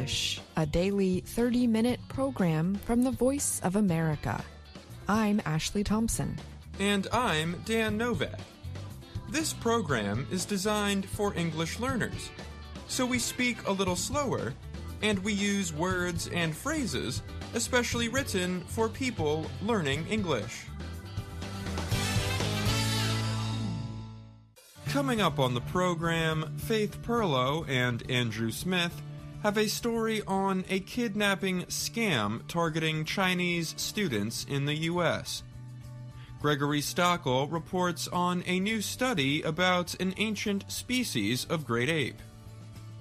English, a daily 30-minute program from the Voice of America. I'm Ashley Thompson. And I'm Dan Novak. This program is designed for English learners, so we speak a little slower, and we use words and phrases especially written for people learning English. Coming up on the program, Faith Perlow and Andrew Smith have a story on a kidnapping scam targeting Chinese students in the U.S. Gregory Stockel reports on a new study about an ancient species of great ape.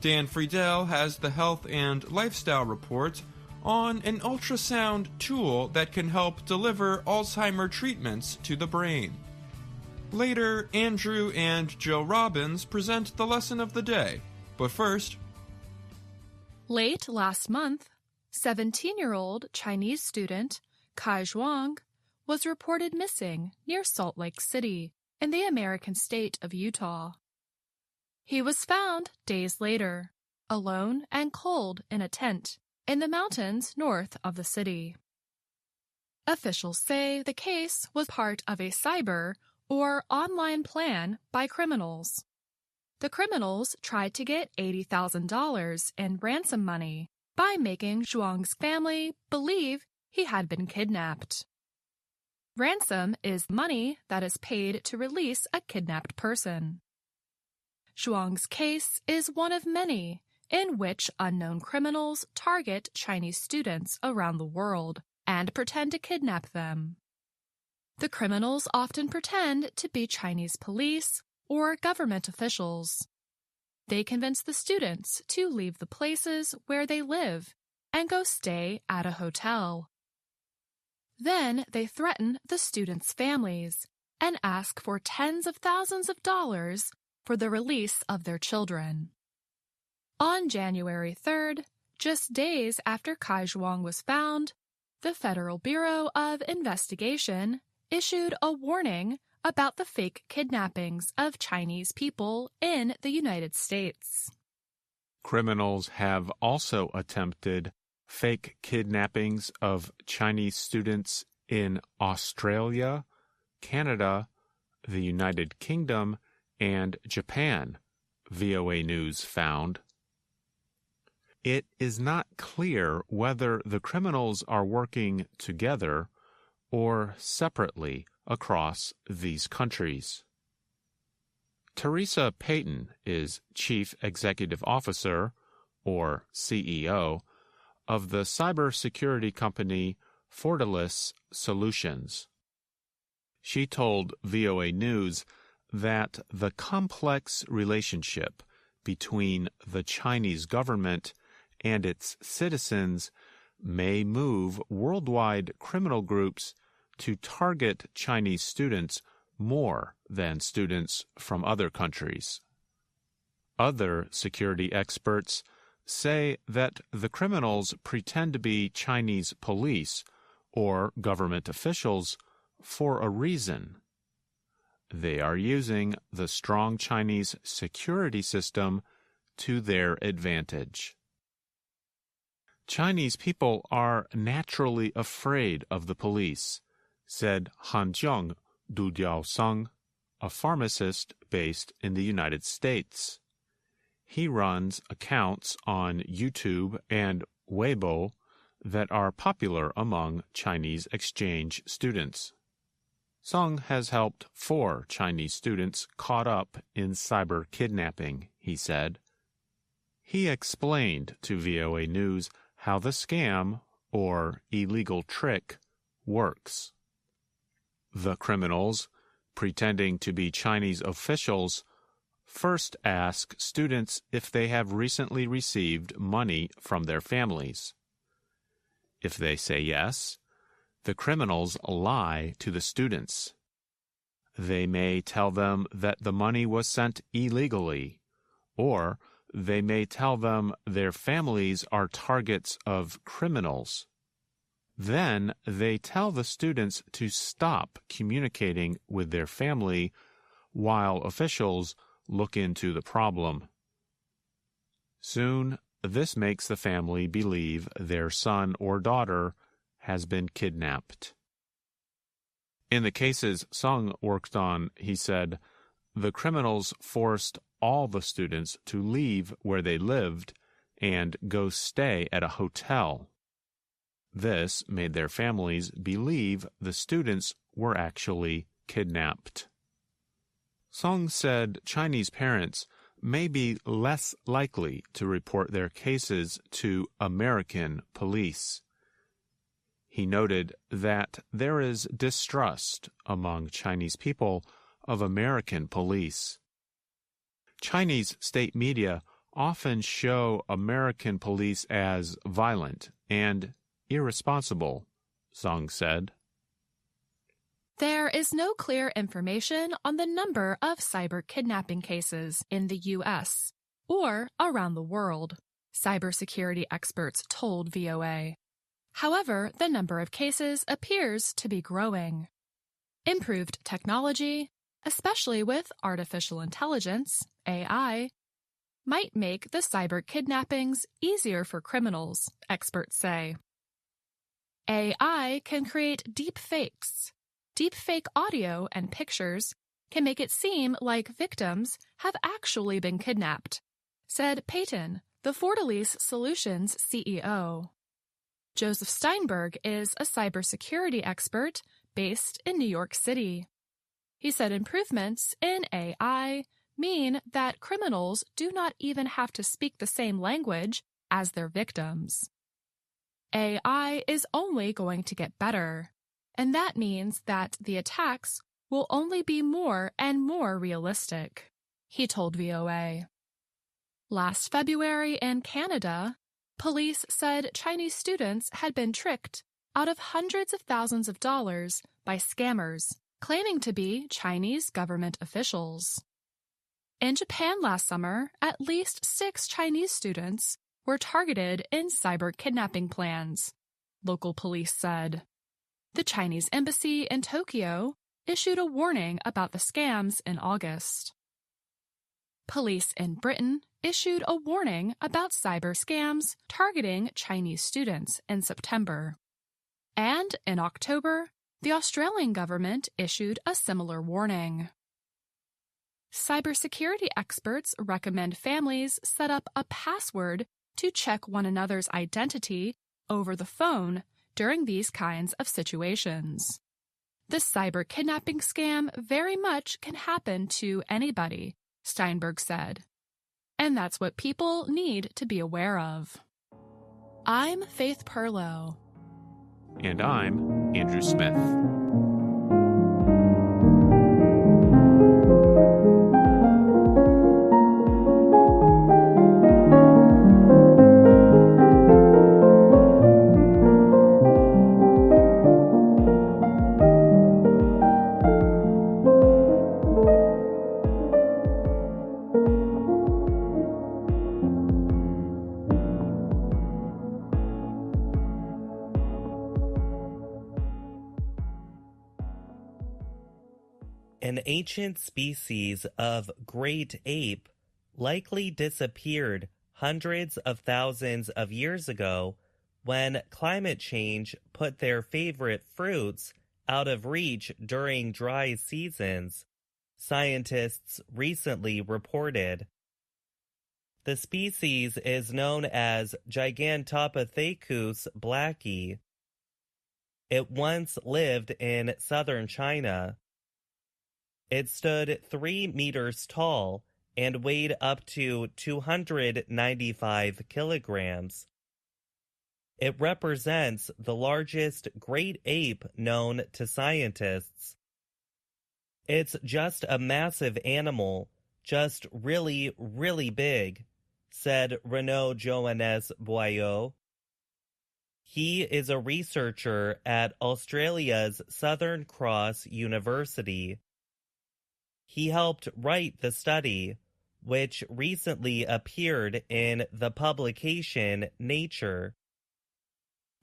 Dan Friedel has the health and lifestyle report on an ultrasound tool that can help deliver Alzheimer treatments to the brain. Later, Andrew and Jill Robbins present the lesson of the day. But first... Late last month, 17-year-old Chinese student Kai Zhuang was reported missing near Salt Lake City in the American state of Utah. He was found days later, alone and cold in a tent in the mountains north of the city. Officials say the case was part of a cyber or online plan by criminals. The criminals tried to get $80,000 in ransom money by making Zhuang's family believe he had been kidnapped. Ransom is money that is paid to release a kidnapped person. Zhuang's case is one of many in which unknown criminals target Chinese students around the world and pretend to kidnap them. The criminals often pretend to be Chinese police or government officials. They convince the students to leave the places where they live and go stay at a hotel. Then they threaten the students' families and ask for tens of thousands of dollars for the release of their children. On January 3rd, just days after Kai Zhuang was found, the Federal Bureau of Investigation issued a warning about the fake kidnappings of Chinese people in the United States. Criminals have also attempted fake kidnappings of Chinese students in Australia, Canada, the United Kingdom, and Japan, VOA News found. It is not clear whether the criminals are working together or separately across these countries. Teresa Payton is Chief Executive Officer, or CEO, of the cybersecurity company Fortalice Solutions. She told VOA News that the complex relationship between the Chinese government and its citizens may move worldwide criminal groups to target Chinese students more than students from other countries. Other security experts say that the criminals pretend to be Chinese police or government officials for a reason. They are using the strong Chinese security system to their advantage. Chinese people are naturally afraid of the police, said Hanjiang Dudiaosang, a pharmacist based in the United States. He runs accounts on YouTube and Weibo that are popular among Chinese exchange students. Song has helped 4 Chinese students caught up in cyber kidnapping, he said. He explained to VOA News how the scam, or illegal trick, works. The criminals, pretending to be Chinese officials, first ask students if they have recently received money from their families. If they say yes, the criminals lie to the students. They may tell them that the money was sent illegally, or they may tell them their families are targets of criminals. Then they tell the students to stop communicating with their family while officials look into the problem. Soon, This makes the family believe their son or daughter has been kidnapped. In the cases Sung worked on, he said, the criminals forced all the students to leave where they lived and go stay at a hotel. This made their families believe the students were actually kidnapped. Song said Chinese parents may be less likely to report their cases to American police. He noted that there is distrust among Chinese people of American police. Chinese state media often show American police as violent and irresponsible, Song said. There is no clear information on the number of cyber kidnapping cases in the U.S. or around the world, cybersecurity experts told VOA. However, the number of cases appears to be growing. Improved technology, especially with artificial intelligence, AI, might make the cyber kidnappings easier for criminals, experts say. AI can create deep fakes. Deepfake audio and pictures can make it seem like victims have actually been kidnapped, said Peyton, the Fortalece Solutions CEO. Joseph Steinberg is a cybersecurity expert based in New York City. He said improvements in AI mean that criminals do not even have to speak the same language as their victims. AI is only going to get better, and that means that the attacks will only be more and more realistic, he told VOA. Last February in Canada, police said Chinese students had been tricked out of hundreds of thousands of dollars by scammers claiming to be Chinese government officials. In Japan last summer, at least 6 Chinese students were targeted in cyber kidnapping plans, local police said. The Chinese embassy in Tokyo issued a warning about the scams in August. Police in Britain issued a warning about cyber scams targeting Chinese students in September. And in October, the Australian government issued a similar warning. Cybersecurity experts recommend families set up a password to check one another's identity over the phone during these kinds of situations. The cyber kidnapping scam very much can happen to anybody, Steinberg said. And that's what people need to be aware of. I'm Faith Perlow. And I'm Andrew Smith. An ancient species of great ape likely disappeared hundreds of thousands of years ago when climate change put their favorite fruits out of reach during dry seasons, scientists recently reported. The species is known as Gigantopithecus blacki. It once lived in southern China. It stood 3 meters tall and weighed up to 295 kilograms. It represents the largest great ape known to scientists. It's just a massive animal, just really, really big, said Renaud Joannes Boyot. He is a researcher at Australia's Southern Cross University. He helped write the study, which recently appeared in the publication Nature.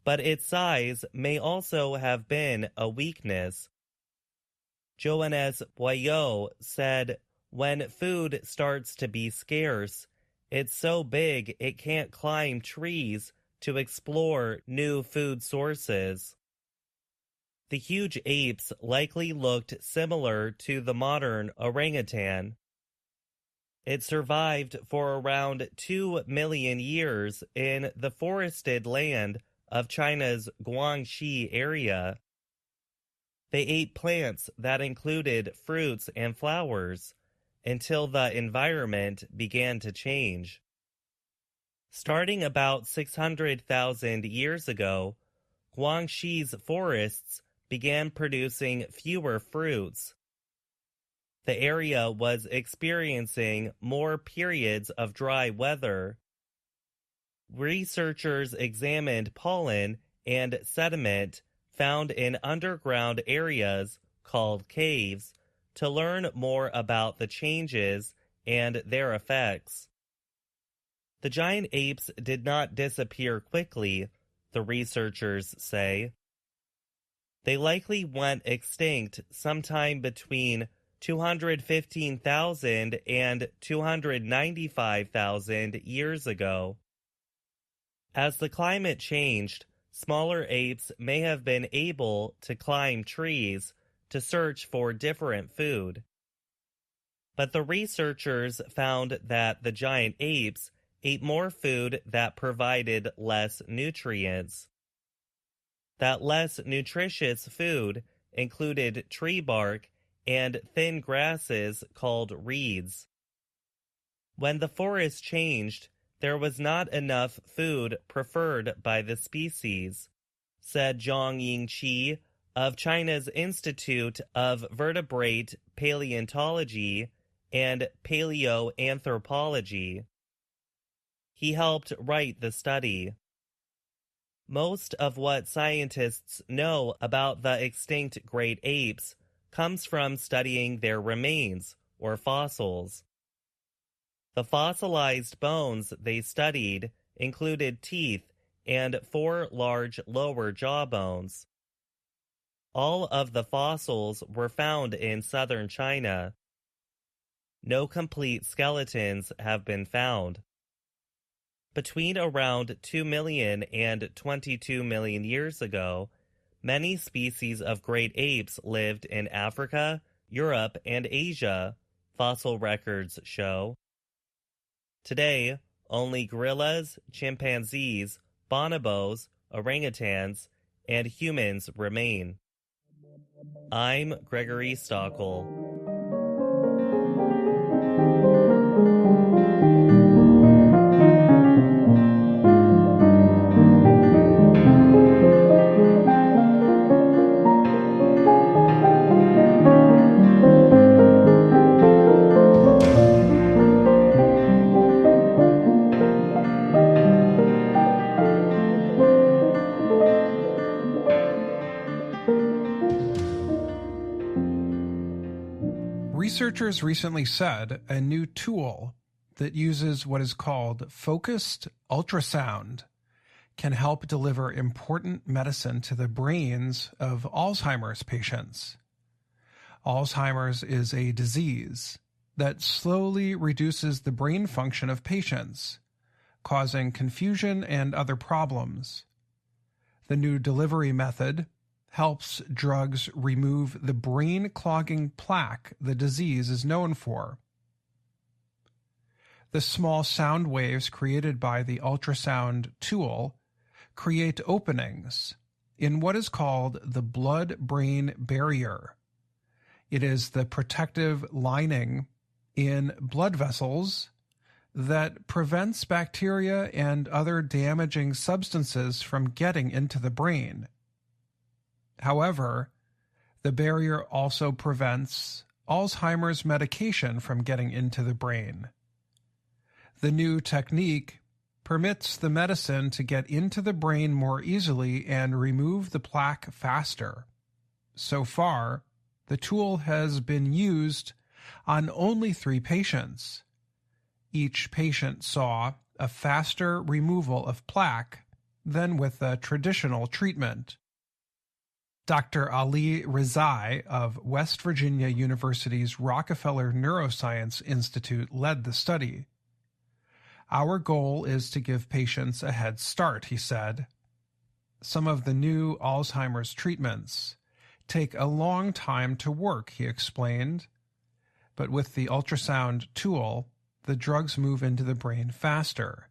But its size may also have been a weakness. Joannes Boyot said, when food starts to be scarce, It's so big it can't climb trees to explore new food sources. The huge apes likely looked similar to the modern orangutan. It survived for around 2 million years in the forested land of China's Guangxi area. They ate plants that included fruits and flowers until the environment began to change. Starting about 600,000 years ago, Guangxi's forests began producing fewer fruits. The area was experiencing more periods of dry weather. Researchers examined pollen and sediment found in underground areas called caves to learn more about the changes and their effects. The giant apes did not disappear quickly, the researchers say. They likely went extinct sometime between 215,000 and 295,000 years ago. As the climate changed, smaller apes may have been able to climb trees to search for different food. But the researchers found that the giant apes ate more food that provided less nutrients. That less nutritious food included tree bark and thin grasses called reeds. When the forest changed, there was not enough food preferred by the species, said Zhang Yingqi of China's Institute of Vertebrate Paleontology and Paleoanthropology. He helped write the study. Most of what scientists know about the extinct great apes comes from studying their remains, or fossils. The fossilized bones they studied included teeth and 4 large lower jaw bones. All of the fossils were found in southern China. No complete skeletons have been found. Between around 2 million and 22 million years ago, many species of great apes lived in Africa, Europe, and Asia, fossil records show. Today, only gorillas, chimpanzees, bonobos, orangutans, and humans remain. I'm Gregory Stockel. Researchers recently said a new tool that uses what is called focused ultrasound can help deliver important medicine to the brains of Alzheimer's patients. Alzheimer's is a disease that slowly reduces the brain function of patients, causing confusion and other problems. The new delivery method helps drugs remove the brain-clogging plaque the disease is known for. The small sound waves created by the ultrasound tool create openings in what is called the blood-brain barrier. It is the protective lining in blood vessels that prevents bacteria and other damaging substances from getting into the brain. However, the barrier also prevents Alzheimer's medication from getting into the brain. The new technique permits the medicine to get into the brain more easily and remove the plaque faster. So far, the tool has been used on only 3 patients. Each patient saw a faster removal of plaque than with the traditional treatment. Dr. Ali Rezai of West Virginia University's Rockefeller Neuroscience Institute led the study. Our goal is to give patients a head start, he said. Some of the new Alzheimer's treatments take a long time to work, he explained. But with the ultrasound tool, the drugs move into the brain faster.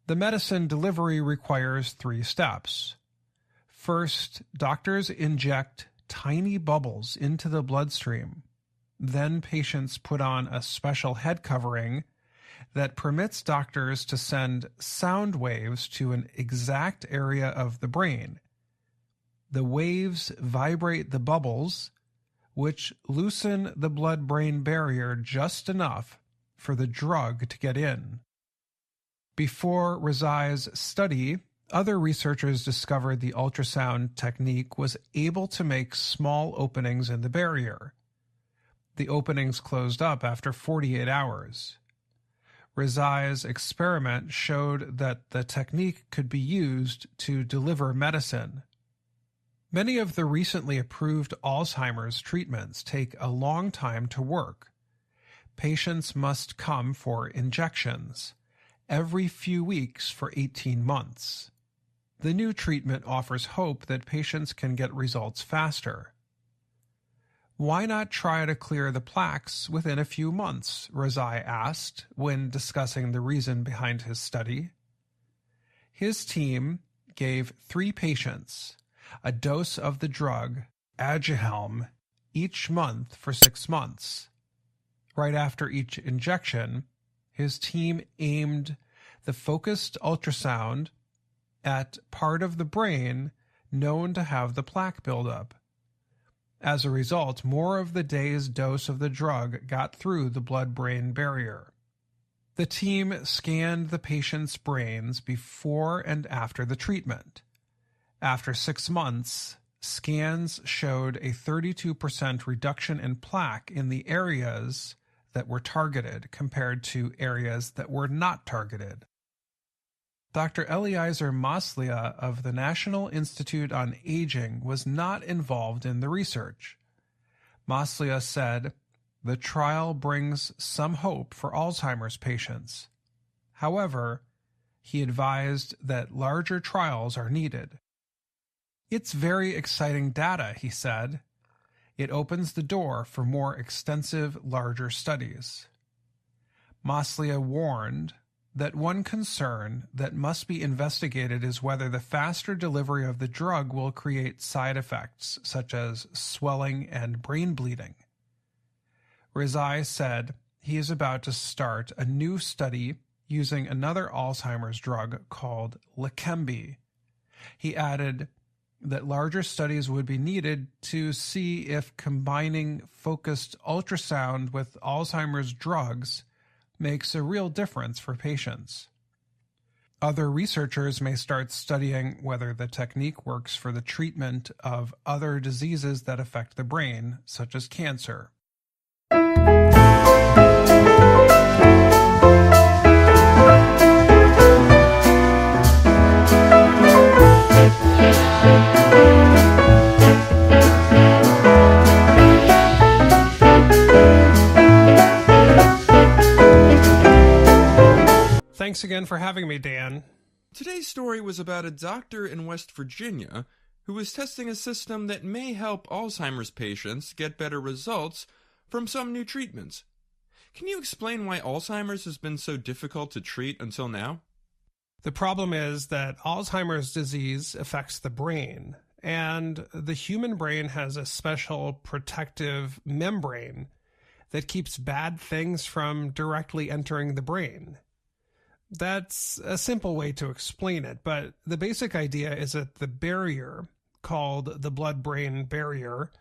The medicine delivery requires 3 steps. First, doctors inject tiny bubbles into the bloodstream. Then patients put on a special head covering that permits doctors to send sound waves to an exact area of the brain. The waves vibrate the bubbles, which loosen the blood-brain barrier just enough for the drug to get in. Before Rezai's study, other researchers discovered the ultrasound technique was able to make small openings in the barrier. The openings closed up after 48 hours. Rezai's experiment showed that the technique could be used to deliver medicine. Many of the recently approved Alzheimer's treatments take a long time to work. Patients must come for injections every few weeks for 18 months. The new treatment offers hope that patients can get results faster. Why not try to clear the plaques within a few months? Rezai asked when discussing the reason behind his study. His team gave 3 patients a dose of the drug Aduhelm each month for 6 months. Right after each injection, his team aimed the focused ultrasound at part of the brain known to have the plaque buildup. As a result, more of the day's dose of the drug got through the blood-brain barrier. The team scanned the patient's brains before and after the treatment. After 6 months, scans showed a 32% reduction in plaque in the areas that were targeted compared to areas that were not targeted. Dr. Eliezer Maslia of the National Institute on Aging was not involved in the research. Maslia said, "The trial brings some hope for Alzheimer's patients." However, he advised that larger trials are needed. "It's very exciting data," he said. "It opens the door for more extensive, larger studies." Maslia warned that one concern that must be investigated is whether the faster delivery of the drug will create side effects such as swelling and brain bleeding. Rezai said he is about to start a new study using another Alzheimer's drug called Leqembi. He added that larger studies would be needed to see if combining focused ultrasound with Alzheimer's drugs makes a real difference for patients. Other researchers may start studying whether the technique works for the treatment of other diseases that affect the brain, such as cancer. Thanks again for having me, Dan. Today's story was about a doctor in West Virginia who was testing a system that may help Alzheimer's patients get better results from some new treatments. Can you explain why Alzheimer's has been so difficult to treat until now? The problem is that Alzheimer's disease affects the brain, and the human brain has a special protective membrane that keeps bad things from directly entering the brain. That's a simple way to explain it, but the basic idea is that the barrier, called the blood-brain barrier,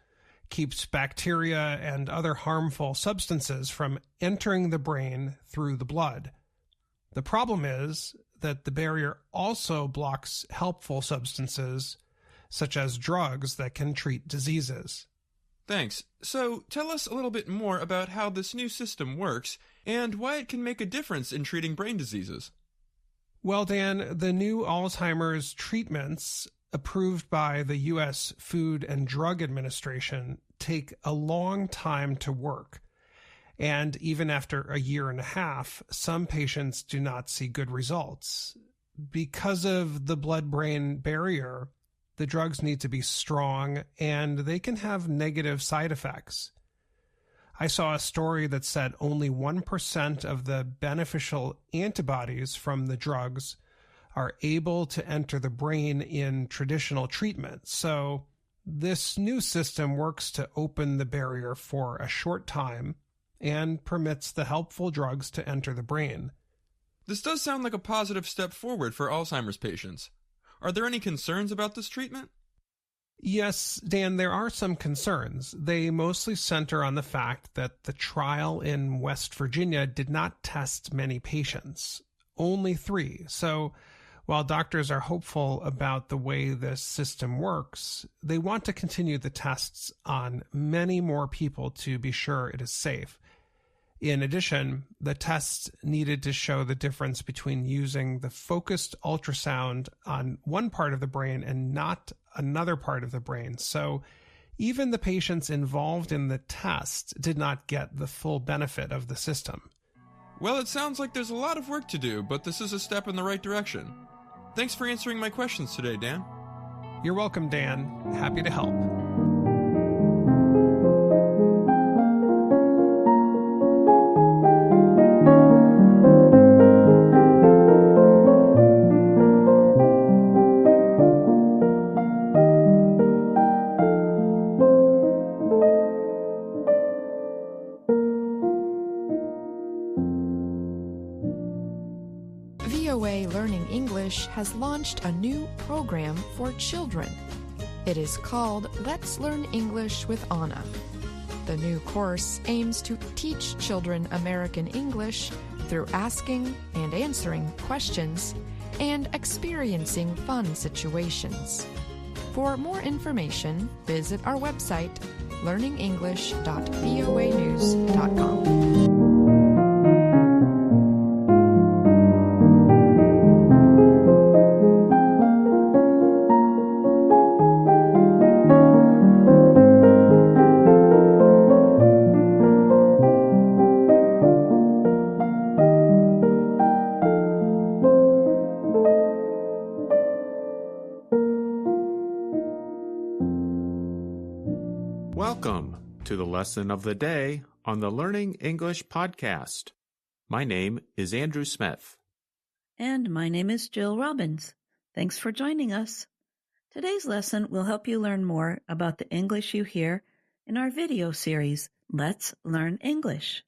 keeps bacteria and other harmful substances from entering the brain through the blood. The problem is that the barrier also blocks helpful substances, such as drugs that can treat diseases. Thanks. So, tell us a little bit more about how this new system works and why it can make a difference in treating brain diseases. Well, Dan, the new Alzheimer's treatments approved by the U.S. Food and Drug Administration take a long time to work. And even after a year and a half, some patients do not see good results. Because of the blood-brain barrier, the drugs need to be strong and they can have negative side effects. I saw a story that said only 1% of the beneficial antibodies from the drugs are able to enter the brain in traditional treatment. So this new system works to open the barrier for a short time and permits the helpful drugs to enter the brain. This does sound like a positive step forward for Alzheimer's patients. Are there any concerns about this treatment? Yes, Dan, there are some concerns. They mostly center on the fact that the trial in West Virginia did not test many patients, only 3. So while doctors are hopeful about the way this system works, they want to continue the tests on many more people to be sure it is safe. In addition, the tests needed to show the difference between using the focused ultrasound on one part of the brain and not another part of the brain. So even the patients involved in the test did not get the full benefit of the system. Well, it sounds like there's a lot of work to do, but this is a step in the right direction. Thanks for answering my questions today, Dan. You're welcome, Dan. Happy to help. VOA Learning English has launched a new program for children. It is called Let's Learn English with Anna. The new course aims to teach children American English through asking and answering questions and experiencing fun situations. For more information, visit our website, learningenglish.voanews.com. Welcome to the lesson of the day on the Learning English podcast. My name is Andrew Smith. And my name is Jill Robbins. Thanks for joining us. Today's lesson will help you learn more about the English you hear in our video series, Let's Learn English.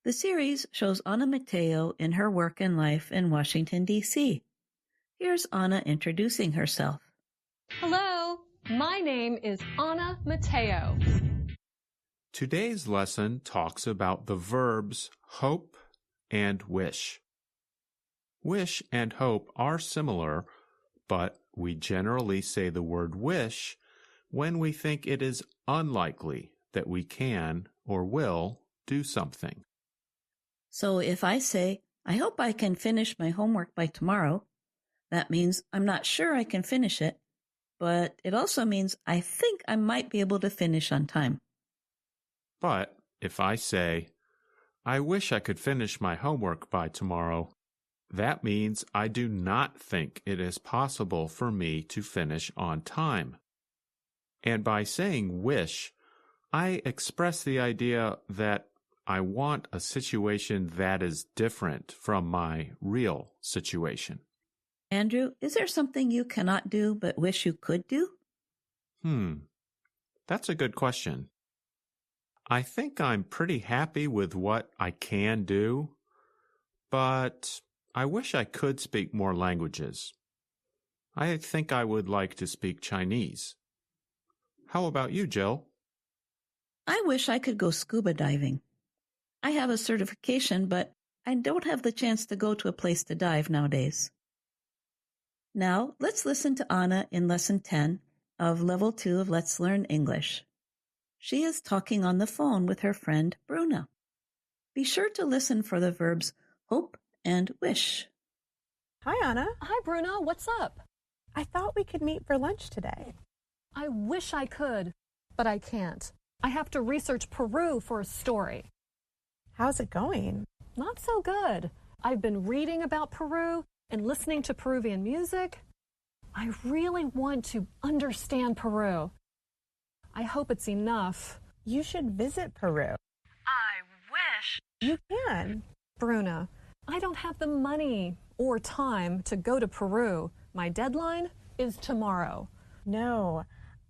The series shows Anna Mateo in her work and life in Washington, D.C. Here's Anna introducing herself. Hello, my name is Anna Mateo. Today's lesson talks about the verbs hope and wish. Wish and hope are similar, but we generally say the word wish when we think it is unlikely that we can or will do something. So if I say, I hope I can finish my homework by tomorrow, that means I'm not sure I can finish it, but it also means I think I might be able to finish on time. But if I say, I wish I could finish my homework by tomorrow, that means I do not think it is possible for me to finish on time. And by saying wish, I express the idea that I want a situation that is different from my real situation. Andrew, is there something you cannot do but wish you could do? That's a good question. I think I'm pretty happy with what I can do, but I wish I could speak more languages. I think I would like to speak Chinese. How about you, Jill? I wish I could go scuba diving. I have a certification, but I don't have the chance to go to a place to dive nowadays. Now, let's listen to Anna in Lesson 10 of Level 2 of Let's Learn English. She is talking on the phone with her friend Bruna. Be sure to listen for the verbs hope and wish. Hi, Anna. Hi, Bruna. What's up? I thought we could meet for lunch today. I wish I could, but I can't. I have to research Peru for a story. How's it going? Not so good. I've been reading about Peru and listening to Peruvian music. I really want to understand Peru. I hope it's enough. You should visit Peru. I wish. You can. Bruna, I don't have the money or time to go to Peru. My deadline is tomorrow. No,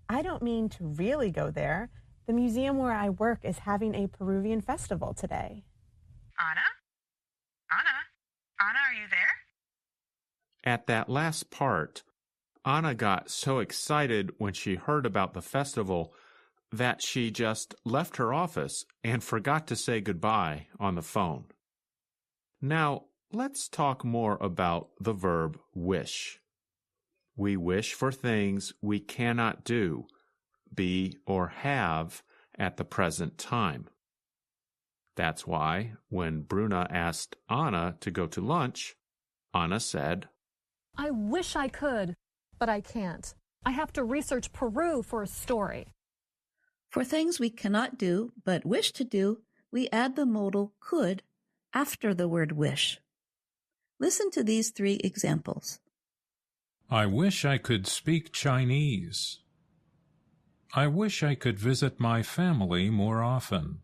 I don't mean to really go there. The museum where I work is having a Peruvian festival today. Anna? Anna, are you there? At that last part, Anna got so excited when she heard about the festival that she just left her office and forgot to say goodbye on the phone. Now, let's talk more about the verb wish. We wish for things we cannot do, be, or have at the present time. That's why, when Bruna asked Anna to go to lunch, Anna said, I wish I could, but I can't. I have to research Peru for a story. For things we cannot do but wish to do, we add the modal could after the word wish. Listen to these 3 examples. I wish I could speak Chinese. I wish I could visit my family more often.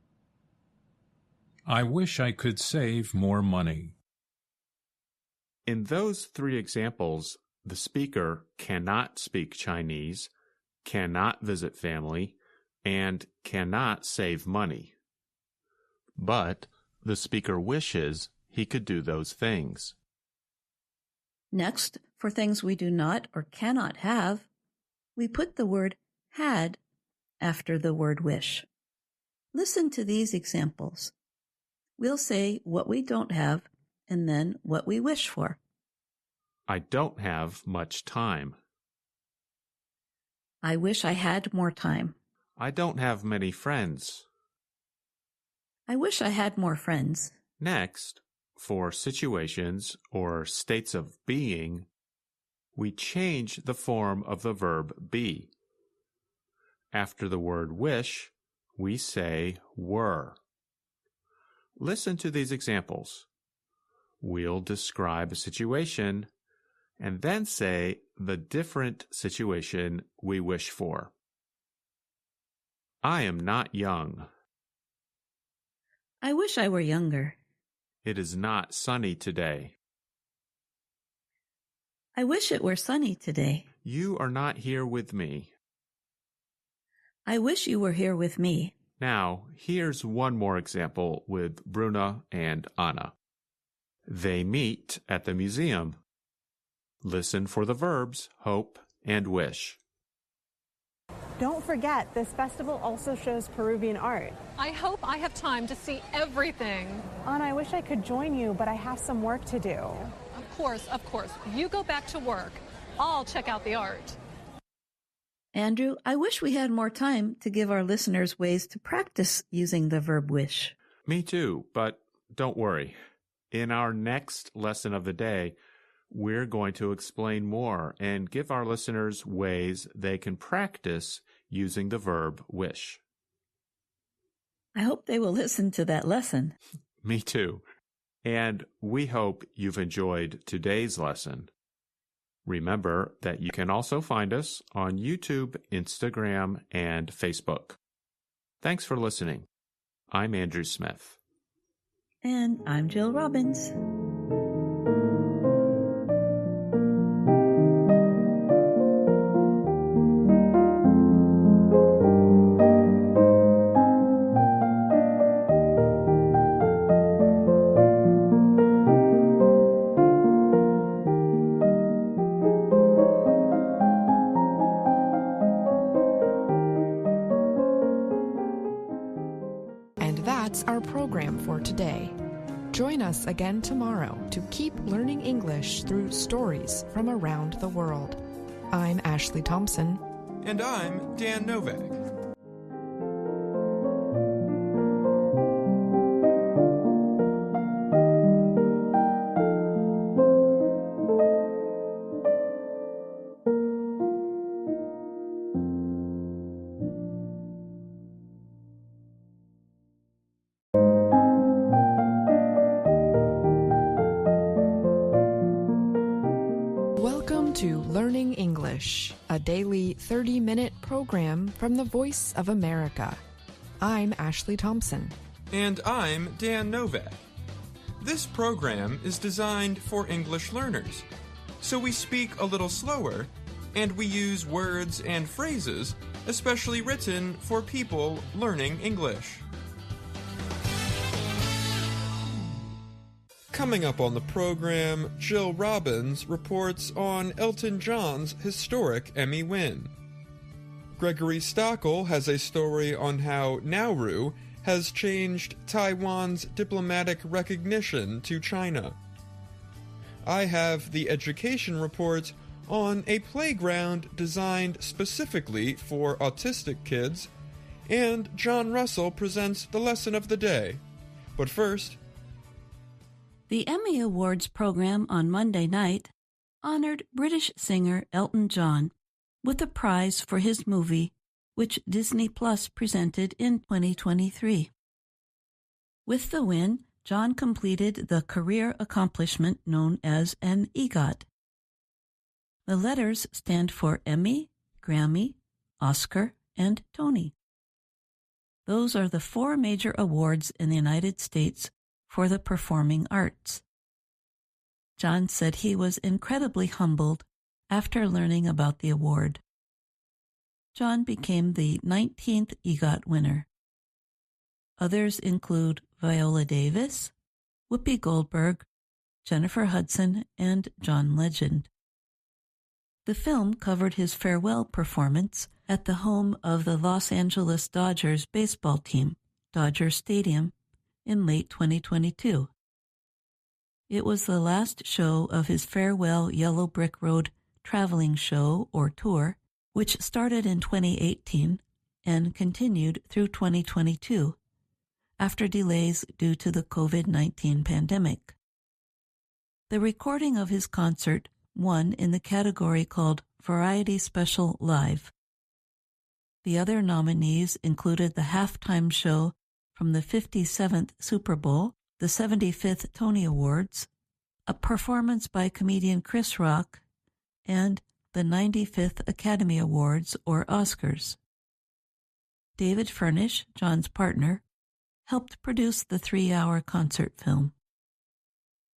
I wish I could save more money. In those 3 examples, the speaker cannot speak Chinese, cannot visit family, and cannot save money. But the speaker wishes he could do those things. Next, for things we do not or cannot have, we put the word had after the word wish. Listen to these examples. We'll say what we don't have and then what we wish for. I don't have much time. I wish I had more time. I don't have many friends. I wish I had more friends. Next, for situations or states of being, we change the form of the verb be. After the word wish, we say were. Listen to these examples. We'll describe a situation and then say the different situation we wish for. I am not young. I wish I were younger. It is not sunny today. I wish it were sunny today. You are not here with me. I wish you were here with me. Now, here's one more example with Bruna and Anna. They meet at the museum. Listen for the verbs hope and wish. Don't forget, this festival also shows Peruvian art. I hope I have time to see everything. Anna, I wish I could join you, but I have some work to do. Of course. You go back to work. I'll check out the art. Andrew, I wish we had more time to give our listeners ways to practice using the verb wish. Me too, but don't worry. In our next lesson of the day, we're going to explain more and give our listeners ways they can practice using the verb wish. I hope they will listen to that lesson. Me too. And we hope you've enjoyed today's lesson. Remember that you can also find us on YouTube, Instagram, and Facebook. Thanks for listening. I'm Andrew Smith. And I'm Jill Robbins. That's our program for today. Join us again tomorrow to keep learning English through stories from around the world. I'm Ashley Thompson. And I'm Dan Novak. Learning English, a daily 30-minute program from the Voice of America. I'm Ashley Thompson. And I'm Dan Novak. This program is designed for English learners, so we speak a little slower and we use words and phrases especially written for people learning English. Coming up on the program, Jill Robbins reports on Elton John's historic Emmy win. Gregory Stockel has a story on how Nauru has changed Taiwan's diplomatic recognition to China. I have the education report on a playground designed specifically for autistic kids, and John Russell presents the lesson of the day. But first, the Emmy Awards program on Monday night honored British singer Elton John with a prize for his movie, which Disney Plus presented in 2023. With the win, John completed the career accomplishment known as an EGOT. The letters stand for Emmy, Grammy, Oscar, and Tony. Those are the 4 major awards in the United States for the performing arts. John said he was incredibly humbled after learning about the award. John became the 19th EGOT winner. Others include Viola Davis, Whoopi Goldberg, Jennifer Hudson, and John Legend. The film covered his farewell performance at the home of the Los Angeles Dodgers baseball team, Dodger Stadium, in late 2022. It was the last show of his farewell Yellow Brick Road traveling show or tour, which started in 2018 and continued through 2022, after delays due to the COVID-19 pandemic. The recording of his concert won in the category called Variety Special Live. The other nominees included the halftime show from the 57th Super Bowl, the 75th Tony Awards, a performance by comedian Chris Rock, and the 95th Academy Awards, or Oscars. David Furnish, John's partner, helped produce the 3-hour concert film.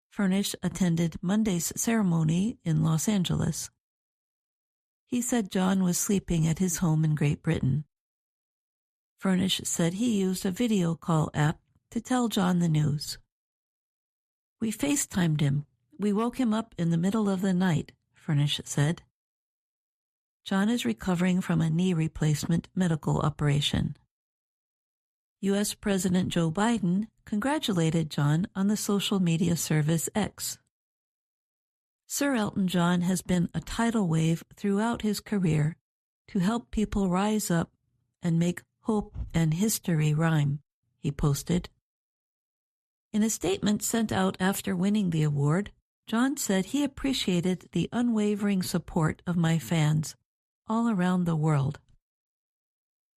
Furnish attended Monday's ceremony in Los Angeles. He said John was sleeping at his home in Great Britain. Furnish said he used a video call app to tell John the news. "We FaceTimed him. We woke him up in the middle of the night," Furnish said. John is recovering from a knee replacement medical operation. U.S. President Joe Biden congratulated John on the social media service X. Sir Elton John has been a tidal wave throughout his career to help people rise up and make hope and history rhyme, he posted. In a statement sent out after winning the award, John said he appreciated the unwavering support of my fans all around the world.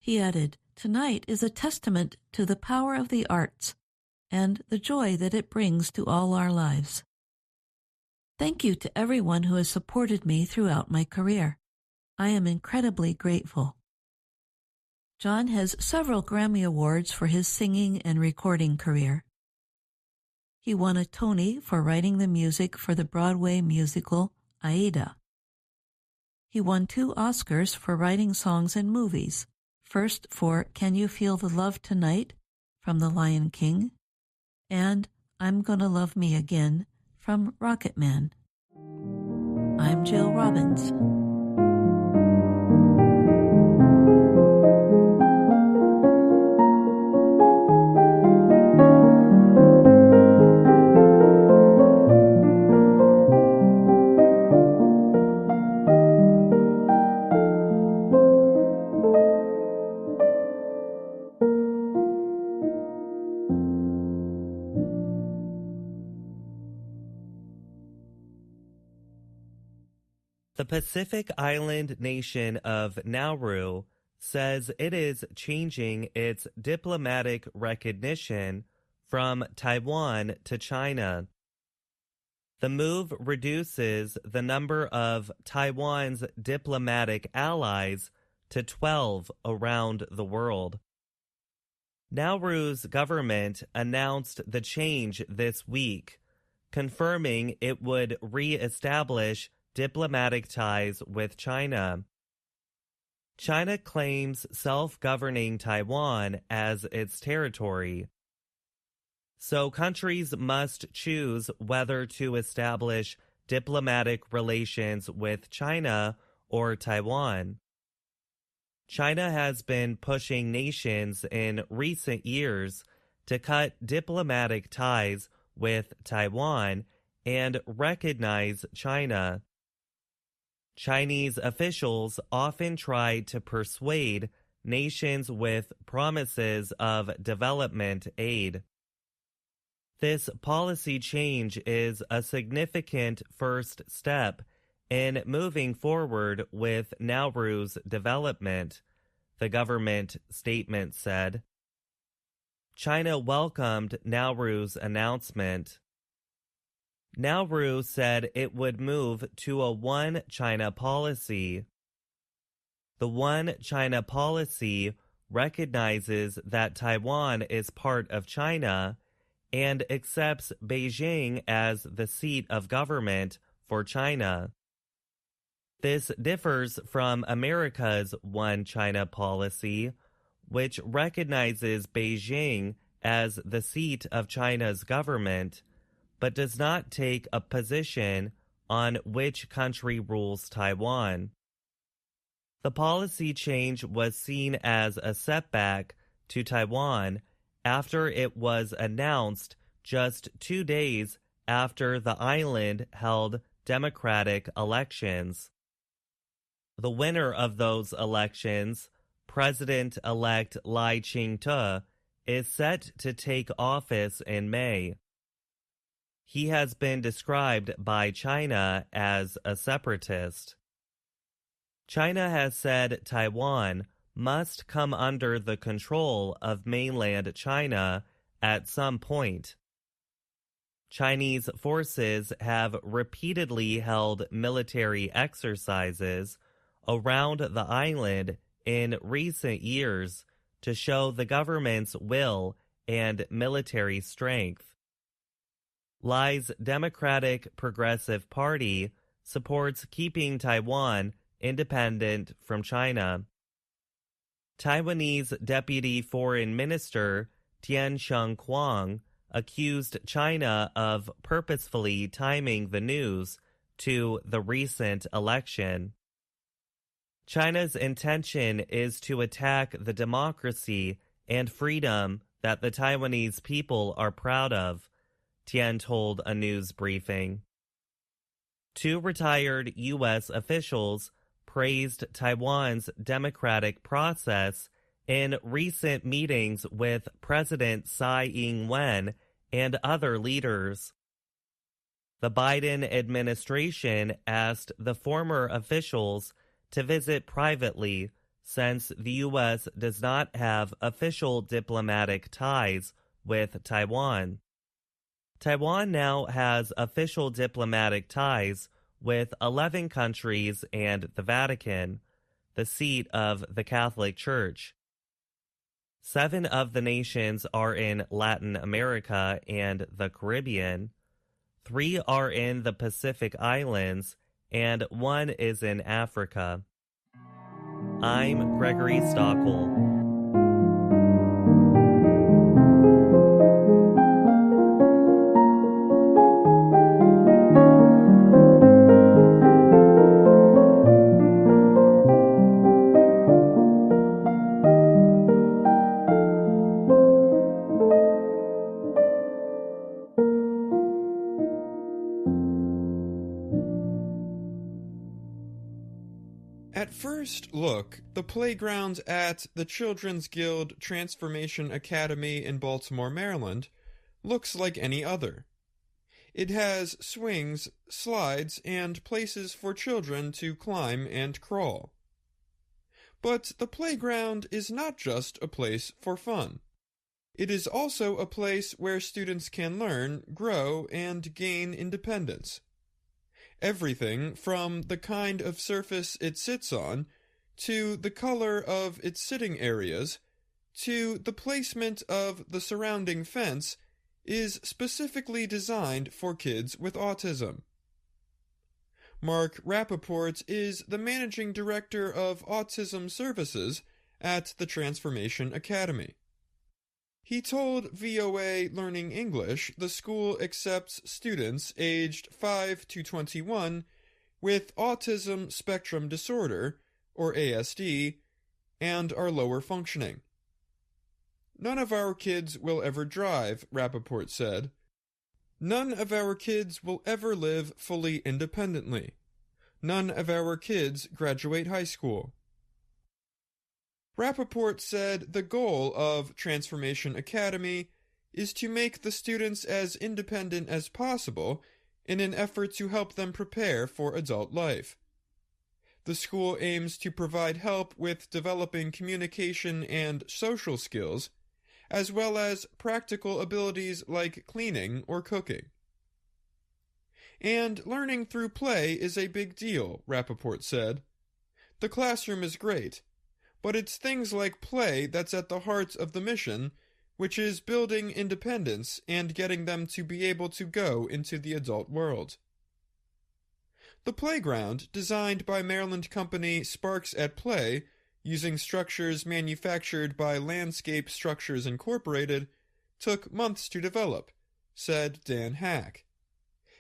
He added, "Tonight is a testament to the power of the arts and the joy that it brings to all our lives. Thank you to everyone who has supported me throughout my career. I am incredibly grateful." John has several Grammy Awards for his singing and recording career. He won a Tony for writing the music for the Broadway musical Aida. He won 2 Oscars for writing songs in movies, first for Can You Feel the Love Tonight from The Lion King, and I'm Gonna Love Me Again from Rocket Man. I'm Jill Robbins. The Pacific Island nation of Nauru says it is changing its diplomatic recognition from Taiwan to China. The move reduces the number of Taiwan's diplomatic allies to 12 around the world. Nauru's government announced the change this week, confirming it would re-establish diplomatic ties with China. China claims self-governing Taiwan as its territory. So countries must choose whether to establish diplomatic relations with China or Taiwan. China has been pushing nations in recent years to cut diplomatic ties with Taiwan and recognize China. Chinese officials often try to persuade nations with promises of development aid. This policy change is a significant first step in moving forward with Nauru's development, the government statement said. China welcomed Nauru's announcement. Nauru said it would move to a One China policy. The One China policy recognizes that Taiwan is part of China and accepts Beijing as the seat of government for China. This differs from America's One China policy, which recognizes Beijing as the seat of China's government, but does not take a position on which country rules Taiwan. The policy change was seen as a setback to Taiwan after it was announced just 2 days after the island held democratic elections. The winner of those elections, President-elect Lai Ching-te, is set to take office in May. He has been described by China as a separatist. China has said Taiwan must come under the control of mainland China at some point. Chinese forces have repeatedly held military exercises around the island in recent years to show the government's will and military strength. Lai's Democratic Progressive Party supports keeping Taiwan independent from China. Taiwanese Deputy Foreign Minister Tian Sheng-kwang accused China of purposefully timing the news to the recent election. China's intention is to attack the democracy and freedom that the Taiwanese people are proud of, Tian told a news briefing. 2 retired U.S. officials praised Taiwan's democratic process in recent meetings with President Tsai Ing-wen and other leaders. The Biden administration asked the former officials to visit privately since the U.S. does not have official diplomatic ties with Taiwan. Taiwan now has official diplomatic ties with 11 countries and the Vatican, the seat of the Catholic Church. 7 of the nations are in Latin America and the Caribbean, 3 are in the Pacific Islands, and 1 is in Africa. I'm Gregory Stockel. At first look, the playground at the Children's Guild Transformation Academy in Baltimore, Maryland, looks like any other. It has swings, slides, and places for children to climb and crawl. But the playground is not just a place for fun. It is also a place where students can learn, grow, and gain independence. Everything from the kind of surface it sits on, to the color of its sitting areas, to the placement of the surrounding fence, is specifically designed for kids with autism. Mark Rappaport is the managing director of Autism Services at the Transformation Academy. He told VOA Learning English the school accepts students aged 5 to 21 with autism spectrum disorder, or ASD, and are lower functioning. None of our kids will ever drive, Rappaport said. None of our kids will ever live fully independently. None of our kids graduate high school. Rappaport said the goal of Transformation Academy is to make the students as independent as possible in an effort to help them prepare for adult life. The school aims to provide help with developing communication and social skills, as well as practical abilities like cleaning or cooking. And learning through play is a big deal, Rappaport said. The classroom is great, but it's things like play that's at the heart of the mission, which is building independence and getting them to be able to go into the adult world. The playground, designed by Maryland company Sparks at Play, using structures manufactured by Landscape Structures Incorporated, took months to develop, said Dan Hack.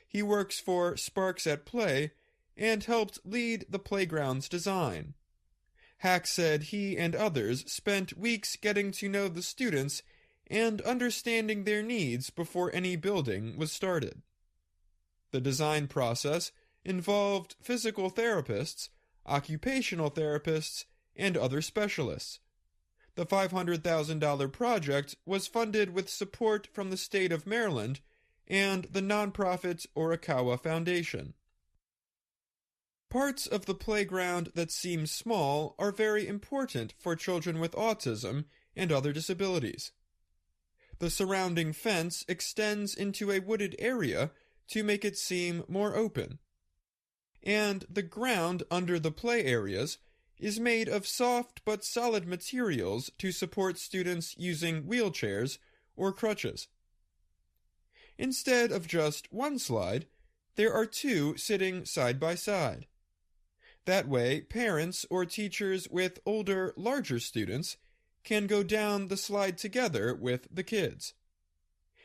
He works for Sparks at Play and helped lead the playground's design. Hack said he and others spent weeks getting to know the students and understanding their needs before any building was started. The design process involved physical therapists, occupational therapists, and other specialists. The $500,000 project was funded with support from the state of Maryland and the nonprofit Orikawa Foundation. Parts of the playground that seem small are very important for children with autism and other disabilities. The surrounding fence extends into a wooded area to make it seem more open. And the ground under the play areas is made of soft but solid materials to support students using wheelchairs or crutches. Instead of just one slide, there are two sitting side by side. That way, parents or teachers with older, larger students can go down the slide together with the kids.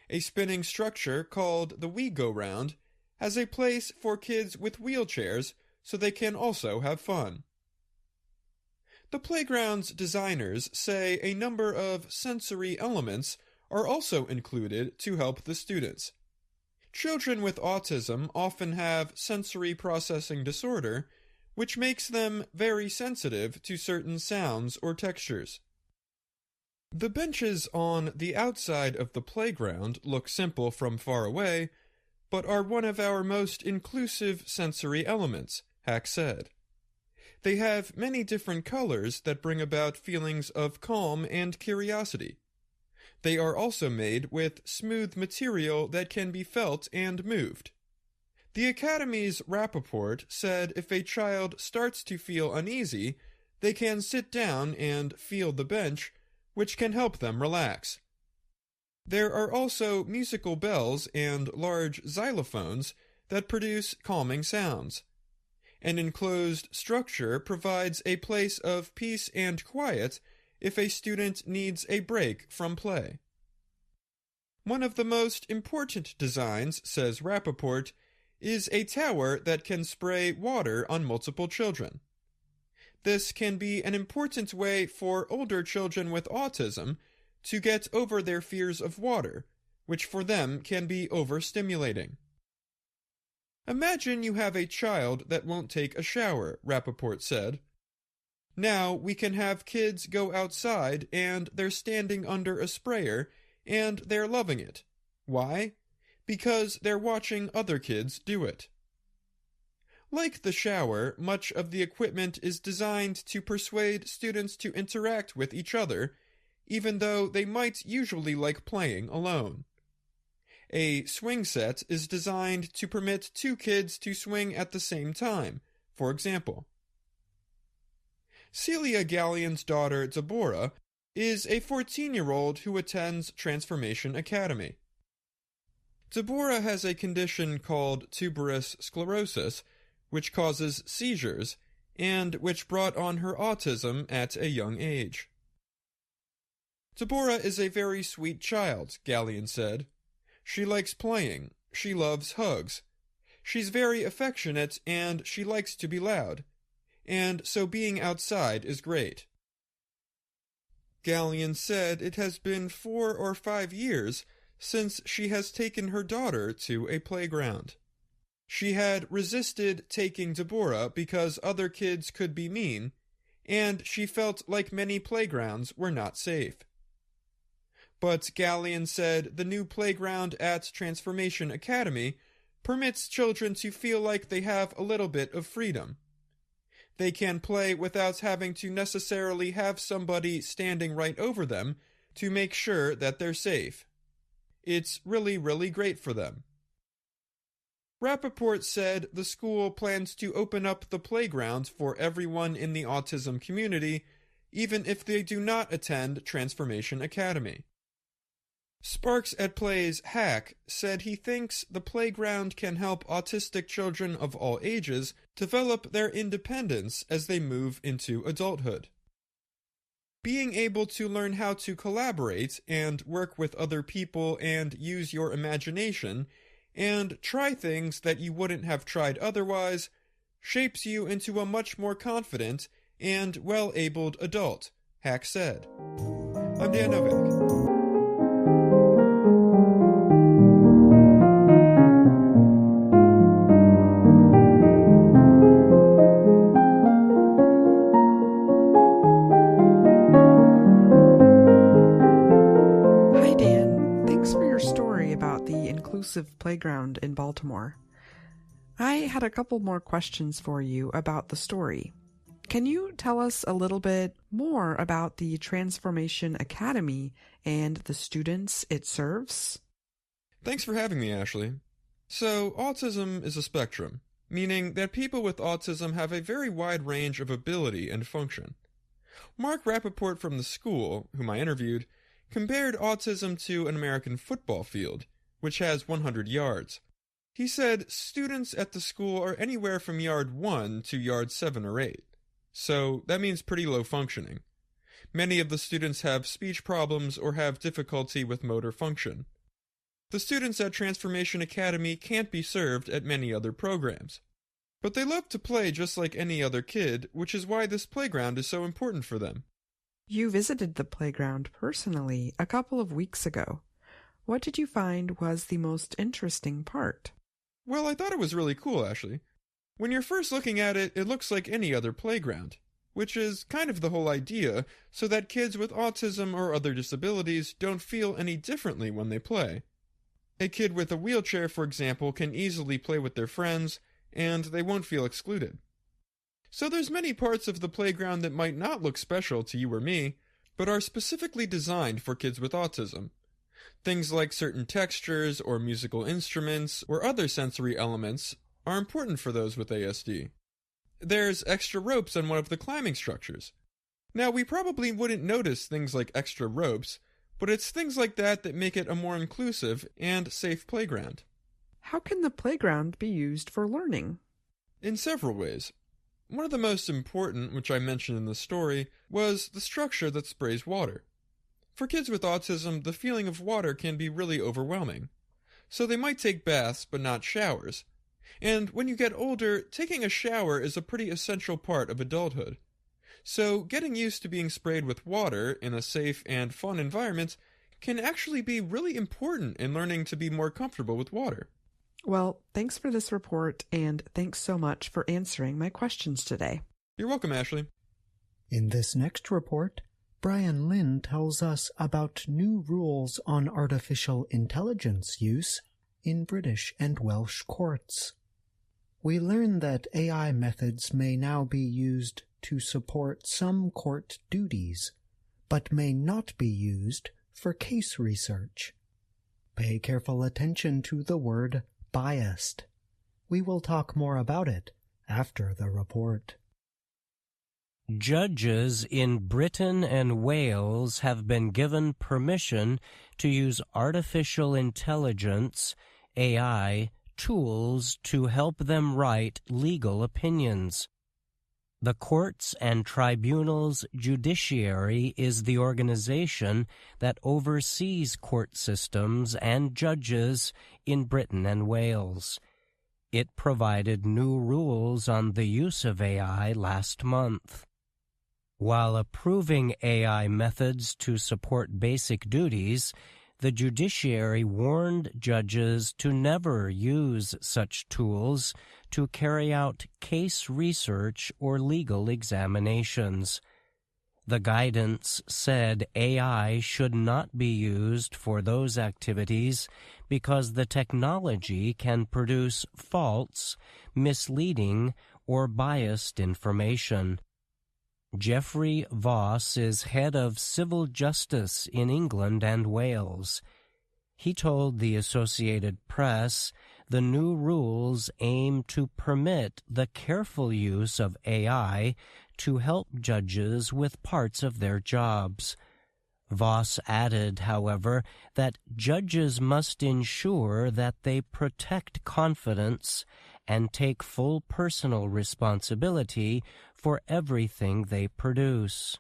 A spinning structure called the We Go Round has a place for kids with wheelchairs so they can also have fun. The playground's designers say a number of sensory elements are also included to help the students. Children with autism often have sensory processing disorder, which makes them very sensitive to certain sounds or textures. The benches on the outside of the playground look simple from far away, but are one of our most inclusive sensory elements, Hack said. They have many different colors that bring about feelings of calm and curiosity. They are also made with smooth material that can be felt and moved. The Academy's Rappaport said if a child starts to feel uneasy, they can sit down and feel the bench, which can help them relax. There are also musical bells and large xylophones that produce calming sounds. An enclosed structure provides a place of peace and quiet if a student needs a break from play. One of the most important designs, says Rappaport, is a tower that can spray water on multiple children. This can be an important way for older children with autism to get over their fears of water, which for them can be overstimulating. Imagine you have a child that won't take a shower, Rappaport said. Now we can have kids go outside and they're standing under a sprayer and they're loving it. Why? Because they're watching other kids do it. Like the shower, much of the equipment is designed to persuade students to interact with each other even though they might usually like playing alone. A swing set is designed to permit two kids to swing at the same time, for example. Celia Gallion's daughter, Deborah, is a 14-year-old who attends Transformation Academy. Deborah has a condition called tuberous sclerosis, which causes seizures, and which brought on her autism at a young age. Deborah is a very sweet child, Gallion said. She likes playing. She loves hugs. She's very affectionate, and she likes to be loud. And so being outside is great. Gallion said it has been 4 or 5 years since she has taken her daughter to a playground. She had resisted taking Deborah because other kids could be mean, and she felt like many playgrounds were not safe. But Gallion said the new playground at Transformation Academy permits children to feel like they have a little bit of freedom. They can play without having to necessarily have somebody standing right over them to make sure that they're safe. It's really, really great for them. Rappaport said the school plans to open up the playground for everyone in the autism community, even if they do not attend Transformation Academy. Sparks at Play's Hack said he thinks the playground can help autistic children of all ages develop their independence as they move into adulthood. Being able to learn how to collaborate and work with other people and use your imagination and try things that you wouldn't have tried otherwise shapes you into a much more confident and well-abled adult, Hack said. I'm Dan Novak. Playground in Baltimore. I had a couple more questions for you about the story. Can you tell us a little bit more about the Transformation Academy and the students it serves? Thanks for having me, Ashley. So, autism is a spectrum, meaning that people with autism have a very wide range of ability and function. Mark Rappaport from the school, whom I interviewed, compared autism to an American football field, which has 100 yards. He said students at the school are anywhere from yard 1 to yard 7 or 8. So that means pretty low functioning. Many of the students have speech problems or have difficulty with motor function. The students at Transformation Academy can't be served at many other programs. But they love to play just like any other kid, which is why this playground is so important for them. You visited the playground personally a couple of weeks ago. What did you find was the most interesting part? Well, I thought it was really cool, Ashley. When you're first looking at it, it looks like any other playground, which is kind of the whole idea, so that kids with autism or other disabilities don't feel any differently when they play. A kid with a wheelchair, for example, can easily play with their friends, and they won't feel excluded. So there's many parts of the playground that might not look special to you or me, but are specifically designed for kids with autism. Things like certain textures or musical instruments or other sensory elements are important for those with ASD. There's extra ropes on one of the climbing structures. Now, we probably wouldn't notice things like extra ropes, but it's things like that that make it a more inclusive and safe playground. How can the playground be used for learning? In several ways. One of the most important, which I mentioned in the story, was the structure that sprays water. For kids with autism, the feeling of water can be really overwhelming. So they might take baths, but not showers. And when you get older, taking a shower is a pretty essential part of adulthood. So getting used to being sprayed with water in a safe and fun environment can actually be really important in learning to be more comfortable with water. Well, thanks for this report, and thanks so much for answering my questions today. You're welcome, Ashley. In this next report, Brian Lynn tells us about new rules on artificial intelligence use in British and Welsh courts. We learn that AI methods may now be used to support some court duties, but may not be used for case research. Pay careful attention to the word biased. We will talk more about it after the report. Judges in Britain and Wales have been given permission to use artificial intelligence, AI, tools to help them write legal opinions. The Courts and Tribunals Judiciary is the organization that oversees court systems and judges in Britain and Wales. It provided new rules on the use of AI last month. While approving AI methods to support basic duties, the judiciary warned judges to never use such tools to carry out case research or legal examinations. The guidance said AI should not be used for those activities because the technology can produce false, misleading, or biased information. Geoffrey Voss is head of civil justice in England and Wales. He told the Associated Press the new rules aim to permit the careful use of AI to help judges with parts of their jobs. Voss added, however, that judges must ensure that they protect confidence and take full personal responsibility for everything they produce.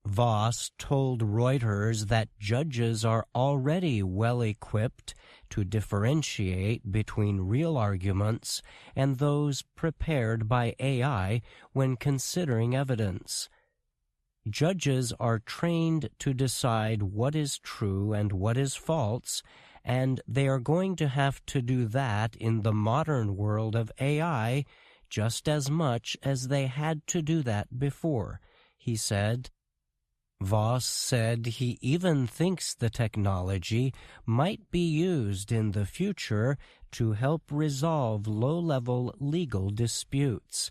Voss told Reuters that judges are already well equipped to differentiate between real arguments and those prepared by AI when considering evidence. Judges are trained to decide what is true and what is false, and they are going to have to do that in the modern world of AI just as much as they had to do that before, he said. Voss said he even thinks the technology might be used in the future to help resolve low-level legal disputes.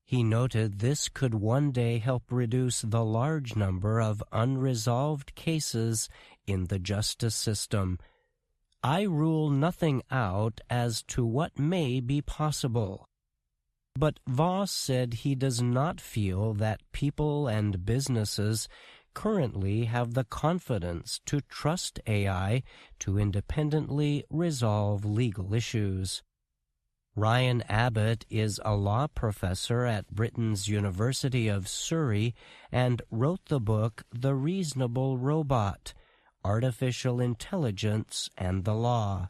He noted this could one day help reduce the large number of unresolved cases in the justice system. I rule nothing out as to what may be possible. But Voss said he does not feel that people and businesses currently have the confidence to trust AI to independently resolve legal issues. Ryan Abbott is a law professor at Britain's University of Surrey and wrote the book The Reasonable Robot: Artificial Intelligence and the Law.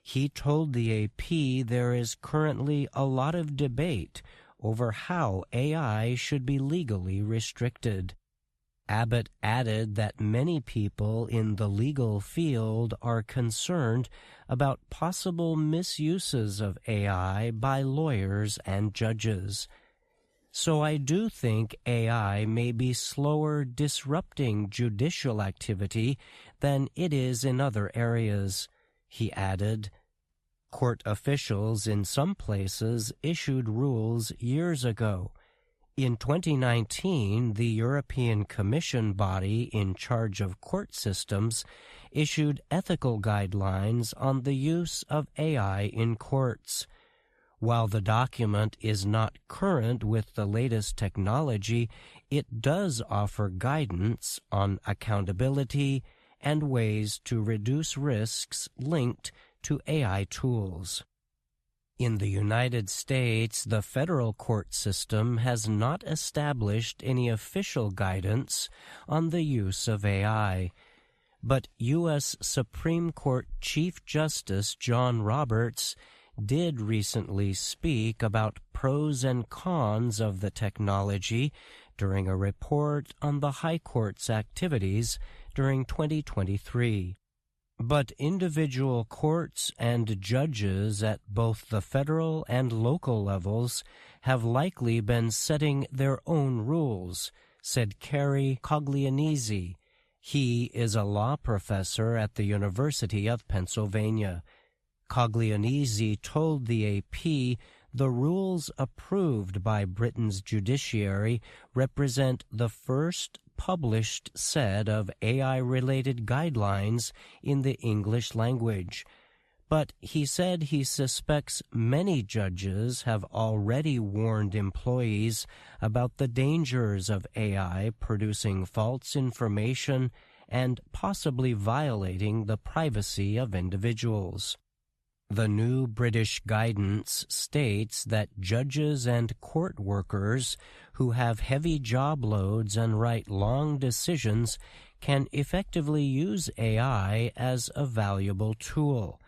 He told the AP there is currently a lot of debate over how AI should be legally restricted. Abbott added that many people in the legal field are concerned about possible misuses of AI by lawyers and judges. So I do think AI may be slower disrupting judicial activity than it is in other areas, he added. Court officials in some places issued rules years ago. In 2019, the European Commission body in charge of court systems issued ethical guidelines on the use of AI in courts. While the document is not current with the latest technology, it does offer guidance on accountability and ways to reduce risks linked to AI tools. In the United States, the federal court system has not established any official guidance on the use of AI. But U.S. Supreme Court Chief Justice John Roberts did recently speak about pros and cons of the technology during a report on the High Court's activities during 2023. But individual courts and judges at both the federal and local levels have likely been setting their own rules, said Kerry Coglianese. He is a law professor at the University of Pennsylvania. Coglianese told the AP the rules approved by Britain's judiciary represent the first published set of AI-related guidelines in the English language. But he said he suspects many judges have already warned employees about the dangers of AI producing false information and possibly violating the privacy of individuals. The new British guidance states that judges and court workers who have heavy job loads and write long decisions can effectively use AI as a valuable tool.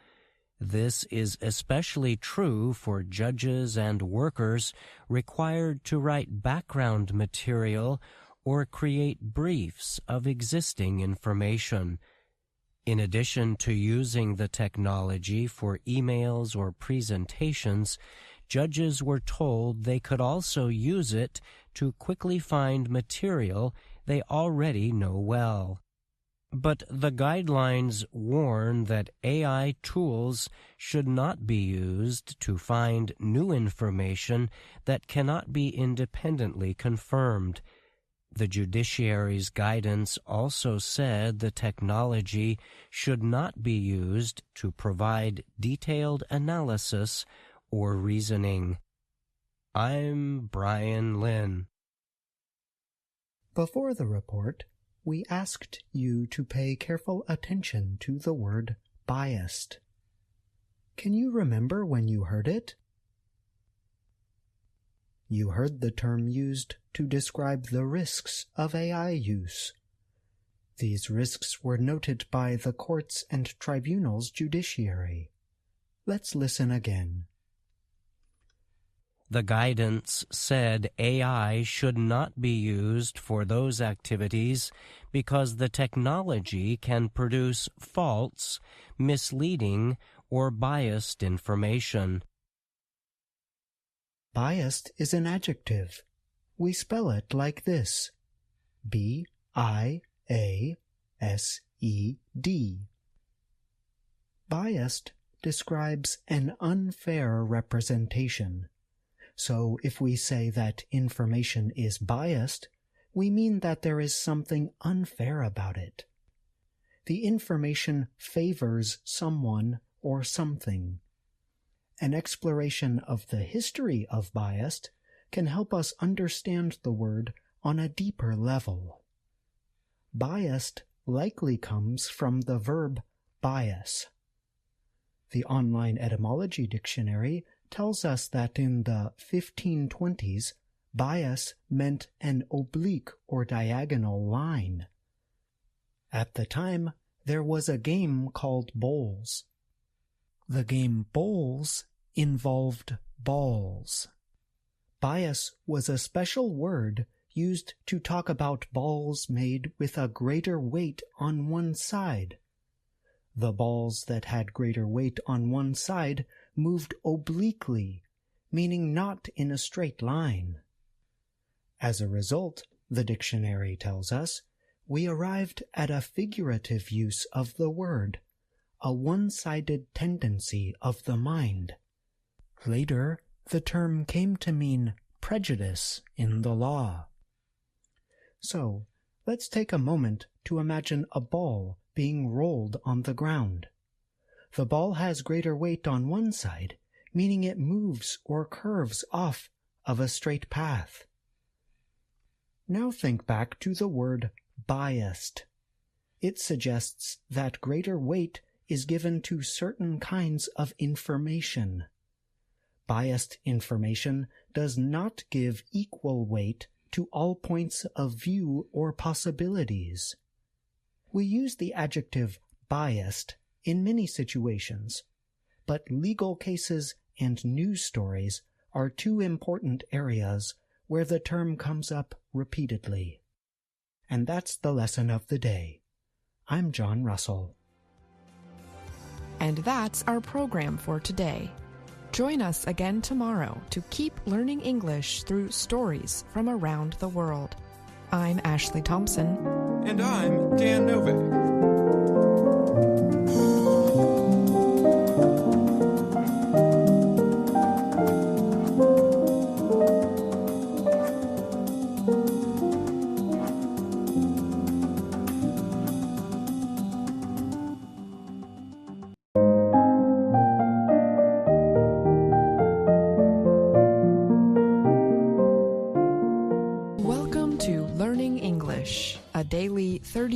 This is especially true for judges and workers required to write background material or create briefs of existing information. In addition to using the technology for emails or presentations, judges were told they could also use it to quickly find material they already know well. But the guidelines warn that AI tools should not be used to find new information that cannot be independently confirmed. The judiciary's guidance also said the technology should not be used to provide detailed analysis or reasoning. I'm Brian Lynn. Before the report, we asked you to pay careful attention to the word biased. Can you remember when you heard it? You heard the term used to describe the risks of AI use. These risks were noted by the courts and tribunals' judiciary. Let's listen again. The guidance said AI should not be used for those activities because the technology can produce false, misleading, or biased information. Biased is an adjective. We spell it like this: B-I-A-S-E-D. Biased describes an unfair representation. So if we say that information is biased, we mean that there is something unfair about it. The information favors someone or something. An exploration of the history of biased can help us understand the word on a deeper level. Biased likely comes from the verb bias. The online etymology dictionary tells us that in the 1520s, bias meant an oblique or diagonal line. At the time, there was a game called bowls. The game bowls involved balls. Bias was a special word used to talk about balls made with a greater weight on one side. The balls that had greater weight on one side moved obliquely, meaning not in a straight line. As a result, the dictionary tells us, we arrived at a figurative use of the word, a one-sided tendency of the mind. Later, the term came to mean prejudice in the law. So, let's take a moment to imagine a ball being rolled on the ground. The ball has greater weight on one side, meaning it moves or curves off of a straight path. Now think back to the word biased. It suggests that greater weight is given to certain kinds of information. Biased information does not give equal weight to all points of view or possibilities. We use the adjective biased in many situations, but legal cases and news stories are two important areas where the term comes up repeatedly. And that's the lesson of the day. I'm John Russell. And that's our program for today. Join us again tomorrow to keep learning English through stories from around the world. I'm Ashley Thompson. And I'm Dan Novak.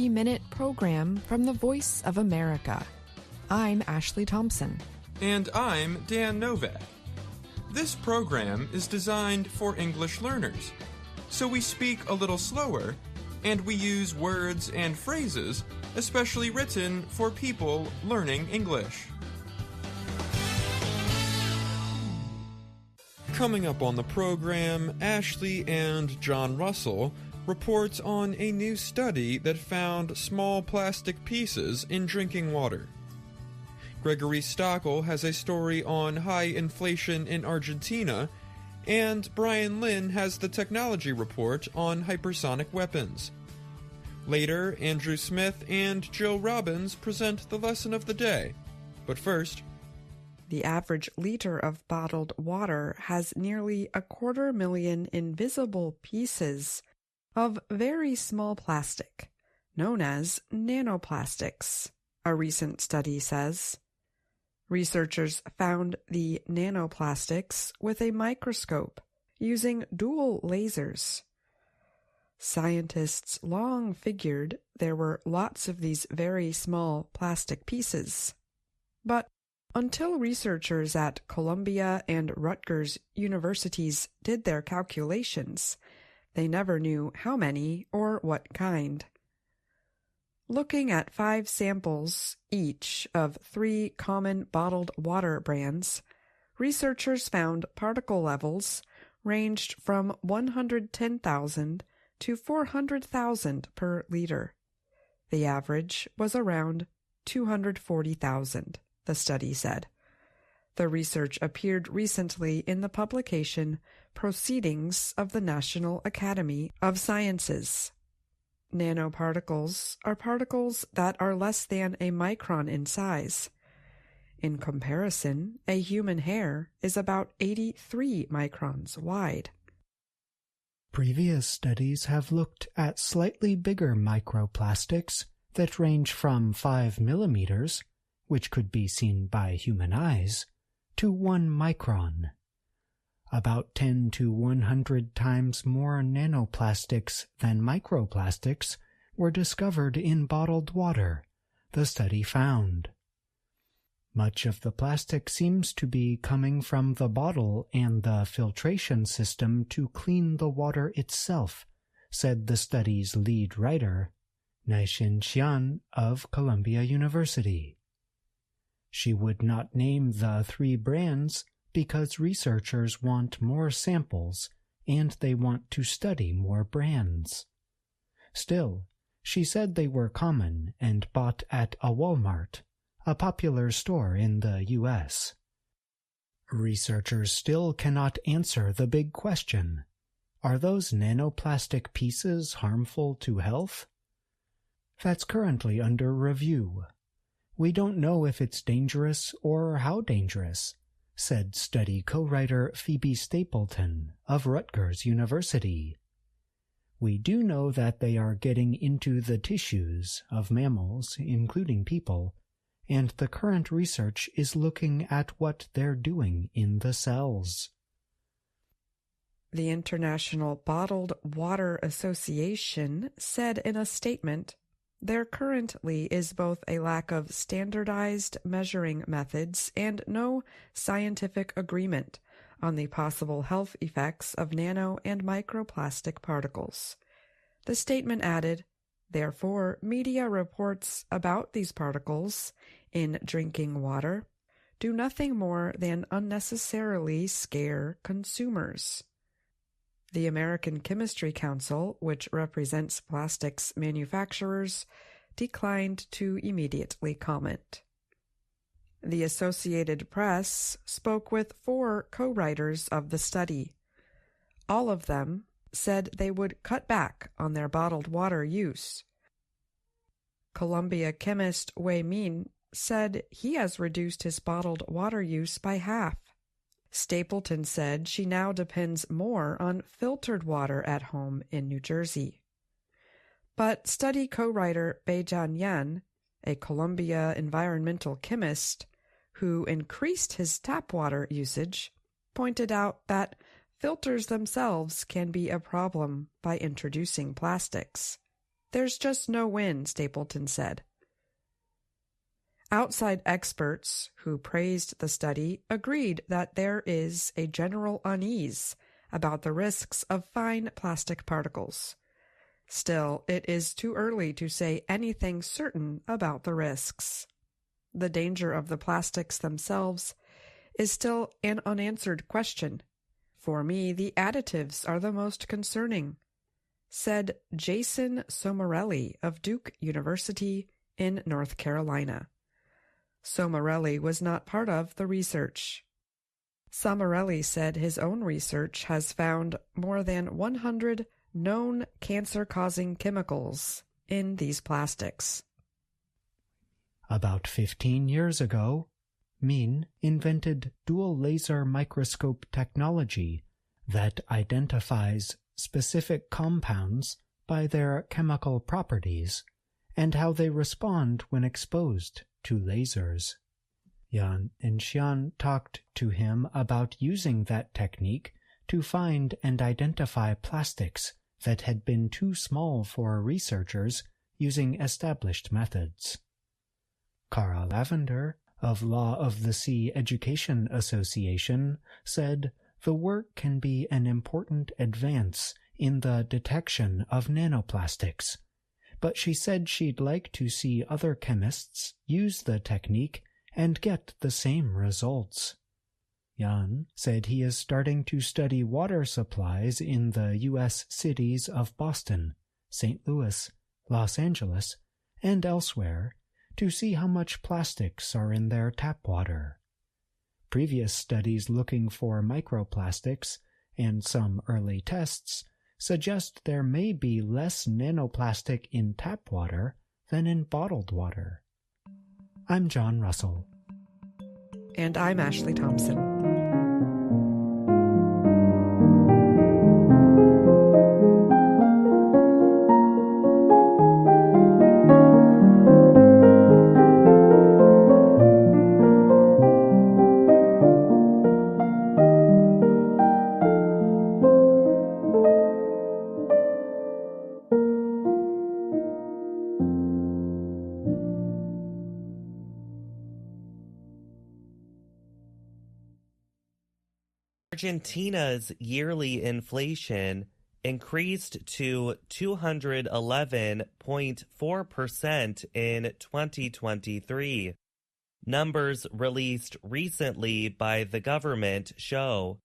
3-minute program from the Voice of America. I'm Ashley Thompson. And I'm Dan Novak. This program is designed for English learners, so we speak a little slower, and we use words and phrases especially written for people learning English. Coming up on the program, Ashley and John Russell report on a new study that found small plastic pieces in drinking water. Gregory Stockel has a story on high inflation in Argentina, and Brian Lynn has the technology report on hypersonic weapons. Later, Andrew Smith and Jill Robbins present the lesson of the day. But first, the average liter of bottled water has nearly 250,000 invisible pieces of very small plastic, known as nanoplastics, a recent study says. Researchers found the nanoplastics with a microscope using dual lasers. Scientists long figured there were lots of these very small plastic pieces. But until researchers at Columbia and Rutgers universities did their calculations, they never knew how many or what kind. Looking at 5 samples each of 3 common bottled water brands, researchers found particle levels ranged from 110,000 to 400,000 per liter. The average was around 240,000, the study said. The research appeared recently in the publication Proceedings of the National Academy of Sciences. Nanoparticles are particles that are less than a micron in size. In comparison, a human hair is about 83 microns wide. Previous studies have looked at slightly bigger microplastics that range from 5 millimeters, which could be seen by human eyes, to 1 micron. About 10 to 100 times more nanoplastics than microplastics were discovered in bottled water, the study found. Much of the plastic seems to be coming from the bottle and the filtration system to clean the water itself, said the study's lead writer, Naixin Xian of Columbia University. She would not name the 3 brands because researchers want more samples and they want to study more brands. Still, she said they were common and bought at a Walmart, a popular store in the U.S. Researchers still cannot answer the big question: are those nanoplastic pieces harmful to health? That's currently under review. We don't know if it's dangerous or how dangerous, said study co-writer Phoebe Stapleton of Rutgers University. We do know that they are getting into the tissues of mammals, including people, and the current research is looking at what they're doing in the cells. The International Bottled Water Association said in a statement, there currently is both a lack of standardized measuring methods and no scientific agreement on the possible health effects of nano and microplastic particles. The statement added, therefore, media reports about these particles in drinking water do nothing more than unnecessarily scare consumers. The American Chemistry Council, which represents plastics manufacturers, declined to immediately comment. The Associated Press spoke with 4 co-writers of the study. All of them said they would cut back on their bottled water use. Columbia chemist Wei Min said he has reduced his bottled water use by half. Stapleton said she now depends more on filtered water at home in New Jersey. But study co-writer Beijian Yan, a Columbia environmental chemist who increased his tap water usage, pointed out that filters themselves can be a problem by introducing plastics. There's just no win, Stapleton said. Outside experts who praised the study agreed that there is a general unease about the risks of fine plastic particles. Still, it is too early to say anything certain about the risks. The danger of the plastics themselves is still an unanswered question. For me, the additives are the most concerning, said Jason Somarelli of Duke University in North Carolina. Somarelli was not part of the research. Somarelli said his own research has found more than 100 known cancer-causing chemicals in these plastics. About 15 years ago, Min invented dual laser microscope technology that identifies specific compounds by their chemical properties and how they respond when exposed to lasers. Yan and Xian talked to him about using that technique to find and identify plastics that had been too small for researchers using established methods. Cara Lavender of Law of the Sea Education Association said the work can be an important advance in the detection of nanoplastics, but she said she'd like to see other chemists use the technique and get the same results. Yan said he is starting to study water supplies in the U.S. cities of Boston, St. Louis, Los Angeles, and elsewhere to see how much plastics are in their tap water. Previous studies looking for microplastics and some early tests suggest there may be less nanoplastic in tap water than in bottled water. I'm John Russell. And I'm Ashley Thompson. Argentina's yearly inflation increased to 211.4% in 2023. Numbers released recently by the government show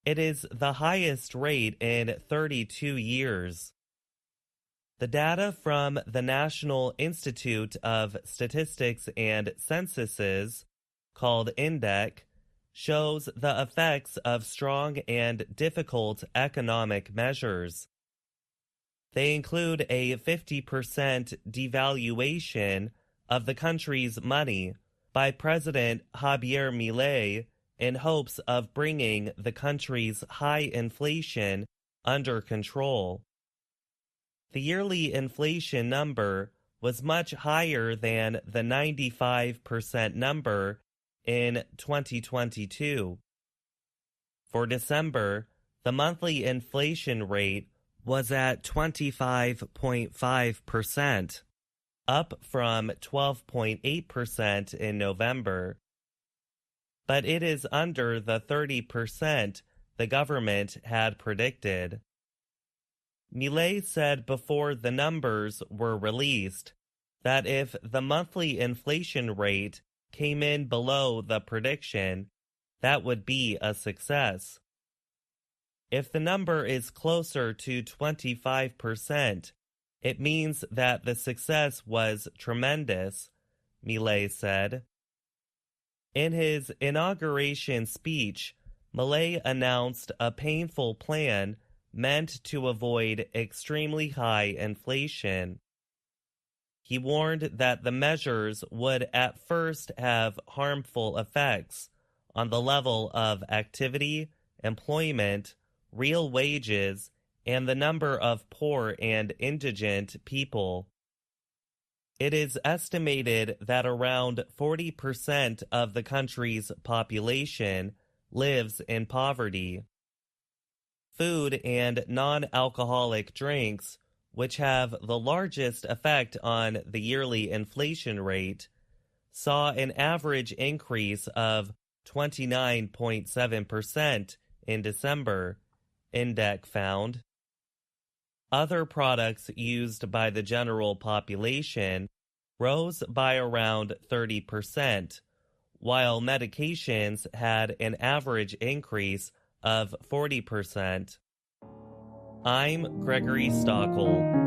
it is the highest rate in 32 years. The data from the National Institute of Statistics and Censuses, called INDEC, shows the effects of strong and difficult economic measures. They include a 50% devaluation of the country's money by President Javier Milei in hopes of bringing the country's high inflation under control. The yearly inflation number was much higher than the 95% number in 2022. For December, the monthly inflation rate was at 25.5%, up from 12.8% in November. But it is under the 30% the government had predicted. Milei said before the numbers were released that if the monthly inflation rate came in below the prediction, that would be a success. If the number is closer to 25%, it means that the success was tremendous, Milei said. In his inauguration speech, Milei announced a painful plan meant to avoid extremely high inflation. He warned that the measures would at first have harmful effects on the level of activity, employment, real wages, and the number of poor and indigent people. It is estimated that around 40% of the country's population lives in poverty. Food and non-alcoholic drinks which have the largest effect on the yearly inflation rate, saw an average increase of 29.7% in December, INDEC found. Other products used by the general population rose by around 30%, while medications had an average increase of 40%. I'm Gregory Stockel.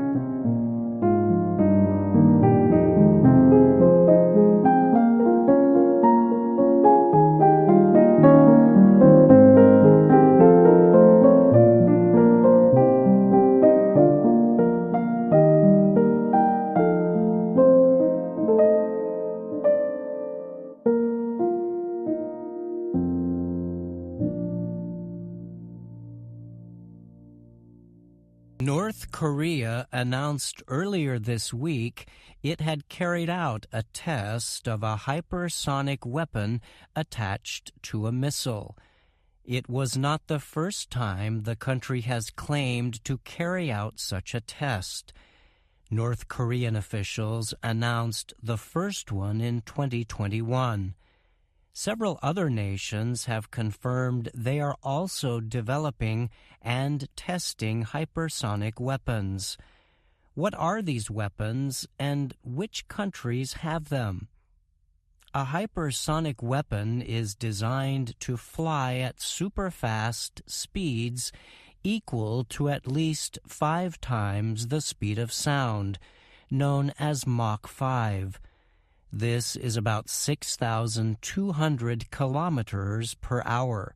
North Korea announced earlier this week it had carried out a test of a hypersonic weapon attached to a missile. It was not the first time the country has claimed to carry out such a test. North Korean officials announced the first one in 2021. Several other nations have confirmed they are also developing and testing hypersonic weapons. What are these weapons, and which countries have them? A hypersonic weapon is designed to fly at super-fast speeds equal to at least 5 times the speed of sound, known as Mach 5. This is about 6,200 kilometers per hour.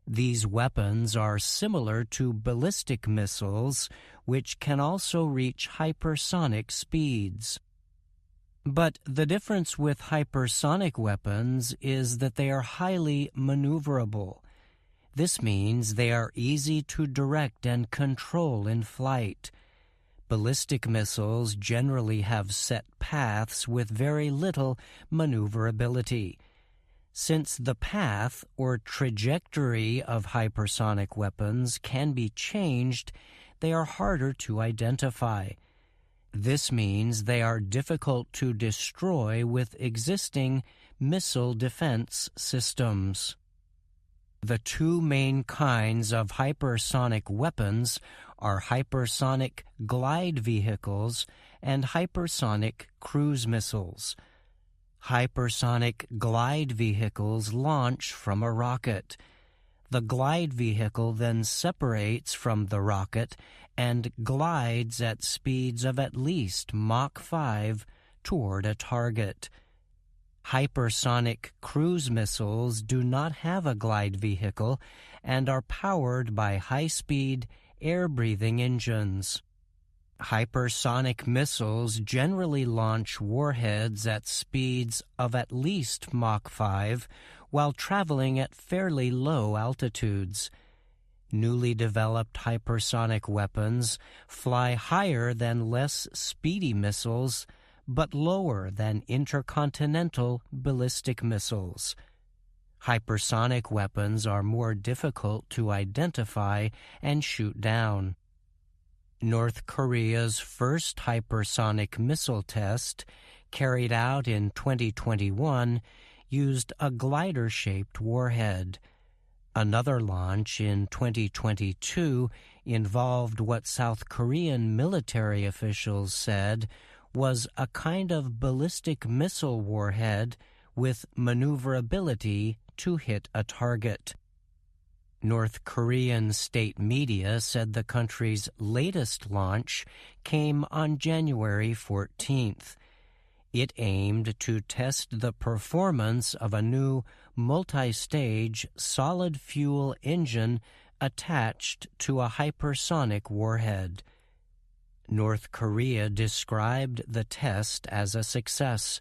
These weapons are similar to ballistic missiles, which can also reach hypersonic speeds. But the difference with hypersonic weapons is that they are highly maneuverable. This means they are easy to direct and control in flight. Ballistic missiles generally have set paths with very little maneuverability. Since the path or trajectory of hypersonic weapons can be changed, they are harder to identify. This means they are difficult to destroy with existing missile defense systems. The two main kinds of hypersonic weapons are hypersonic glide vehicles and hypersonic cruise missiles. Hypersonic glide vehicles launch from a rocket. The glide vehicle then separates from the rocket and glides at speeds of at least Mach 5 toward a target. Hypersonic cruise missiles do not have a glide vehicle and are powered by high-speed, air-breathing engines. Hypersonic missiles generally launch warheads at speeds of at least Mach 5 while traveling at fairly low altitudes. Newly developed hypersonic weapons fly higher than less speedy missiles, but lower than intercontinental ballistic missiles. Hypersonic weapons are more difficult to identify and shoot down. North Korea's first hypersonic missile test, carried out in 2021, used a glider-shaped warhead. Another launch in 2022 involved what South Korean military officials said was a kind of ballistic missile warhead with maneuverability to hit a target. North Korean state media said the country's latest launch came on January 14th. It aimed to test the performance of a new multi-stage solid-fuel engine attached to a hypersonic warhead. North Korea described the test as a success.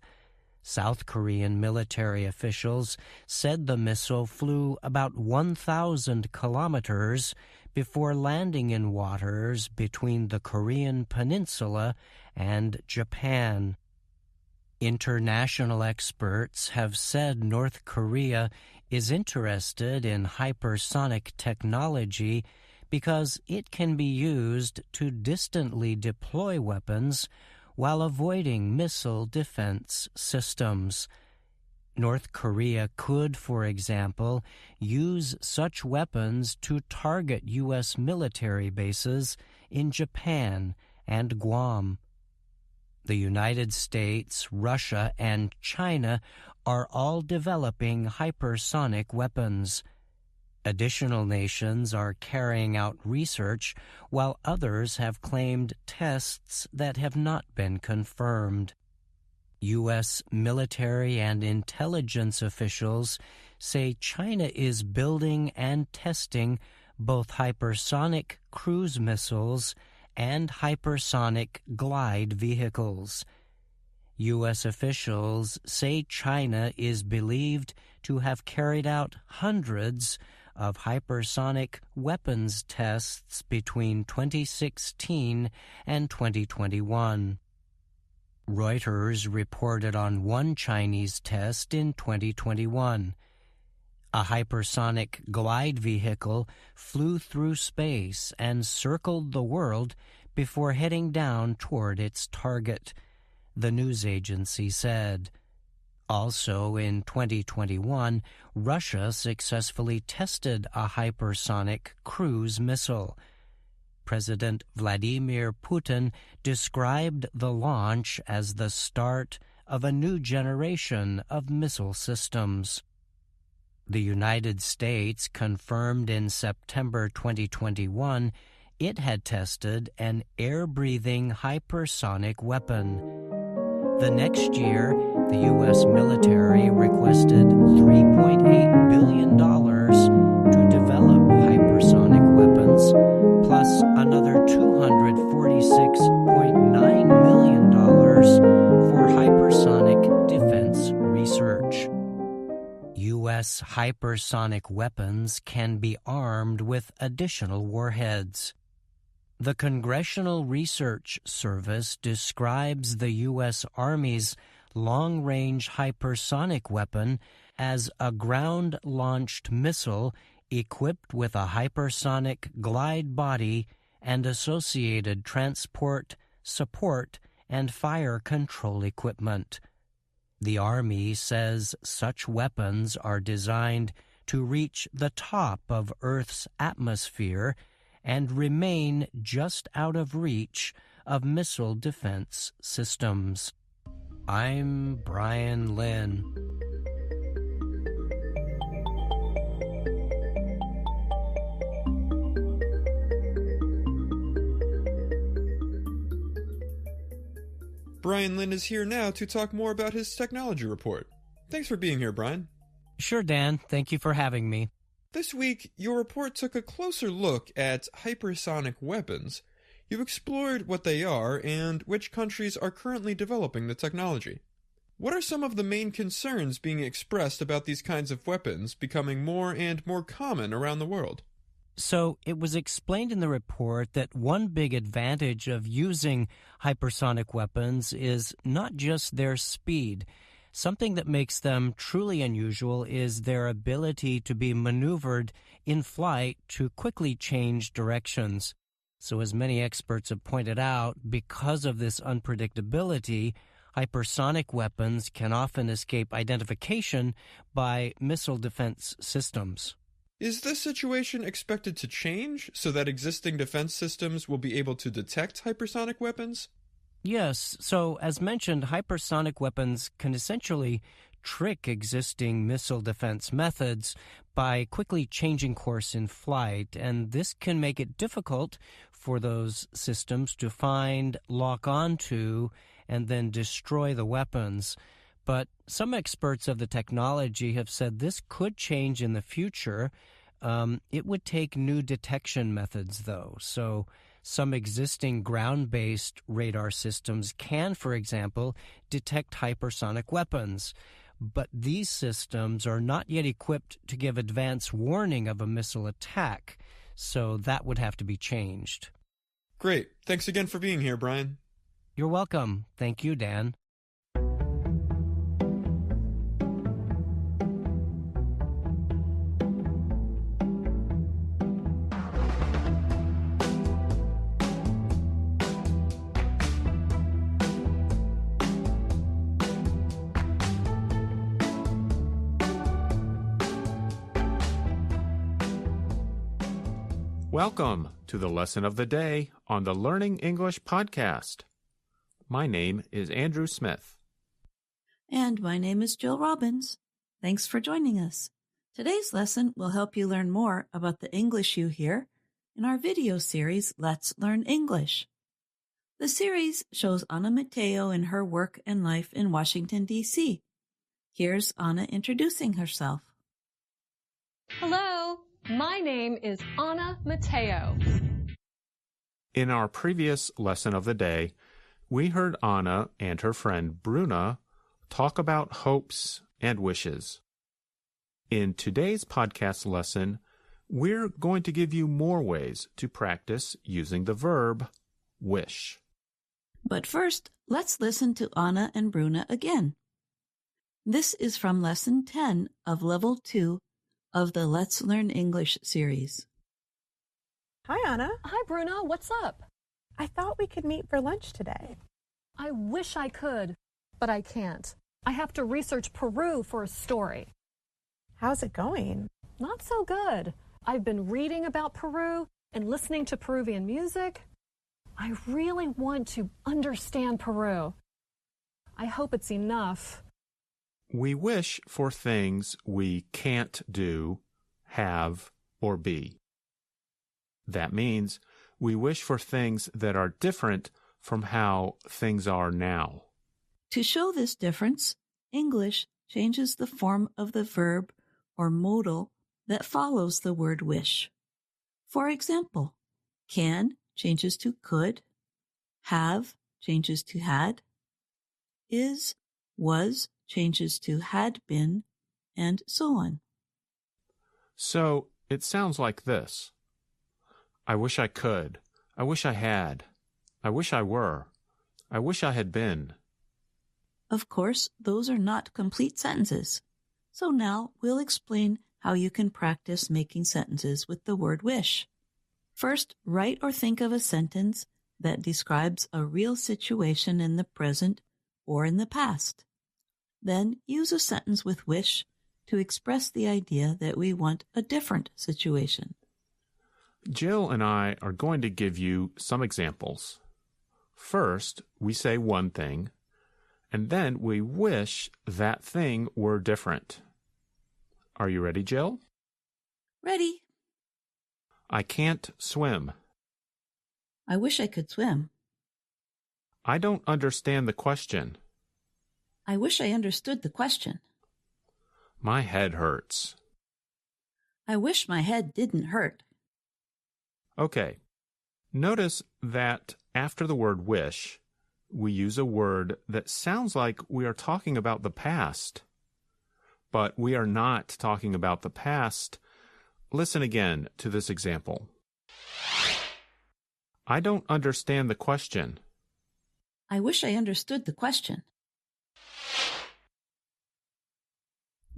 South Korean military officials said the missile flew about 1,000 kilometers before landing in waters between the Korean peninsula and Japan. International experts have said North Korea is interested in hypersonic technology because it can be used to distantly deploy weapons while avoiding missile defense systems. North Korea could, for example, use such weapons to target U.S. military bases in Japan and Guam. The United States, Russia, and China are all developing hypersonic weapons. Additional nations are carrying out research, while others have claimed tests that have not been confirmed. U.S. military and intelligence officials say China is building and testing both hypersonic cruise missiles and hypersonic glide vehicles. U.S. officials say China is believed to have carried out hundreds of hypersonic weapons tests between 2016 and 2021. Reuters reported on one Chinese test in 2021. A hypersonic glide vehicle flew through space and circled the world before heading down toward its target, the news agency said. Also in 2021, Russia successfully tested a hypersonic cruise missile. President Vladimir Putin described the launch as the start of a new generation of missile systems. The United States confirmed in September 2021 it had tested an air-breathing hypersonic weapon. The next year, the U.S. military requested $3.8 billion to develop hypersonic weapons, plus another $246.9 million for hypersonic defense research. U.S. hypersonic weapons can be armed with additional warheads. The Congressional Research Service describes the U.S. Army's long-range hypersonic weapon as a ground-launched missile equipped with a hypersonic glide body and associated transport, support, and fire control equipment. The Army says such weapons are designed to reach the top of Earth's atmosphere and remain just out of reach of missile defense systems. I'm Brian Lynn. Brian Lynn is here now to talk more about his technology report. Thanks for being here, Brian. Sure, Dan. Thank you for having me. This week, your report took a closer look at hypersonic weapons. You explored what they are and which countries are currently developing the technology. What are some of the main concerns being expressed about these kinds of weapons becoming more and more common around the world? So it was explained in the report that one big advantage of using hypersonic weapons is not just their speed. Something that makes them truly unusual is their ability to be maneuvered in flight to quickly change directions. So as many experts have pointed out, because of this unpredictability, hypersonic weapons can often escape identification by missile defense systems. Is this situation expected to change so that existing defense systems will be able to detect hypersonic weapons? Yes, so as mentioned, hypersonic weapons can essentially trick existing missile defense methods by quickly changing course in flight, and this can make it difficult for those systems to find, lock onto, and then destroy the weapons. But some experts of the technology have said this could change in the future. It would take new detection methods, though. So some existing ground-based radar systems can, for example, detect hypersonic weapons. But these systems are not yet equipped to give advance warning of a missile attack, so that would have to be changed. Great. Thanks again for being here, Brian. You're welcome. Thank you, Dan. Welcome to the Lesson of the Day on the Learning English podcast. My name is Andrew Smith. And my name is Jill Robbins. Thanks for joining us. Today's lesson will help you learn more about the English you hear in our video series, Let's Learn English. The series shows Ana Mateo in her work and life in Washington, D.C. Here's Ana introducing herself. Hello, my name is Ana Mateo. In our previous lesson of the day, we heard Ana and her friend Bruna talk about hopes and wishes. In today's podcast lesson, we're going to give you more ways to practice using the verb wish. But first, let's listen to Ana and Bruna again. This is from Lesson 10 of Level 2 of the Let's Learn English series. Hi, Ana. Hi, Bruna. What's up? I thought we could meet for lunch today. I wish I could, but I can't. I have to research Peru for a story. How's it going? Not so good. I've been reading about Peru and listening to Peruvian music. I really want to understand Peru. I hope it's enough. We wish for things we can't do, have, or be. That means we wish for things that are different from how things are now. To show this difference, English changes the form of the verb or modal that follows the word wish. For example, can changes to could, have changes to had, is, was changes to had been, and so on. So it sounds like this. I wish I could. I wish I had. I wish I were. I wish I had been. Of course, those are not complete sentences. So now we'll explain how you can practice making sentences with the word wish. First, write or think of a sentence that describes a real situation in the present or in the past. Then use a sentence with wish to express the idea that we want a different situation. Jill and I are going to give you some examples. First, we say one thing, and then we wish that thing were different. Are you ready, Jill? Ready. I can't swim. I wish I could swim. I don't understand the question. I wish I understood the question. My head hurts. I wish my head didn't hurt. Okay. Notice that after the word wish, we use a word that sounds like we are talking about the past. But we are not talking about the past. Listen again to this example. I don't understand the question. I wish I understood the question.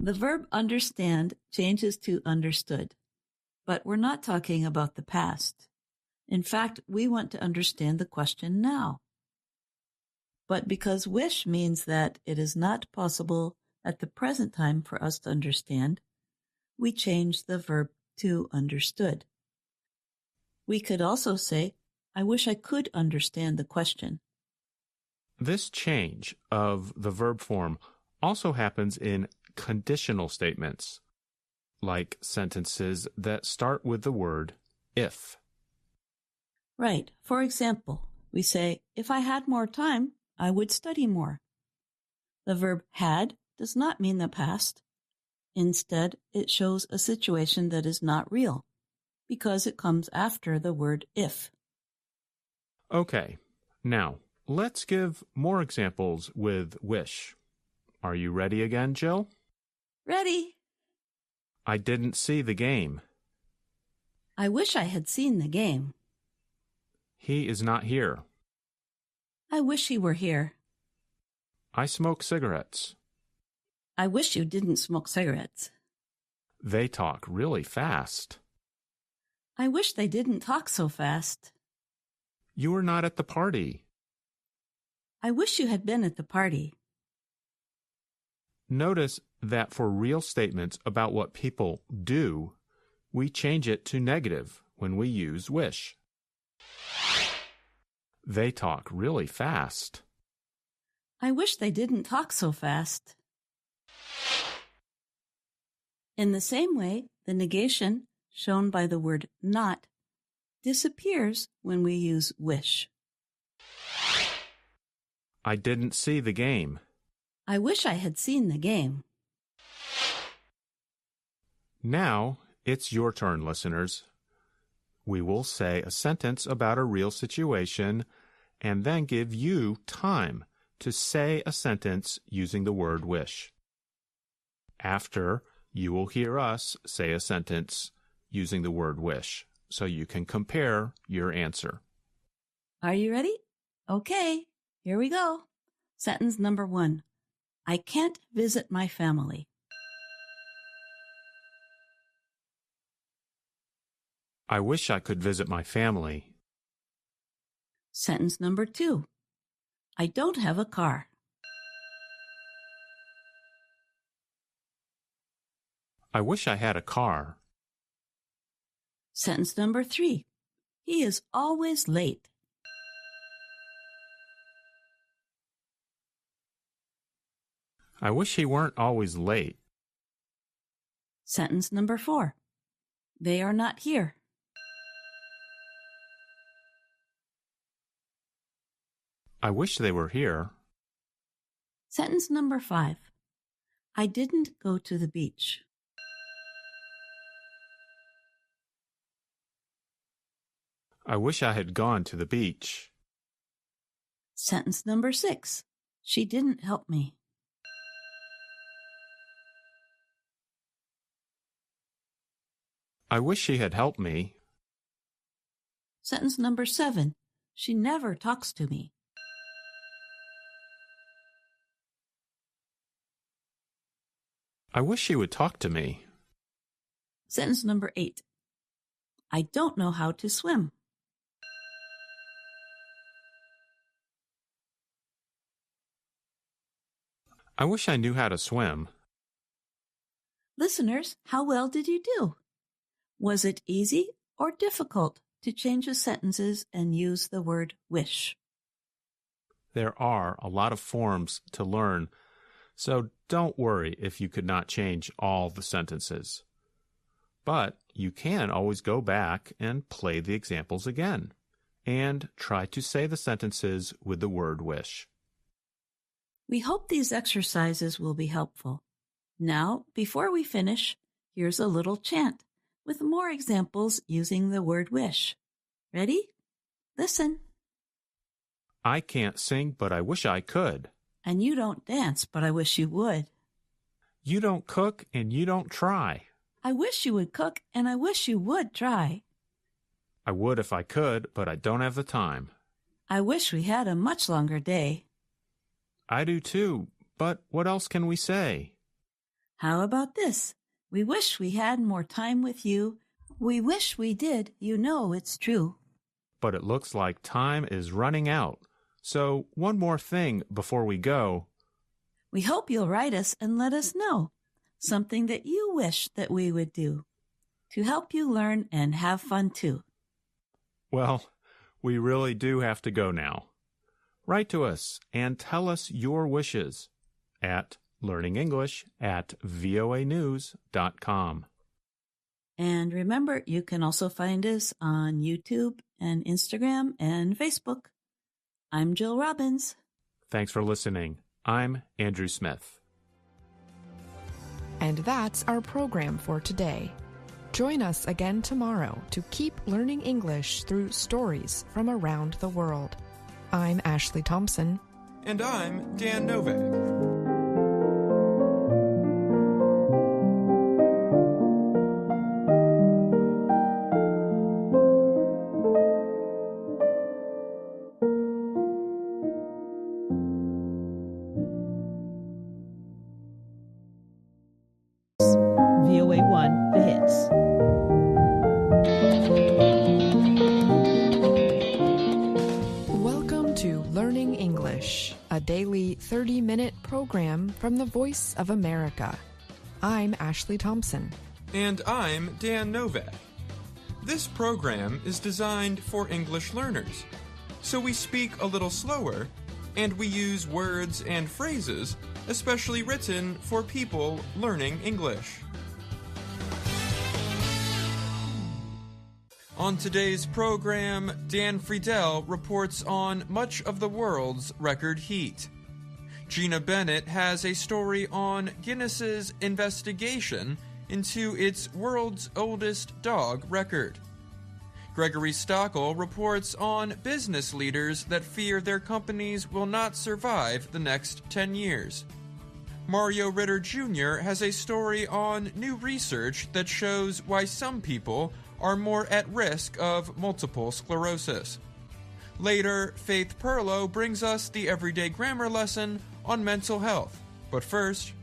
The verb understand changes to understood, but we're not talking about the past. In fact, we want to understand the question now. But because wish means that it is not possible at the present time for us to understand, we change the verb to understood. We could also say, I wish I could understand the question. This change of the verb form also happens in conditional statements, like sentences that start with the word if. Right. For example, we say, if I had more time, I would study more. The verb had does not mean the past. Instead, it shows a situation that is not real, because it comes after the word if. Okay, now let's give more examples with wish. Are you ready again, Jill? Ready. I didn't see the game. I wish I had seen the game. He is not here. I wish he were here. I smoke cigarettes. I wish you didn't smoke cigarettes. They talk really fast. I wish they didn't talk so fast. You were not at the party. I wish you had been at the party. Notice that for real statements about what people do, we change it to negative when we use wish. They talk really fast. I wish they didn't talk so fast. In the same way, the negation, shown by the word not, disappears when we use wish. I didn't see the game. I wish I had seen the game. Now, it's your turn, listeners. We will say a sentence about a real situation and then give you time to say a sentence using the word wish. After, you will hear us say a sentence using the word wish, so you can compare your answer. Are you ready? Okay, here we go. Sentence number 1. I can't visit my family. I wish I could visit my family. Sentence number 2. I don't have a car. I wish I had a car. Sentence number 3. He is always late. I wish he weren't always late. Sentence number 4. They are not here. I wish they were here. Sentence number 5. I didn't go to the beach. I wish I had gone to the beach. Sentence number 6. She didn't help me. I wish she had helped me. Sentence number 7. She never talks to me. I wish she would talk to me. Sentence number 8. I don't know how to swim. I wish I knew how to swim. Listeners, how well did you do? Was it easy or difficult to change the sentences and use the word wish? There are a lot of forms to learn, so don't worry if you could not change all the sentences. But you can always go back and play the examples again, and try to say the sentences with the word wish. We hope these exercises will be helpful. Now, before we finish, here's a little chant with more examples using the word wish. Ready? Listen. I can't sing, but I wish I could. And you don't dance, but I wish you would. You don't cook, and you don't try. I wish you would cook, and I wish you would try. I would if I could, but I don't have the time. I wish we had a much longer day. I do too, but what else can we say? How about this? We wish we had more time with you. We wish we did, you know it's true. But it looks like time is running out. So one more thing before we go. We hope you'll write us and let us know something that you wish that we would do to help you learn and have fun too. Well, we really do have to go now. Write to us and tell us your wishes at learningenglish@voanews.com. And remember, you can also find us on YouTube and Instagram and Facebook. I'm Jill Robbins. Thanks for listening. I'm Andrew Smith. And that's our program for today. Join us again tomorrow to keep learning English through stories from around the world. I'm Ashley Thompson. And I'm Dan Novak. VOA1, the hits. Welcome to Learning English, a daily 30-minute program from the Voice of America. I'm Ashley Thompson. And I'm Dan Novak. This program is designed for English learners, so we speak a little slower, and we use words and phrases especially written for people learning English. On today's program, Dan Friedel reports on much of the world's record heat. Gina Bennett has a story on Guinness's investigation into its world's oldest dog record. Gregory Stockel reports on business leaders that fear their companies will not survive the next 10 years. Mario Ritter Jr. has a story on new research that shows why some people are more at risk of multiple sclerosis. Later, Faith Perlow brings us the everyday grammar lesson on mental health. But first,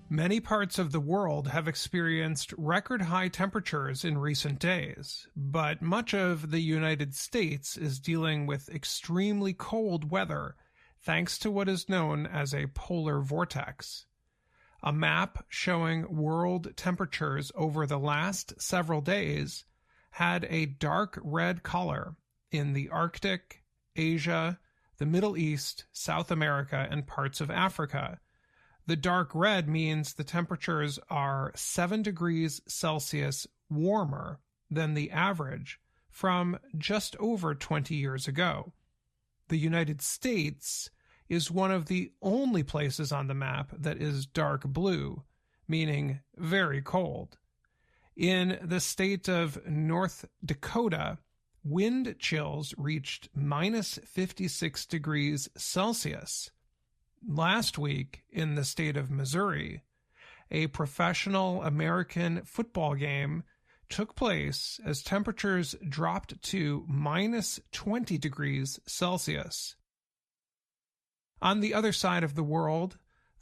many parts of the world have experienced record-high temperatures in recent days, but much of the United States is dealing with extremely cold weather thanks to what is known as a polar vortex. A map showing world temperatures over the last several days had a dark red color in the Arctic, Asia, the Middle East, South America, and parts of Africa. The dark red means the temperatures are 7 degrees Celsius warmer than the average from just over 20 years ago. The United States is one of the only places on the map that is dark blue, meaning very cold. In the state of North Dakota, wind chills reached minus 56 degrees Celsius. Last week, in the state of Missouri, a professional American football game took place as temperatures dropped to minus 20 degrees Celsius. On the other side of the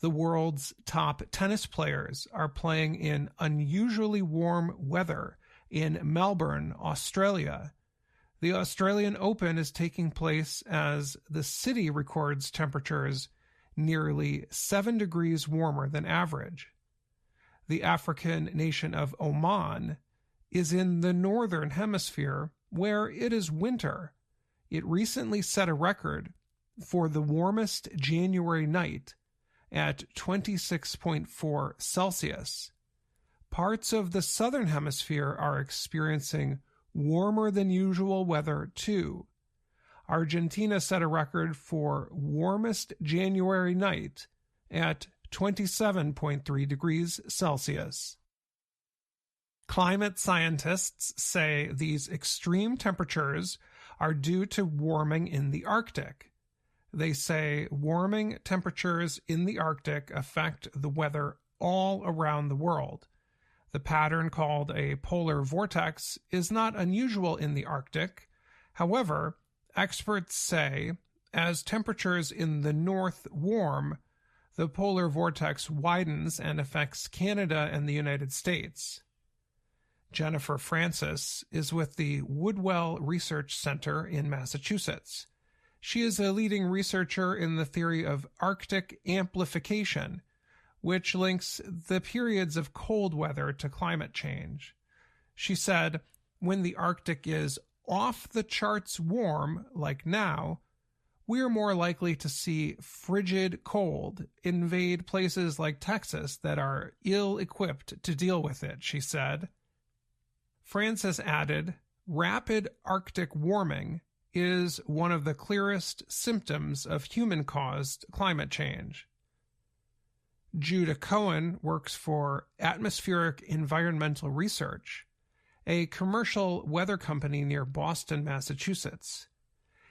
world's top tennis players are playing in unusually warm weather in Melbourne, Australia. The Australian Open is taking place as the city records temperatures nearly 7 degrees warmer than average. The African nation of Oman is in the northern hemisphere where it is winter. It recently set a record for the warmest January night at 26.4 Celsius. Parts of the southern hemisphere are experiencing warmer than usual weather too. Argentina set a record for warmest January night at 27.3 degrees Celsius. Climate scientists say these extreme temperatures are due to warming in the Arctic. They say warming temperatures in the Arctic affect the weather all around the world. The pattern, called a polar vortex, is not unusual in the Arctic. However, experts say as temperatures in the north warm, the polar vortex widens and affects Canada and the United States. Jennifer Francis is with the Woodwell Research Center in Massachusetts. She is a leading researcher in the theory of Arctic amplification, which links the periods of cold weather to climate change. She said, when the Arctic is off the charts warm, like now, we are more likely to see frigid cold invade places like Texas that are ill-equipped to deal with it, she said. Francis added, rapid Arctic warming is one of the clearest symptoms of human-caused climate change. Judah Cohen works for Atmospheric Environmental Research, a commercial weather company near Boston, Massachusetts.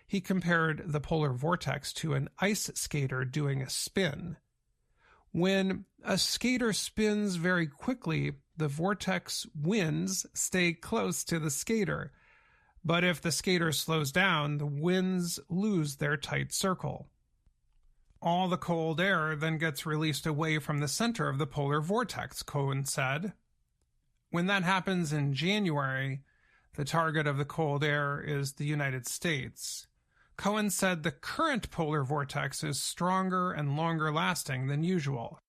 He compared the polar vortex to an ice skater doing a spin. When a skater spins very quickly, the vortex winds stay close to the skater. But if the skater slows down, the winds lose their tight circle. All the cold air then gets released away from the center of the polar vortex, Cohen said. When that happens in January, the target of the cold air is the United States. Cohen said the current polar vortex is stronger and longer lasting than usual.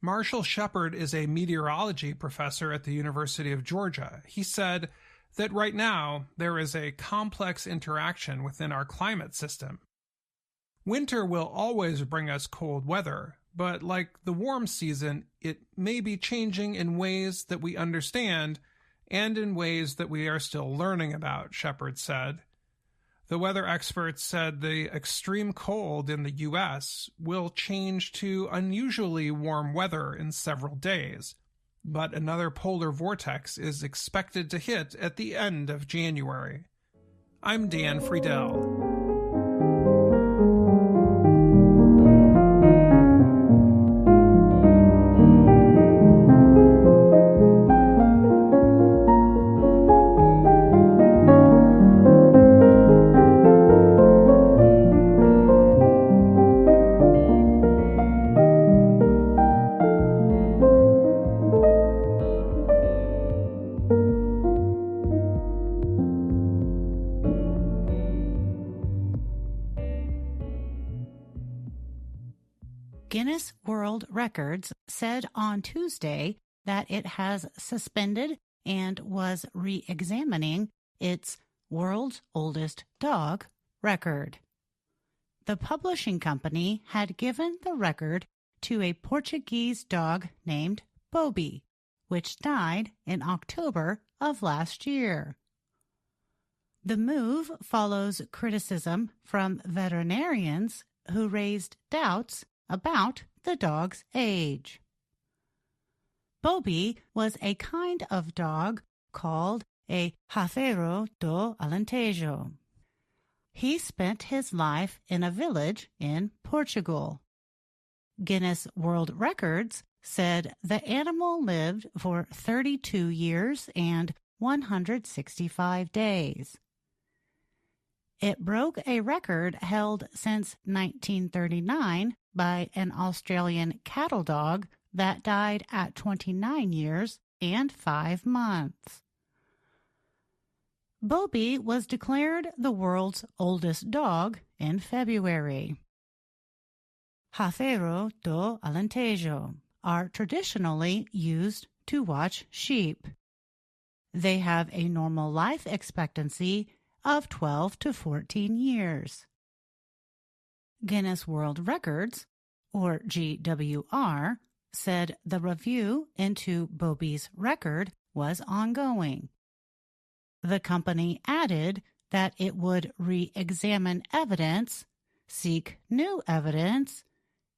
Marshall Shepard is a meteorology professor at the University of Georgia. He said that right now there is a complex interaction within our climate system. Winter will always bring us cold weather, but like the warm season, it may be changing in ways that we understand and in ways that we are still learning about, Shepard said. The weather experts said the extreme cold in the U.S. will change to unusually warm weather in several days, but another polar vortex is expected to hit at the end of January. I'm Dan Friedel. Guinness World Records said on Tuesday that it has suspended and was re-examining its world's oldest dog record. The publishing company had given the record to a Portuguese dog named Bobby, which died in October of last year. The move follows criticism from veterinarians who raised doubts about the dog's age. Bobby was a kind of dog called a Raceiro do Alentejo. He spent his life in a village in Portugal. Guinness World Records said the animal lived for 32 years and 165 days. It broke a record held since 1939 by an Australian cattle dog that died at 29 years and 5 months. Bobby was declared the world's oldest dog in February. Raceiro do Alentejo are traditionally used to watch sheep. They have a normal life expectancy of 12 to 14 years. Guinness World Records, or GWR, said the review into Bobby's record was ongoing. The company added that it would re-examine evidence, seek new evidence,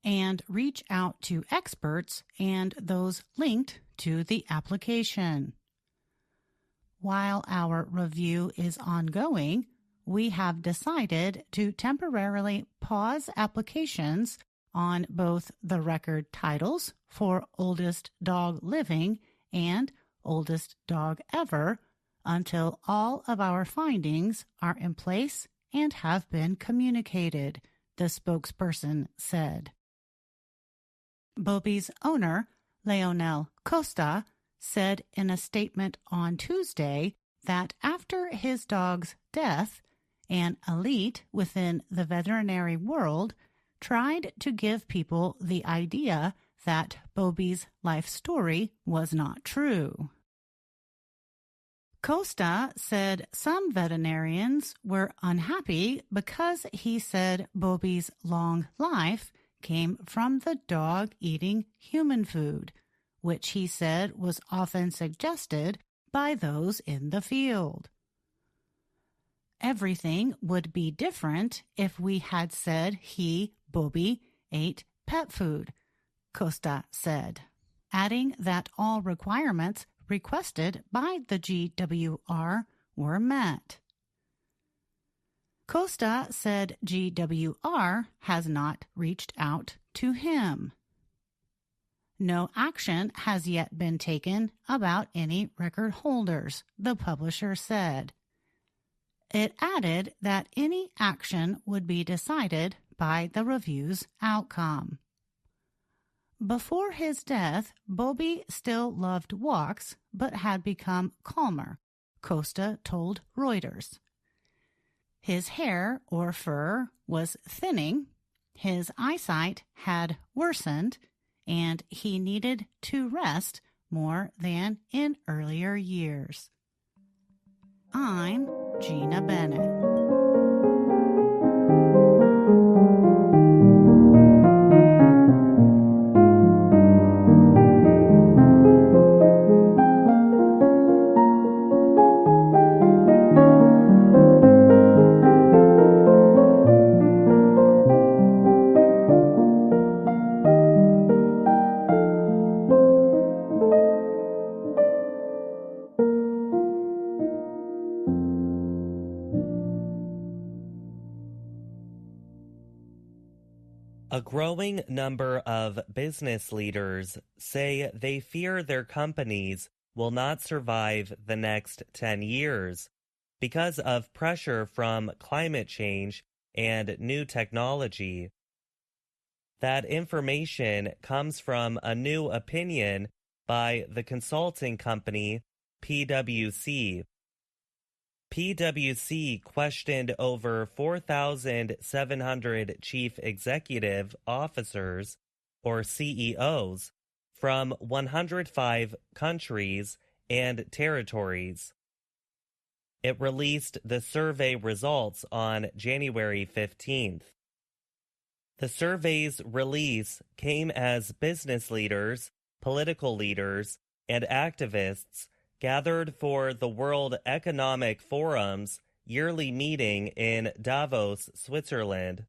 and reach out to experts and those linked to the application. While our review is ongoing, we have decided to temporarily pause applications on both the record titles for Oldest Dog Living and Oldest Dog Ever until all of our findings are in place and have been communicated, the spokesperson said. Bobby's owner, Leonel Costa, said in a statement on Tuesday that after his dog's death, an elite within the veterinary world tried to give people the idea that Bobby's life story was not true. Costa said some veterinarians were unhappy because he said Bobby's long life came from the dog eating human food, which he said was often suggested by those in the field. Everything would be different if we had said Bobby, ate pet food, Costa said, adding that all requirements requested by the GWR were met. Costa said GWR has not reached out to him. No action has yet been taken about any record holders, the publisher said. It added that any action would be decided by the review's outcome. Before his death, Bobby still loved walks but had become calmer, Costa told Reuters. His hair or fur was thinning, his eyesight had worsened, and he needed to rest more than in earlier years. I'm Gina Bennett. A growing number of business leaders say they fear their companies will not survive the next 10 years because of pressure from climate change and new technology. That information comes from a new opinion by the consulting company PwC. PwC questioned over 4,700 chief executive officers, or CEOs, from 105 countries and territories. It released the survey results on January 15th. The survey's release came as business leaders, political leaders, and activists gathered for the World Economic Forum's yearly meeting in Davos, Switzerland.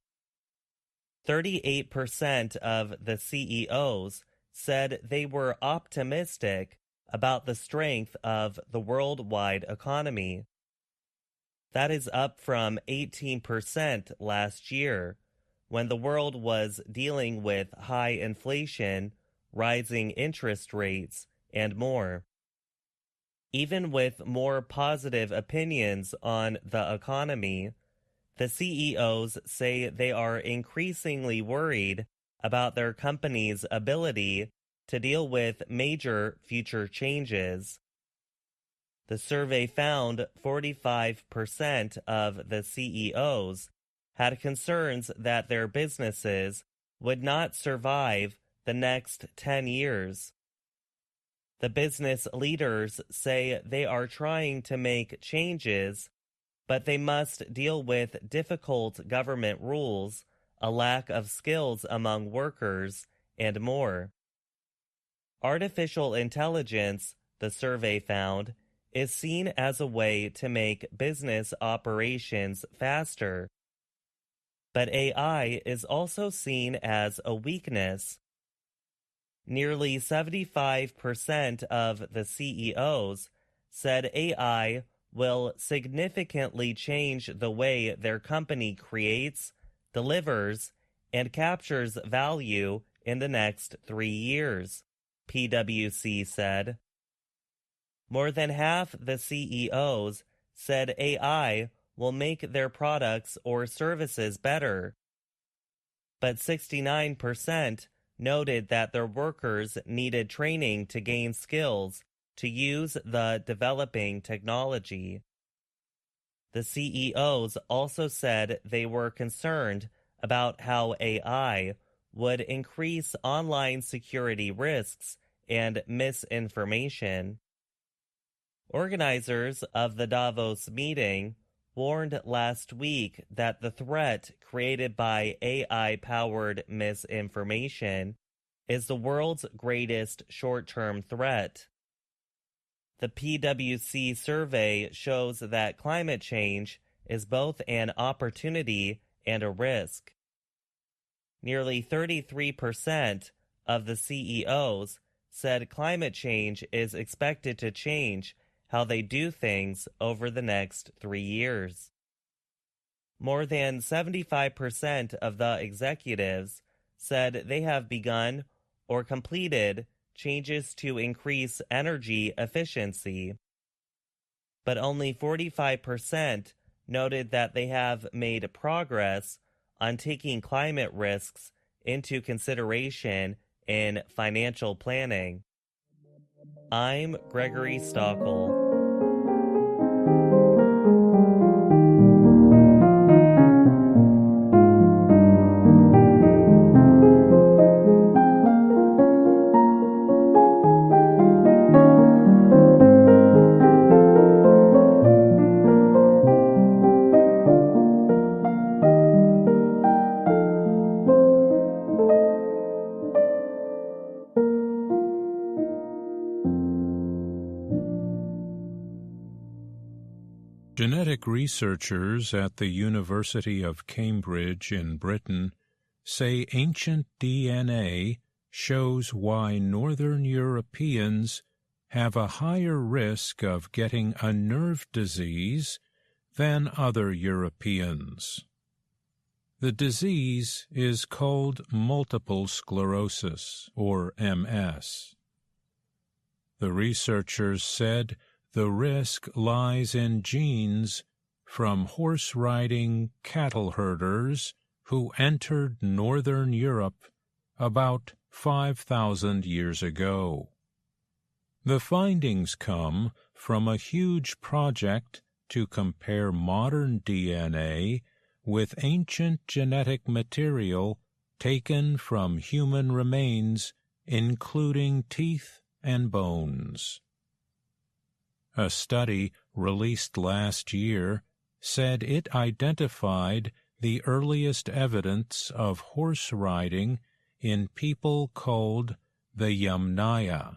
38% of the CEOs said they were optimistic about the strength of the worldwide economy. That is up from 18% last year, when the world was dealing with high inflation, rising interest rates, and more. Even with more positive opinions on the economy, the CEOs say they are increasingly worried about their company's ability to deal with major future changes. The survey found 45% of the CEOs had concerns that their businesses would not survive the next 10 years. The business leaders say they are trying to make changes, but they must deal with difficult government rules, a lack of skills among workers, and more. Artificial intelligence, the survey found, is seen as a way to make business operations faster. But AI is also seen as a weakness. Nearly 75% of the CEOs said AI will significantly change the way their company creates, delivers, and captures value in the next 3 years, PwC said. More than half the CEOs said AI will make their products or services better, but 69% noted that their workers needed training to gain skills to use the developing technology. The CEOs also said they were concerned about how AI would increase online security risks and misinformation. Organizers of the Davos meeting warned last week that the threat created by AI-powered misinformation is the world's greatest short-term threat. The PwC survey shows that climate change is both an opportunity and a risk. Nearly 33% of the CEOs said climate change is expected to change how they do things over the next 3 years. More than 75% of the executives said they have begun or completed changes to increase energy efficiency. But only 45% noted that they have made progress on taking climate risks into consideration in financial planning. I'm Gregory Stockel. Genetic researchers at the University of Cambridge in Britain say ancient DNA shows why Northern Europeans have a higher risk of getting a nerve disease than other Europeans. The disease is called multiple sclerosis, or MS. The researchers said the risk lies in genes from horse-riding cattle herders who entered northern Europe about 5,000 years ago. The findings come from a huge project to compare modern DNA with ancient genetic material taken from human remains, including teeth and bones. A study released last year said it identified the earliest evidence of horse riding in people called the Yamnaya.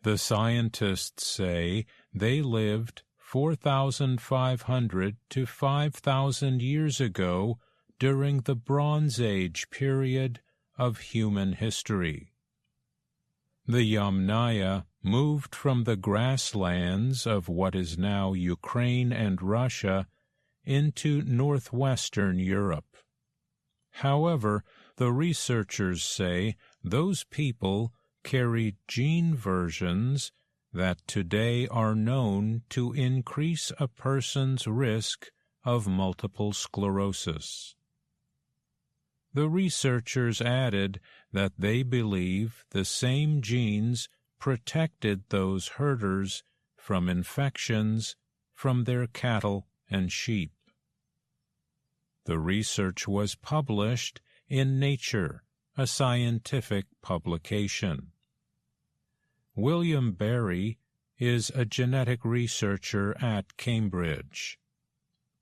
The scientists say they lived 4,500 to 5,000 years ago during the Bronze Age period of human history. The Yamnaya moved from the grasslands of what is now Ukraine and Russia into northwestern Europe. However, the researchers say those people carried gene versions that today are known to increase a person's risk of multiple sclerosis. The researchers added that they believe the same genes protected those herders from infections from their cattle and sheep. The research was published in Nature, a scientific publication. William Berry is a genetic researcher at Cambridge.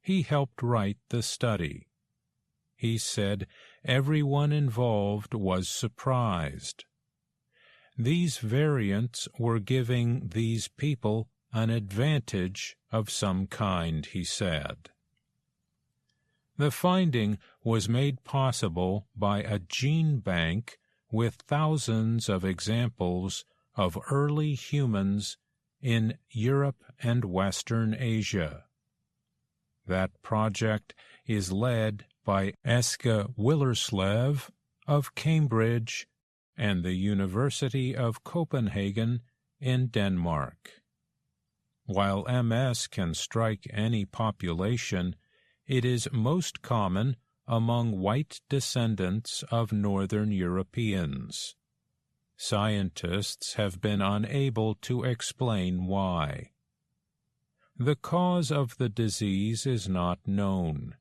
He helped write the study. He said everyone involved was surprised. These variants were giving these people an advantage of some kind, he said. The finding was made possible by a gene bank with thousands of examples of early humans in Europe and Western Asia. That project is led by Eske Willerslev of Cambridge and the University of Copenhagen in Denmark. While MS can strike any population, it is most common among white descendants of Northern Europeans. Scientists have been unable to explain why. The cause of the disease is not known.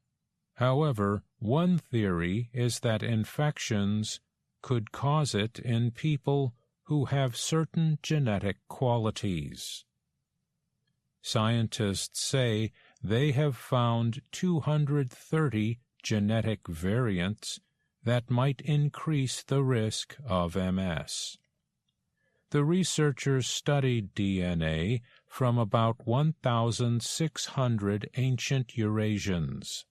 However, one theory is that infections could cause it in people who have certain genetic qualities. Scientists say they have found 230 genetic variants that might increase the risk of MS. The researchers studied DNA from about 1,600 ancient Eurasians.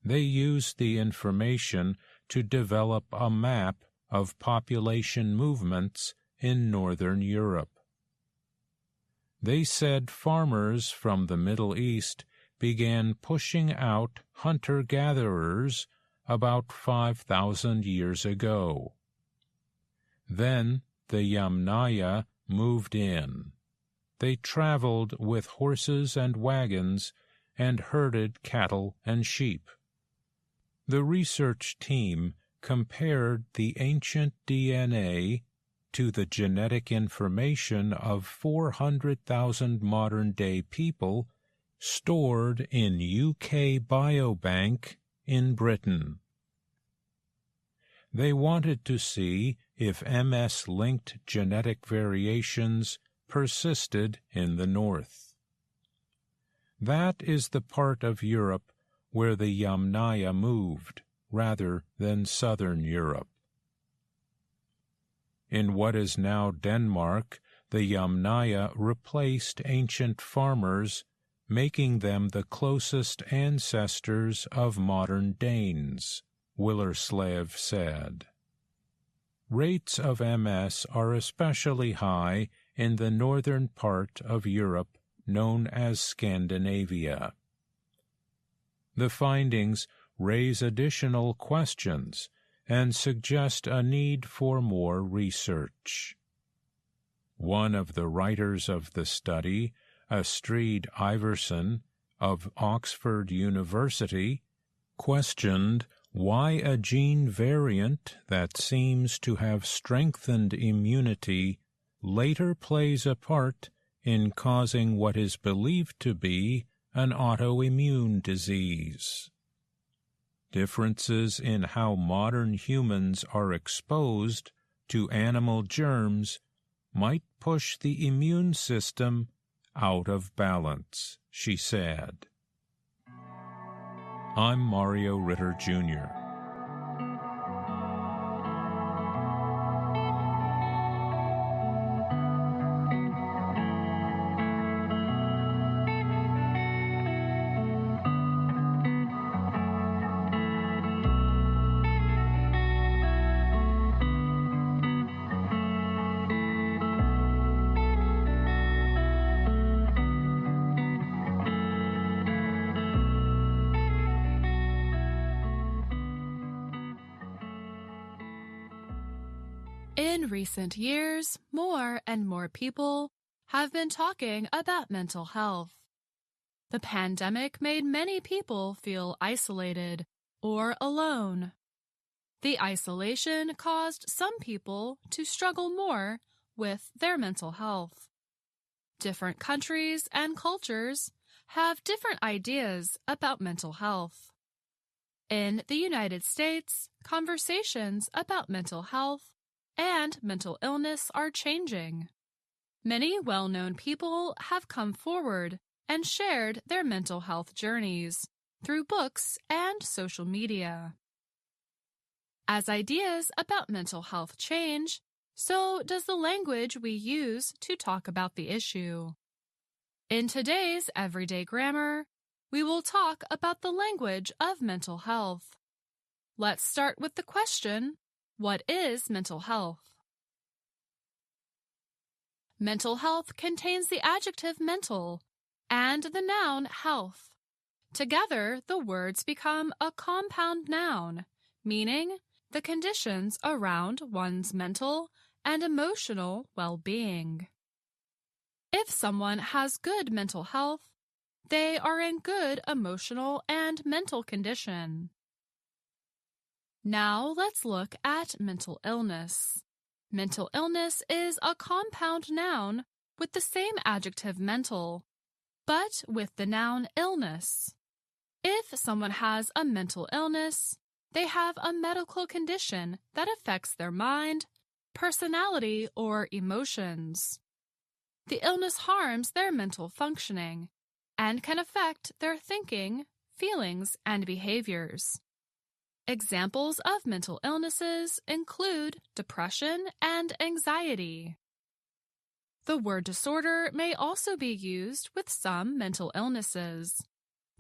They used the information to develop a map of population movements in Northern Europe. They said farmers from the Middle East began pushing out hunter-gatherers about 5,000 years ago. Then the Yamnaya moved in. They traveled with horses and wagons and herded cattle and sheep. The research team compared the ancient DNA to the genetic information of 400,000 modern-day people stored in UK Biobank in Britain. They wanted to see if MS-linked genetic variations persisted in the north. That is the part of Europe where the Yamnaya moved, rather than southern Europe. In what is now Denmark, the Yamnaya replaced ancient farmers making them the closest ancestors of modern Danes, Willerslev said. Rates of MS are especially high in the northern part of Europe known as Scandinavia. The findings raise additional questions and suggest a need for more research. One of the writers of the study, Astrid Iversen of Oxford University, questioned why a gene variant that seems to have strengthened immunity later plays a part in causing what is believed to be an autoimmune disease. Differences in how modern humans are exposed to animal germs might push the immune system out of balance, she said. I'm Mario Ritter, Jr. In recent years, more and more people have been talking about mental health. The pandemic made many people feel isolated or alone. The isolation caused some people to struggle more with their mental health. Different countries and cultures have different ideas about mental health. In the United States, conversations about mental health and mental illness are changing. Many well-known people have come forward and shared their mental health journeys through books and social media. As ideas about mental health change, so does the language we use to talk about the issue. In today's Everyday Grammar, we will talk about the language of mental health. Let's start with the question, what is mental health? Mental health contains the adjective mental and the noun health. Together, the words become a compound noun, meaning the conditions around one's mental and emotional well-being. If someone has good mental health, they are in good emotional and mental condition. Now let's look at mental illness. Mental illness is a compound noun with the same adjective mental, but with the noun illness. If someone has a mental illness, they have a medical condition that affects their mind, personality, or emotions. The illness harms their mental functioning and can affect their thinking, feelings, and behaviors. Examples of mental illnesses include depression and anxiety. The word disorder may also be used with some mental illnesses.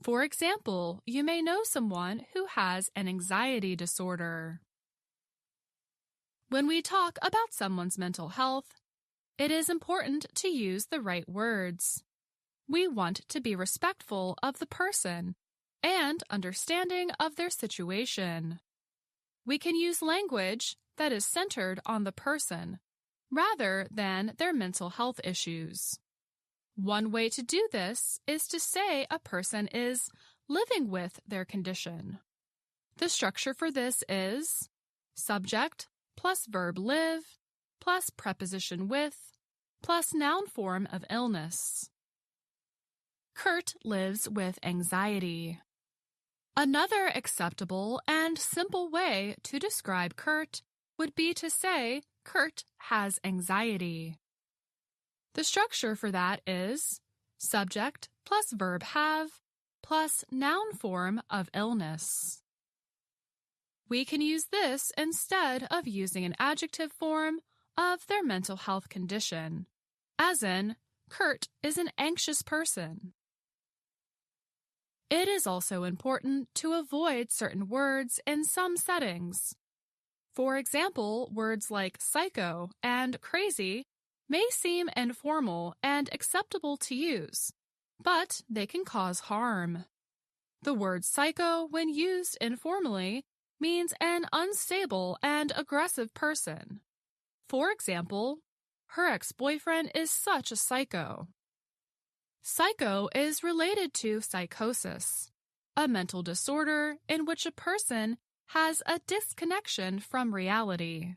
For example, you may know someone who has an anxiety disorder. When we talk about someone's mental health, it is important to use the right words. We want to be respectful of the person and understanding of their situation. We can use language that is centered on the person rather than their mental health issues. One way to do this is to say a person is living with their condition. The structure for this is subject plus verb live plus preposition with plus noun form of illness. Kurt lives with anxiety. Another acceptable and simple way to describe Kurt would be to say Kurt has anxiety. The structure for that is subject plus verb have plus noun form of illness. We can use this instead of using an adjective form of their mental health condition, as in, Kurt is an anxious person. It is also important to avoid certain words in some settings. For example, words like psycho and crazy may seem informal and acceptable to use, but they can cause harm. The word psycho, when used informally, means an unstable and aggressive person. For example, her ex-boyfriend is such a psycho. Psycho is related to psychosis, a mental disorder in which a person has a disconnection from reality.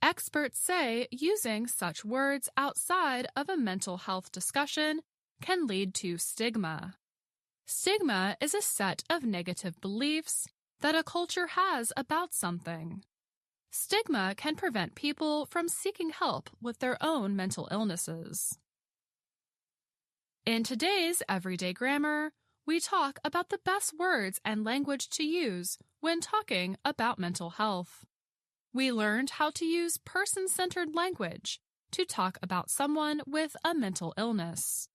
Experts say using such words outside of a mental health discussion can lead to stigma. Stigma is a set of negative beliefs that a culture has about something. Stigma can prevent people from seeking help with their own mental illnesses. In today's Everyday Grammar, we talk about the best words and language to use when talking about mental health. We learned how to use person-centered language to talk about someone with a mental illness.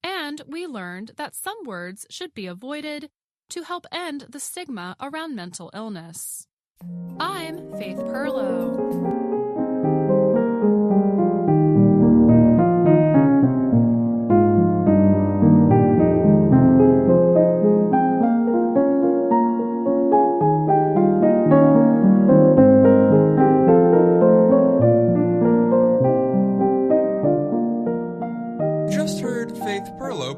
And we learned that some words should be avoided to help end the stigma around mental illness. I'm Faith Perlow.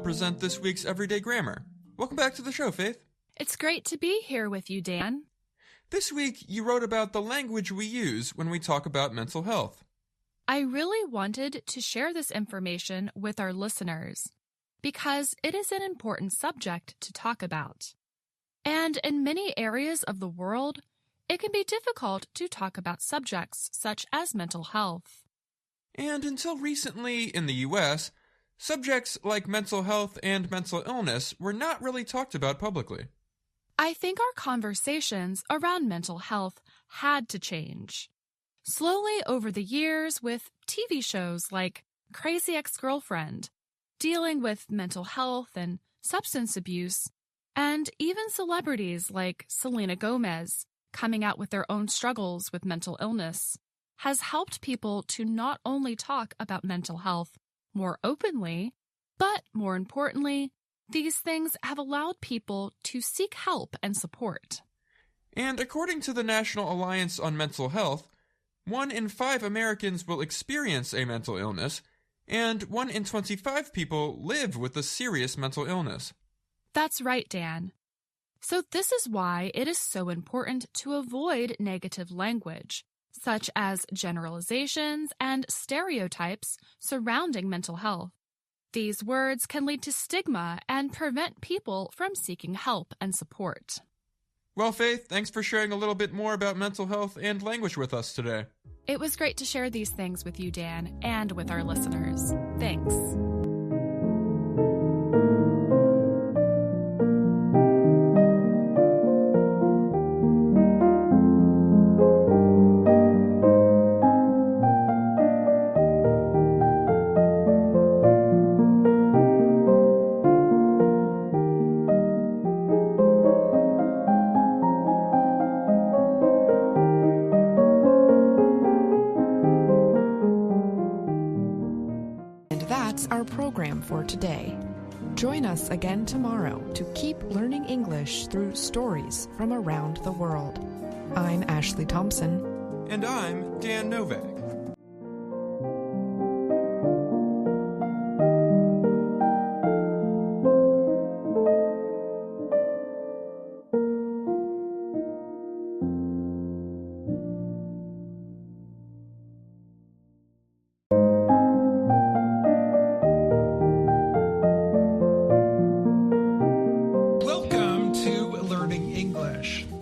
Present this week's Everyday Grammar. Welcome back to the show, Faith. It's great to be here with you, Dan. This week, you wrote about the language we use when we talk about mental health. I really wanted to share this information with our listeners because it is an important subject to talk about. And in many areas of the world, it can be difficult to talk about subjects such as mental health. And until recently in the U.S., subjects like mental health and mental illness were not really talked about publicly. I think our conversations around mental health had to change. Slowly over the years, with TV shows like Crazy Ex-Girlfriend, dealing with mental health and substance abuse, and even celebrities like Selena Gomez coming out with their own struggles with mental illness, has helped people to not only talk about mental health more openly, but more importantly, these things have allowed people to seek help and support. And according to the National Alliance on Mental Health, 1 in 5 Americans will experience a mental illness, and 1 in 25 people live with a serious mental illness. That's right, Dan. So this is why it is so important to avoid negative language, such as generalizations and stereotypes surrounding mental health. These words can lead to stigma and prevent people from seeking help and support. Well, Faith, thanks for sharing a little bit more about mental health and language with us today. It was great to share these things with you, Dan, and with our listeners. Thanks. That's our program for today. Join us again tomorrow to keep learning English through stories from around the world. I'm Ashley Thompson. And I'm Dan Novak.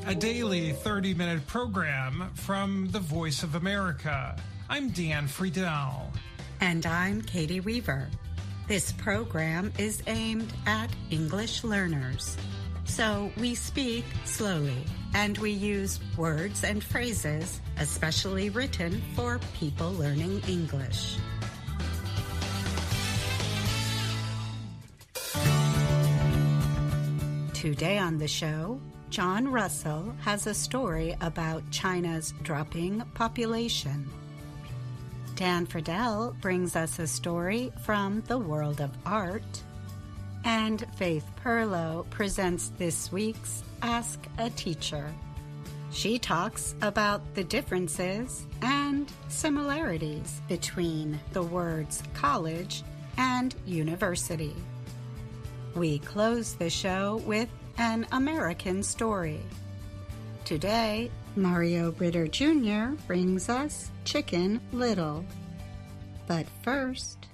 A daily 30-minute program from the Voice of America. I'm Dan Friedel. And I'm Katie Weaver. This program is aimed at English learners. So we speak slowly, and we use words and phrases especially written for people learning English. Today on the show, John Russell has a story about China's dropping population. Dan Friedel brings us a story from the world of art. And Faith Perlow presents this week's Ask a Teacher. She talks about the differences and similarities between the words college and university. We close the show with an American story. Today, Mario Ritter Jr. brings us Chicken Little. But first,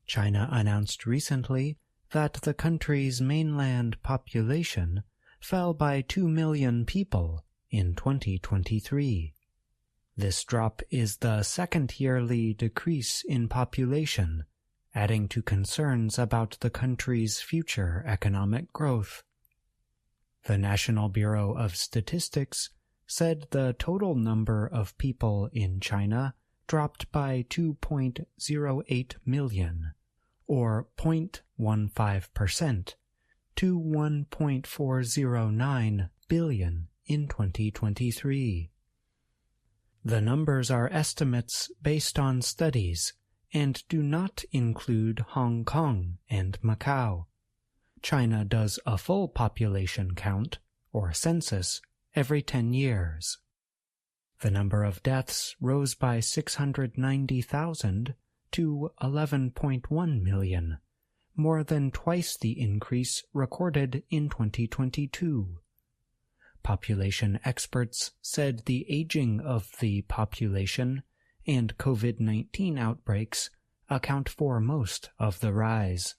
China announced recently that the country's mainland population fell by 2 million people in 2023. This drop is the second yearly decrease in population, adding to concerns about the country's future economic growth. The National Bureau of Statistics said the total number of people in China dropped by 2.08 million, or 0.15%, to 1.409 billion in 2023. The numbers are estimates based on studies and do not include Hong Kong and Macau. China does a full population count, or census, every 10 years. The number of deaths rose by 690,000 to 11.1 million, more than twice the increase recorded in 2022. Population experts said the aging of the population and COVID-19 outbreaks account for most of the rise.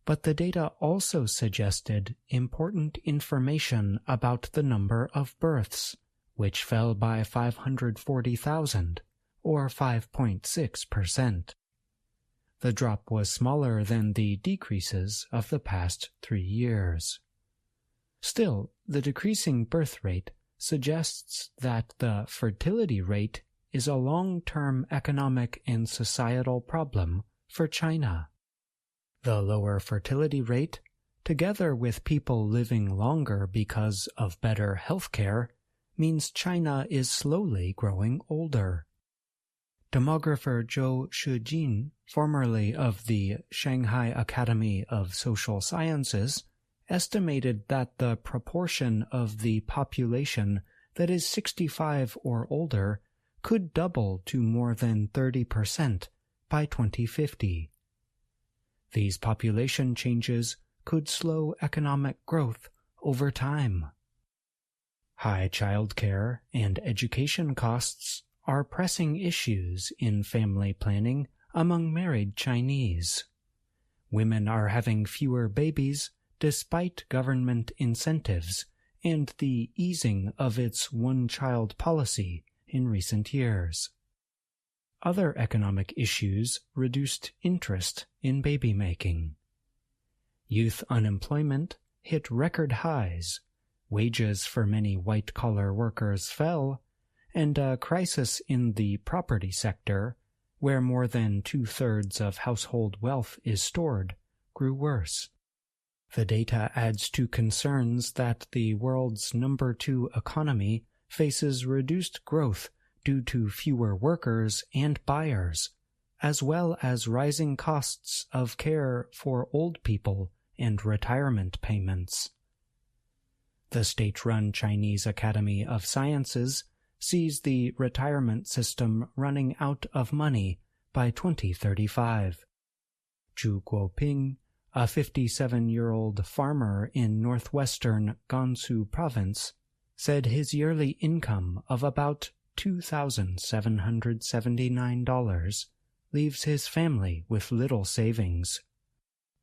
But the data also suggested important information about the number of births, which fell by 540,000, or 5.6%. The drop was smaller than the decreases of the past 3 years. Still, the decreasing birth rate suggests that the fertility rate is a long-term economic and societal problem for China. The lower fertility rate, together with people living longer because of better health care, means China is slowly growing older. Demographer Zhou Shijin, formerly of the Shanghai Academy of Social Sciences, estimated that the proportion of the population that is 65 or older could double to more than 30% by 2050. These population changes could slow economic growth over time. High childcare and education costs are pressing issues in family planning among married Chinese. Women are having fewer babies despite government incentives and the easing of its one-child policy in recent years. Other economic issues reduced interest in baby-making. Youth unemployment hit record highs, wages for many white-collar workers fell, and a crisis in the property sector, where more than 2/3 of household wealth is stored, grew worse. The data adds to concerns that the world's number 2 economy faces reduced growth due to fewer workers and buyers, as well as rising costs of care for old people and retirement payments. The state-run Chinese Academy of Sciences sees the retirement system running out of money by 2035. Zhu Guoping, a 57-year-old farmer in northwestern Gansu province, said his yearly income of about $2,779 leaves his family with little savings.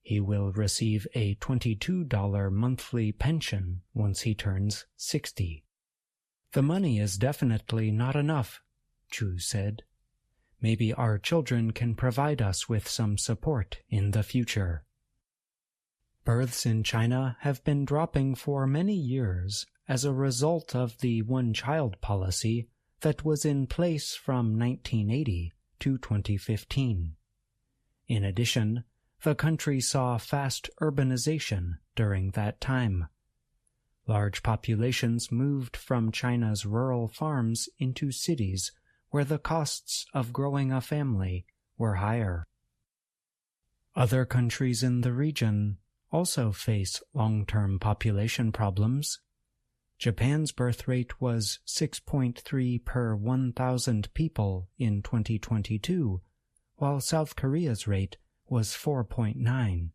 He will receive a $22 monthly pension once he turns 60. The money is definitely not enough, Zhu said. Maybe our children can provide us with some support in the future. Births in China have been dropping for many years as a result of the one-child policy that was in place from 1980 to 2015. In addition, The country saw fast urbanization during that time. Large populations moved from China's rural farms into cities where the costs of growing a family were higher. Other countries in the region also face long-term population problems. Japan's birth rate was 6.3 per 1,000 people in 2022, while South Korea's rate was 4.9.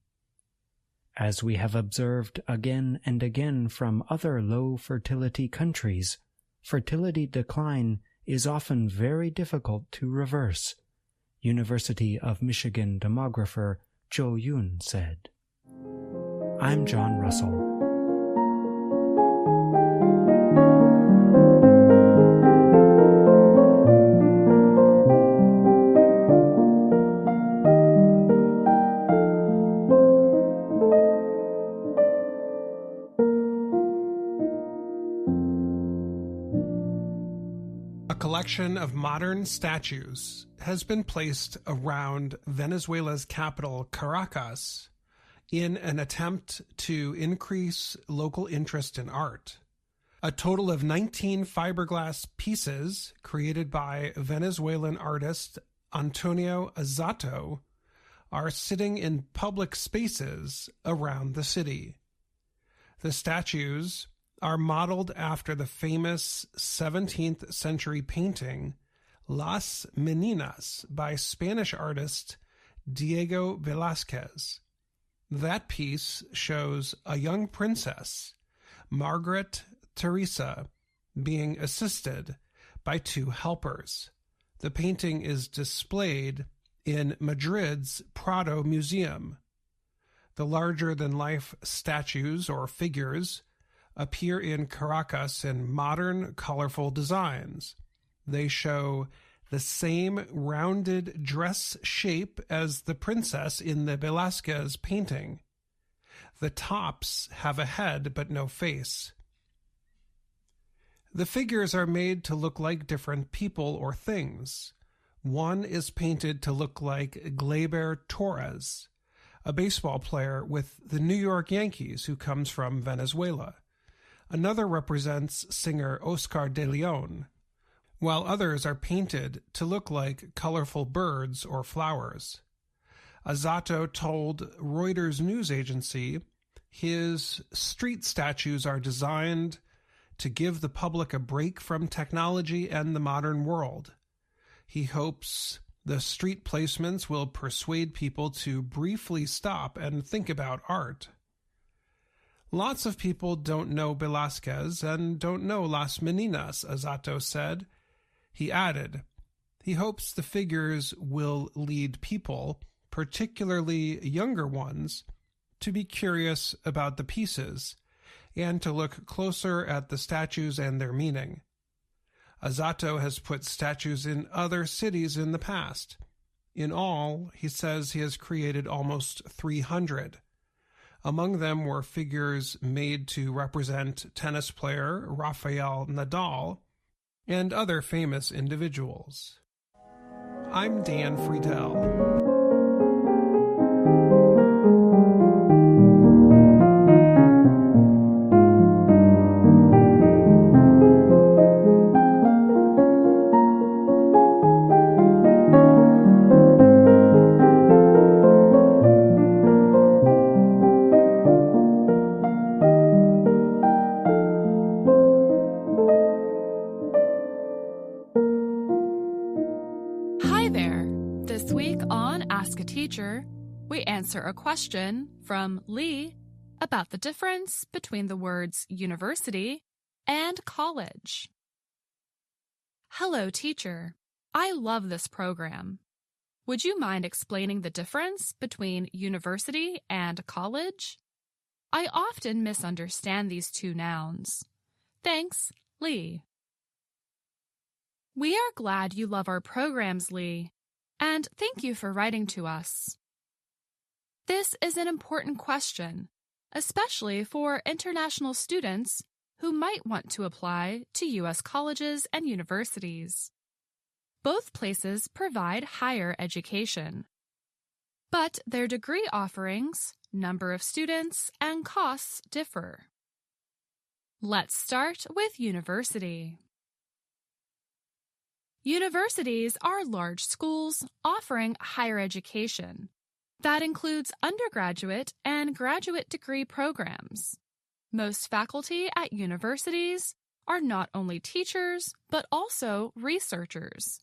As we have observed again and again from other low-fertility countries, fertility decline is often very difficult to reverse, University of Michigan demographer Jo Yoon said. I'm John Russell. A collection of modern statues has been placed around Venezuela's capital, Caracas, in an attempt to increase local interest in art. A total of 19 fiberglass pieces created by Venezuelan artist Antonio Azato are sitting in public spaces around the city. The statues are modeled after the famous 17th century painting Las Meninas by Spanish artist Diego Velázquez. That piece shows a young princess, Margaret Teresa, being assisted by two helpers. The painting is displayed in Madrid's Prado Museum. The larger-than-life statues or figures appear in Caracas in modern, colorful designs. They show the same rounded dress shape as the princess in the Velázquez painting. The tops have a head but no face. The figures are made to look like different people or things. One is painted to look like Gleyber Torres, a baseball player with the New York Yankees who comes from Venezuela. Another represents singer Oscar de Leon, while others are painted to look like colorful birds or flowers. Azato told Reuters news agency his street statues are designed to give the public a break from technology and the modern world. He hopes the street placements will persuade people to briefly stop and think about art. Lots of people don't know Velázquez and don't know Las Meninas, Azato said. He added, he hopes the figures will lead people, particularly younger ones, to be curious about the pieces and to look closer at the statues and their meaning. Azato has put statues in other cities in the past. In all, he says he has created almost 300. Among them were figures made to represent tennis player Rafael Nadal and other famous individuals. I'm Dan Friedel. We answer a question from Lee about the difference between the words university and college. Hello, teacher. I love this program. Would you mind explaining the difference between university and college? I often misunderstand these two nouns. Thanks, Lee. We are glad you love our programs, Lee, and thank you for writing to us. This is an important question, especially for international students who might want to apply to U.S. colleges and universities. Both places provide higher education. but their degree offerings, number of students, and costs differ. Let's start with university. Universities are large schools offering higher education. That includes undergraduate and graduate degree programs. Most faculty at universities are not only teachers, but also researchers.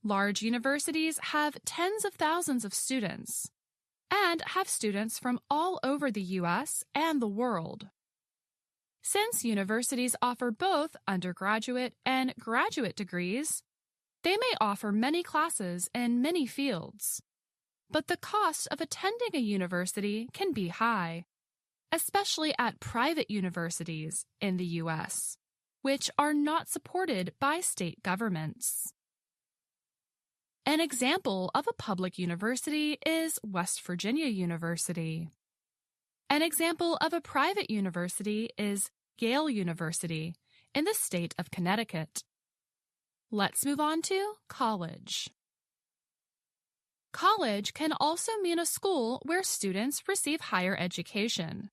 Large universities have tens of thousands of students and have students from all over the U.S. and the world. Since universities offer both undergraduate and graduate degrees, they may offer many classes in many fields. But the cost of attending a university can be high, especially at private universities in the U.S., which are not supported by state governments. An example of a public university is West Virginia University. An example of a private university is Yale University in the state of Connecticut. Let's move on to college. College can also mean a school where students receive higher education.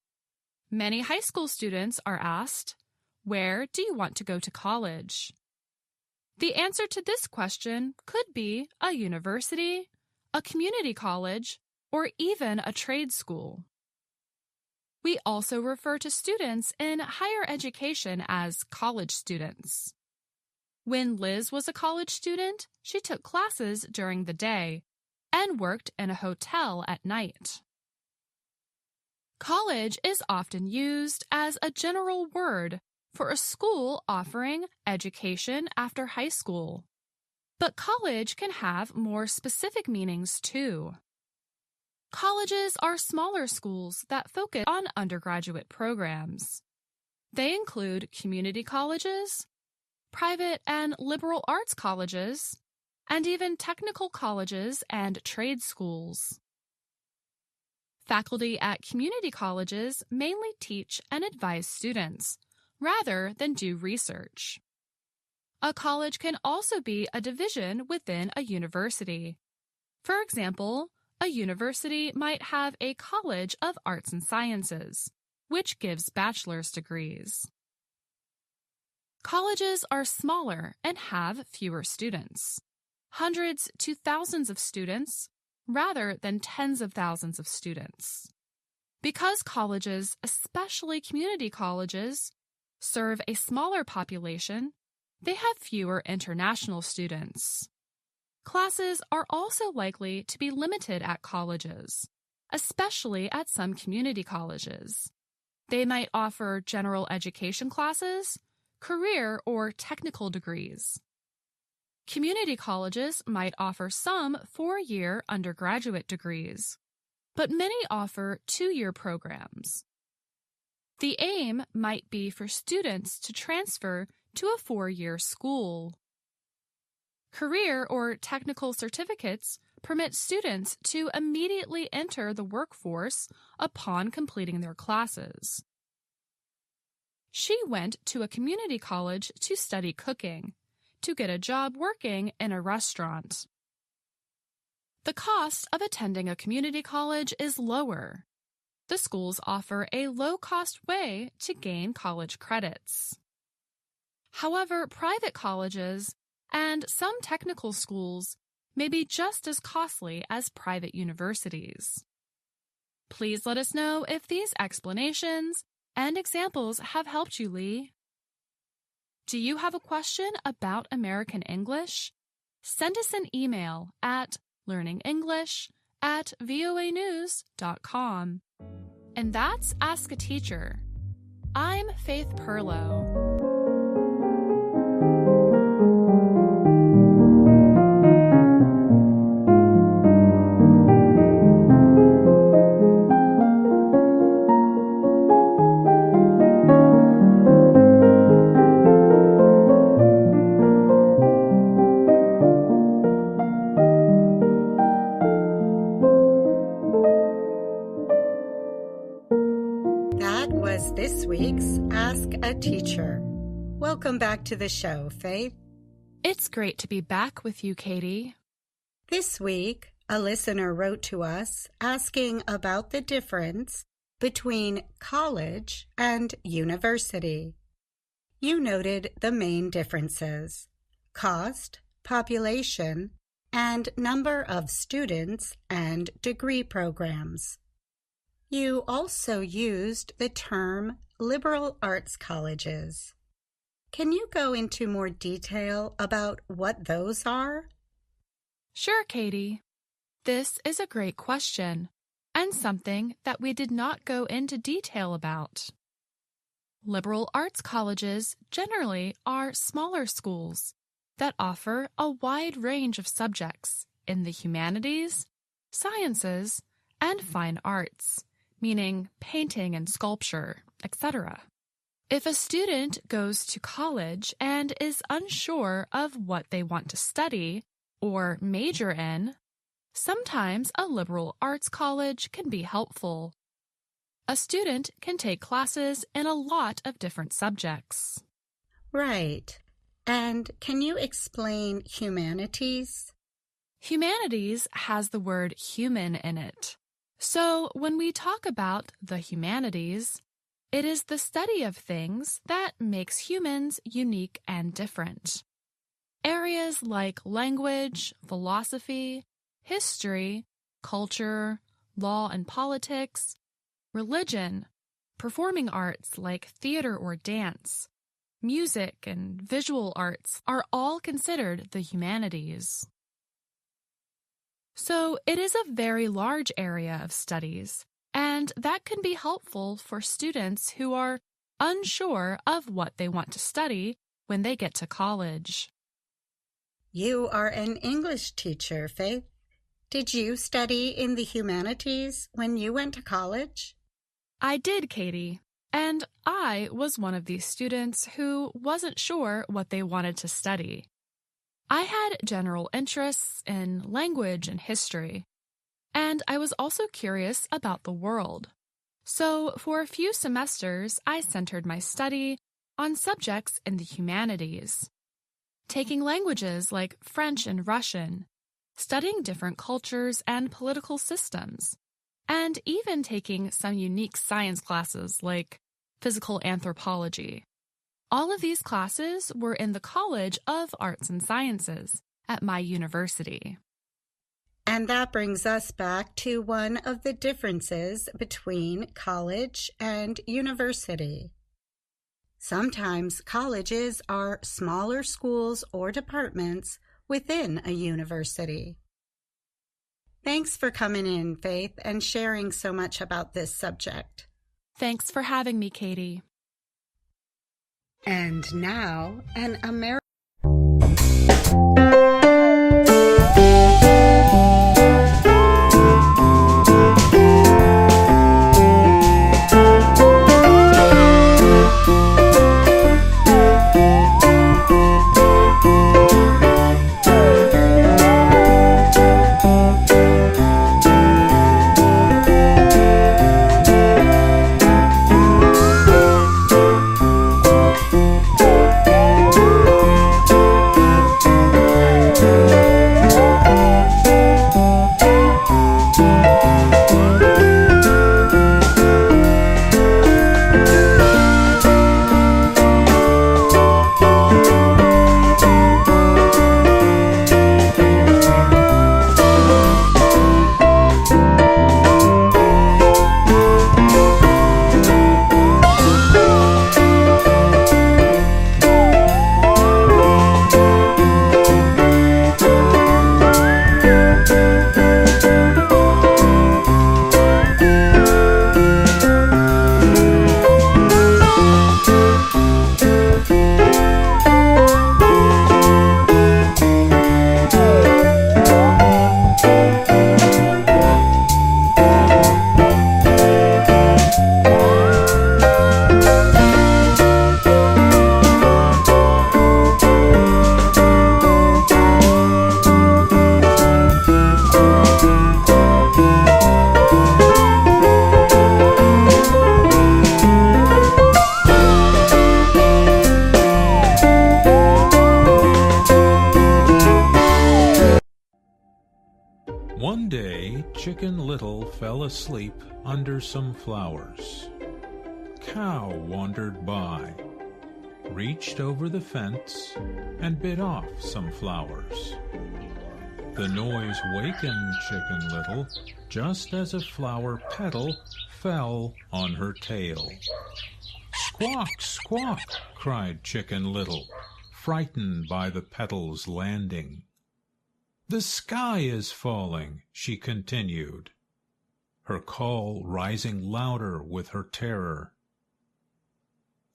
Many high school students are asked, "Where do you want to go to college?" The answer to this question could be a university, a community college, or even a trade school. We also refer to students in higher education as college students. When Liz was a college student, she took classes during the day and worked in a hotel at night. College is often used as a general word for a school offering education after high school. But college can have more specific meanings too. Colleges are smaller schools that focus on undergraduate programs. They include community colleges, private and liberal arts colleges, and even technical colleges and trade schools. Faculty at community colleges mainly teach and advise students, rather than do research. A college can also be a division within a university. For example, a university might have a College of Arts and Sciences, which gives bachelor's degrees. Colleges are smaller and have fewer students, hundreds to thousands of students, rather than tens of thousands of students. Because colleges, especially community colleges, serve a smaller population, they have fewer international students. Classes are also likely to be limited at colleges, especially at some community colleges. They might offer general education classes, career or technical degrees. Community colleges might offer some 4-year undergraduate degrees, but many offer 2-year programs. The aim might be for students to transfer to a 4-year school. Career or technical certificates permit students to immediately enter the workforce upon completing their classes. She went to a community college to study cooking, to get a job working in a restaurant. The cost of attending a community college is lower. The schools offer a low-cost way to gain college credits. However, private colleges and some technical schools may be just as costly as private universities. Please let us know if these explanations and examples have helped you, Lee. Do you have a question about American English? Send us an email at learningenglish@voanews.com. And that's Ask a Teacher. I'm Faith Perlow. This week's Ask a Teacher. Welcome back to the show, Faith. It's great to be back with you, Katie. This week, A listener wrote to us asking about the difference between college and university. You noted the main differences: cost, population, and number of students and degree programs. You also used the term liberal arts colleges. Can you go into more detail about what those are? Sure, Katie. This is a great question, and something that we did not go into detail about. Liberal arts colleges generally are smaller schools that offer a wide range of subjects in the humanities, sciences, and fine arts, meaning painting and sculpture, etc. If a student goes to college and is unsure of what they want to study or major in, sometimes a liberal arts college can be helpful. A student can take classes in a lot of different subjects. Right. And can you explain humanities? Humanities has the word human in it. So when we talk about the humanities, it is the study of things that makes humans unique and different. Areas like language, philosophy, history, culture, law and politics, religion, performing arts like theater or dance, music and visual arts are all considered the humanities. So it is a very large area of studies, and that can be helpful for students who are unsure of what they want to study when they get to college. You are an English teacher, Faith. Did you study in the humanities when you went to college? I did, Katie, and I was one of these students who wasn't sure what they wanted to study. I had general interests in language and history, and I was also curious about the world. So for a few semesters, I centered my study on subjects in the humanities, taking languages like French and Russian, studying different cultures and political systems, and even taking some unique science classes like physical anthropology. All of these classes were in the College of Arts and Sciences at my university. And that brings us back to one of the differences between college and university. Sometimes colleges are smaller schools or departments within a university. Thanks for coming in, Faith, and sharing so much about this subject. Thanks for having me, Katie. And now, an American One day, Chicken Little fell asleep under some flowers. Cow wandered by, reached over the fence, and bit off some flowers. The noise wakened Chicken Little just as a flower petal fell on her tail. "Squawk, squawk!" cried Chicken Little, frightened by the petal's landing. "The sky is falling," she continued, her call rising louder with her terror.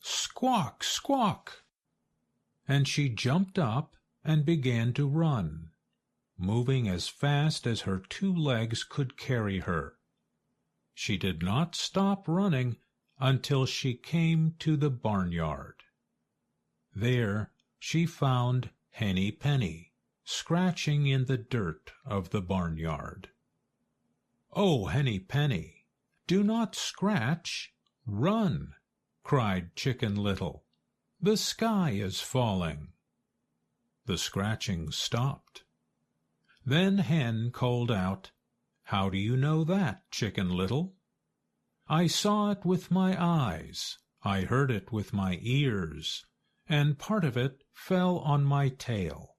"Squawk, squawk!" And she jumped up and began to run, moving as fast as her 2 legs could carry her. She did not stop running until she came to the barnyard. There she found Henny Penny, scratching in the dirt of the barnyard. "Oh, Henny Penny, do not scratch, run!" cried Chicken Little. "The sky is falling." The scratching stopped. Then Hen called out, "How do you know that, Chicken Little?" "I saw it with my eyes, I heard it with my ears, and part of it fell on my tail.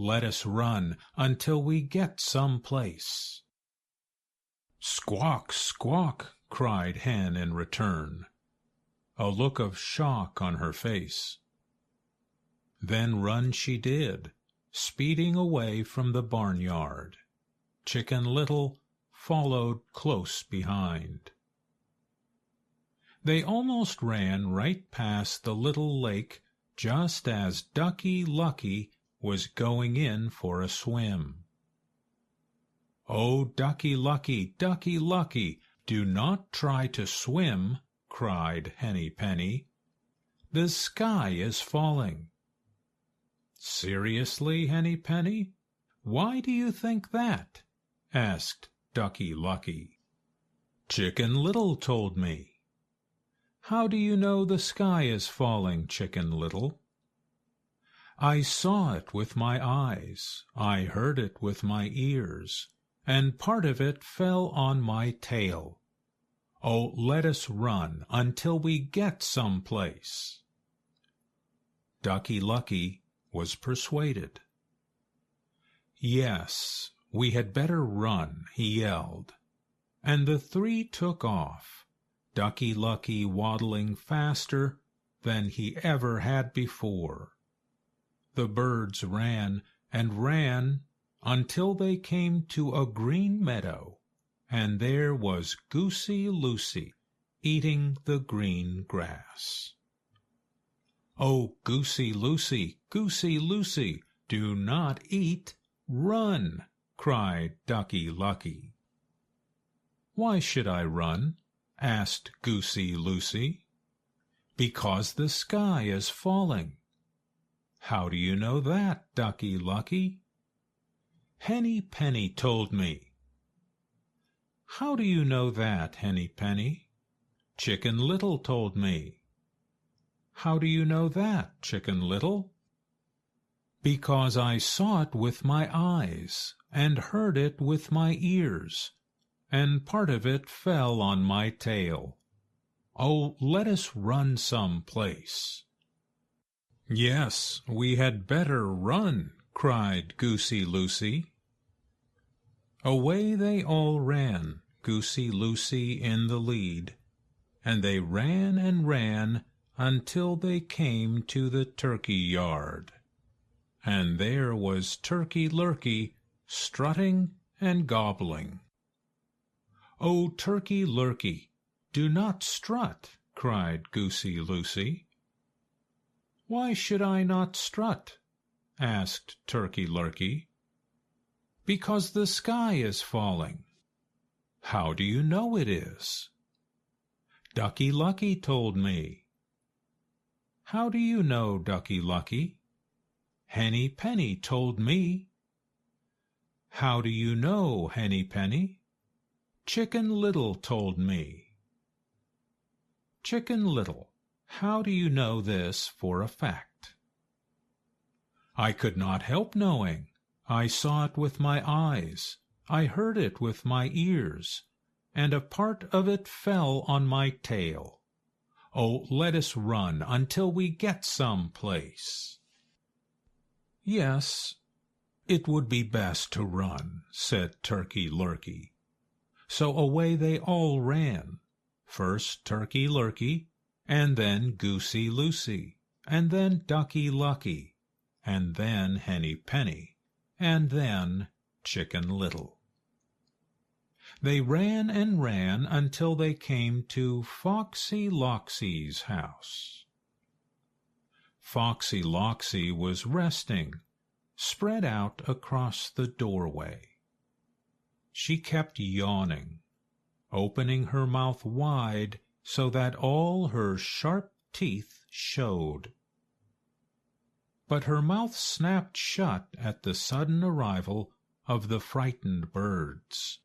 Let us run until we get some place." "Squawk, squawk!" cried Hen in return, a look of shock on her face. Then run she did, speeding away from the barnyard. Chicken Little followed close behind. They almost ran right past the little lake just as Ducky Lucky was going in for a swim. "Oh, Ducky Lucky, Ducky Lucky, do not try to swim," cried Henny Penny. "The sky is falling." "Seriously, Henny Penny? Why do you think that?" asked Ducky Lucky. "Chicken Little told me." "How do you know the sky is falling, Chicken Little?" "I saw it with my eyes, I heard it with my ears, and part of it fell on my tail. Oh, let us run until we get some place." Ducky Lucky was persuaded. "Yes, we had better run," he yelled, and the 3 took off, Ducky Lucky waddling faster than he ever had before. The birds ran and ran until they came to a green meadow, and there was Goosey Lucy eating the green grass. "Oh, Goosey Lucy, Goosey Lucy, do not eat, run!" cried Ducky Lucky. "Why should I run?" asked Goosey Lucy. "Because the sky is falling." "How do you know that, Ducky Lucky?" "Henny Penny told me." "How do you know that, Henny Penny?" "Chicken Little told me." "How do you know that, Chicken Little?" "Because I saw it with my eyes, and heard it with my ears, and part of it fell on my tail. Oh, let us run some place." "Yes, we had better run," cried Goosey Lucy. Away they all ran, Goosey Lucy in the lead, and they ran and ran until they came to the turkey yard. And there was Turkey Lurkey strutting and gobbling. "Oh, Turkey Lurkey, do not strut," cried Goosey Lucy. "Why should I not strut?" asked Turkey Lurkey. "Because the sky is falling." "How do you know it is?" "Ducky Lucky told me." "How do you know, Ducky Lucky?" "Henny Penny told me." "How do you know, Henny Penny?" "Chicken Little told me." "Chicken Little, how do you know this for a fact?" "I could not help knowing. I saw it with my eyes, I heard it with my ears, and a part of it fell on my tail. Oh, let us run until we get some place." "Yes, it would be best to run," said Turkey Lurkey. So away they all ran, first Turkey Lurkey, and then Goosey Lucy, and then Ducky Lucky, and then Henny Penny, and then Chicken Little. They ran and ran until they came to Foxy Loxy's house. Foxy Loxy was resting, spread out across the doorway. She kept yawning, opening her mouth wide so that all her sharp teeth showed. But her mouth snapped shut at the sudden arrival of the frightened birds.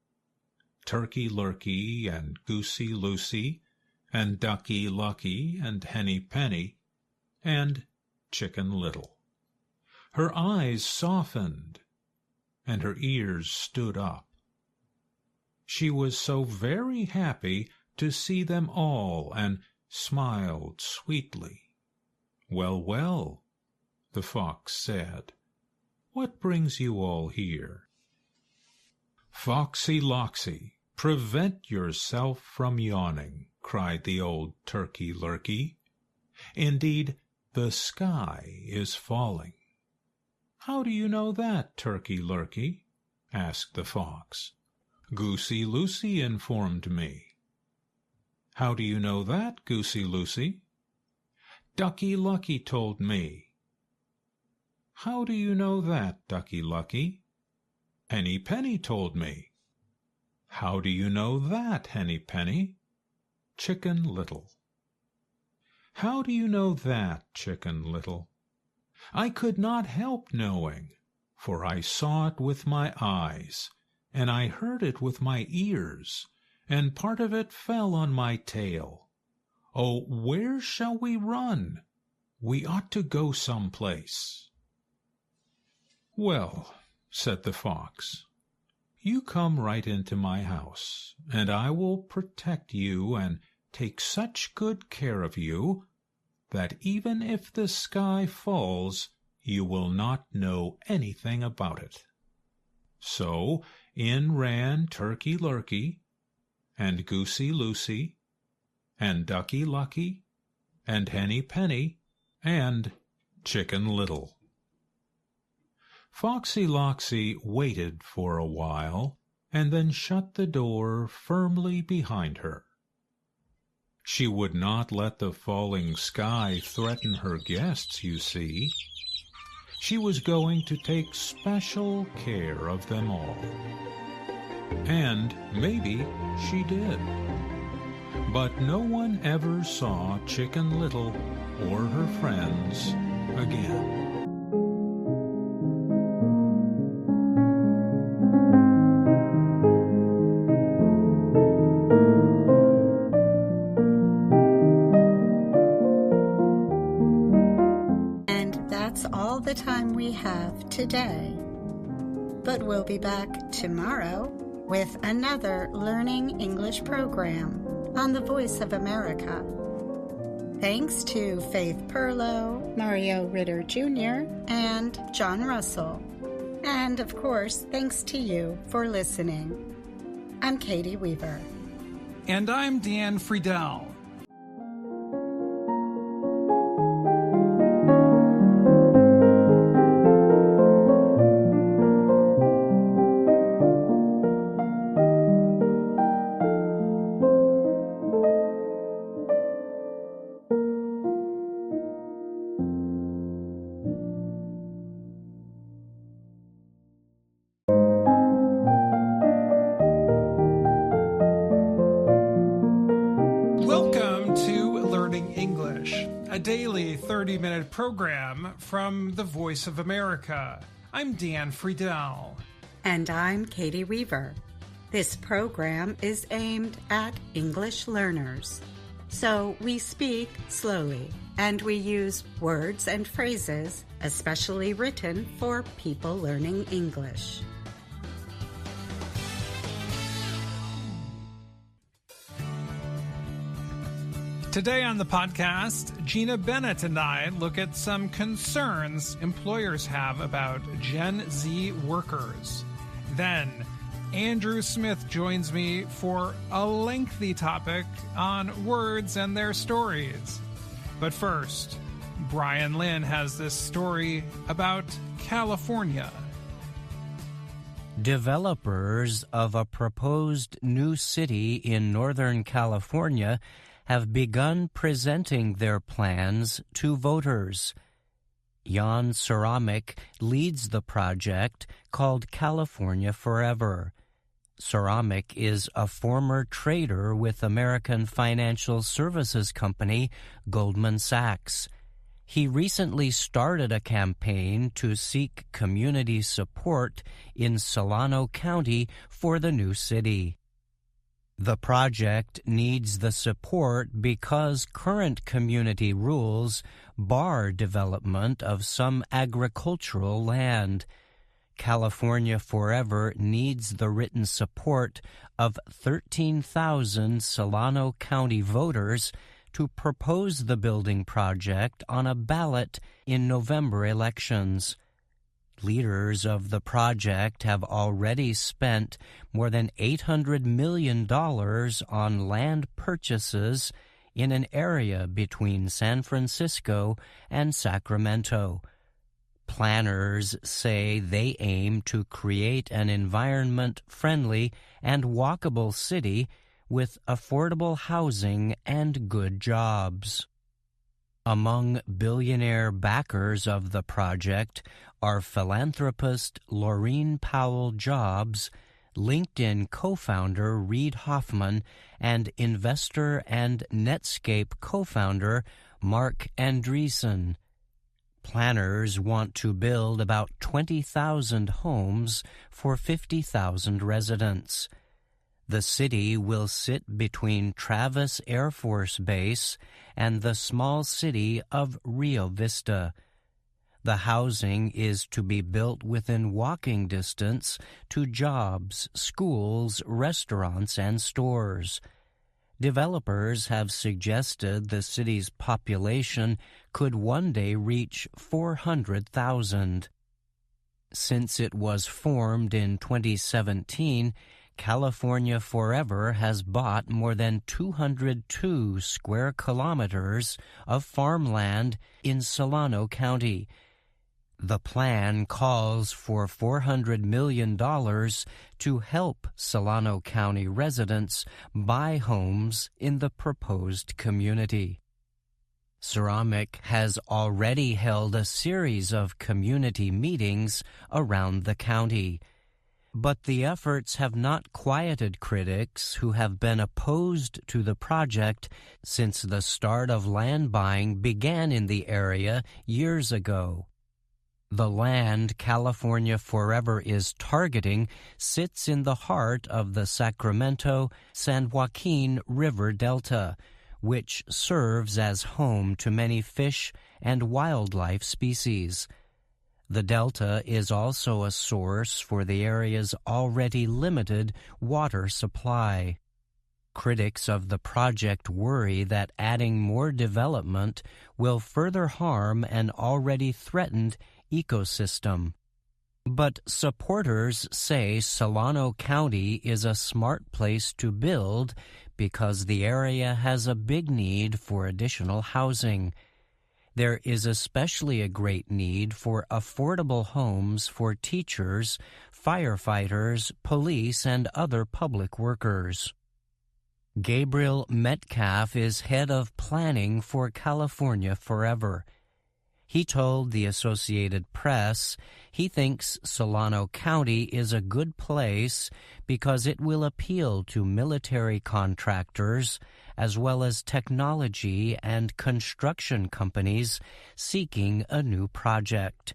Turkey Lurkey and Goosey Lucy and Ducky Lucky and Henny Penny and Chicken Little. Her eyes softened and her ears stood up. She was so very happy to see them all and smiled sweetly. "Well, well," the fox said, "what brings you all here?" "Foxy Loxy, prevent yourself from yawning," cried the old Turkey Lurkey. "Indeed, the sky is falling." "How do you know that, Turkey Lurkey?" asked the fox. "Goosey Lucy informed me." "How do you know that, Goosey Lucy?" "Ducky Lucky told me." "How do you know that, Ducky Lucky?" "Henny Penny told me." "How do you know that, Henny Penny?" "Chicken Little." "How do you know that, Chicken Little?" "I could not help knowing, for I saw it with my eyes, and I heard it with my ears, and part of it fell on my tail. Oh, where shall we run? We ought to go some place." "Well," said the fox, "you come right into my house, and I will protect you and take such good care of you that even if the sky falls, you will not know anything about it." So in ran Turkey Lurkey, and Goosey Lucy, and Ducky Lucky, and Henny Penny, and Chicken Little. Foxy Loxy waited for a while, and then shut the door firmly behind her. She would not let the falling sky threaten her guests, you see. She was going to take special care of them all. And maybe she did. But no one ever saw Chicken Little or her friends again. The time we have today. But we'll be back tomorrow with another Learning English program on the Voice of America. Thanks to Faith Perlow, Mario Ritter Jr., and John Russell. And of course, thanks to you for listening. I'm Katie Weaver. And I'm Dan Friedel. A daily 30-minute program from the Voice of America. I'm Dan Friedel. And I'm Katie Weaver. This program is aimed at English learners. So we speak slowly, and we use words and phrases especially written for people learning English. Today on the podcast, Gina Bennett and I look at some concerns employers have about Gen Z workers. Then, Andrew Smith joins me for a lengthy topic on words and their stories. But first, Brian Lynn has this story about California. Developers of a proposed new city in Northern California have begun presenting their plans to voters. Jan Ceramic leads the project called California Forever. Ceramic is a former trader with American financial services company Goldman Sachs. He recently started a campaign to seek community support in Solano County for the new city. The project needs the support because current community rules bar development of some agricultural land. California Forever needs the written support of 13,000 Solano County voters to propose the building project on a ballot in November elections. Leaders of the project have already spent more than $800 million on land purchases in an area between San Francisco and Sacramento. Planners say they aim to create an environment-friendly and walkable city with affordable housing and good jobs. Among billionaire backers of the project are philanthropist Laureen Powell Jobs, LinkedIn co-founder Reid Hoffman, and investor and Netscape co-founder Mark Andreessen. Planners want to build about 20,000 homes for 50,000 residents. The city will sit between Travis Air Force Base and the small city of Rio Vista. The housing is to be built within walking distance to jobs, schools, restaurants, and stores. Developers have suggested the city's population could one day reach 400,000. Since it was formed in 2017, California Forever has bought more than 202 square kilometers of farmland in Solano County. The plan calls for $400 million to help Solano County residents buy homes in the proposed community. Ceramic has already held a series of community meetings around the county. But the efforts have not quieted critics who have been opposed to the project since the start of land buying began in the area years ago. The land California Forever is targeting sits in the heart of the Sacramento-San Joaquin River Delta, which serves as home to many fish and wildlife species. The delta is also a source for the area's already limited water supply. Critics of the project worry that adding more development will further harm an already threatened ecosystem. But supporters say Solano County is a smart place to build because the area has a big need for additional housing. There is especially a great need for affordable homes for teachers, firefighters, police, and other public workers. Gabriel Metcalf is head of planning for California Forever. He told the Associated Press he thinks Solano County is a good place because it will appeal to military contractors as well as technology and construction companies seeking a new project.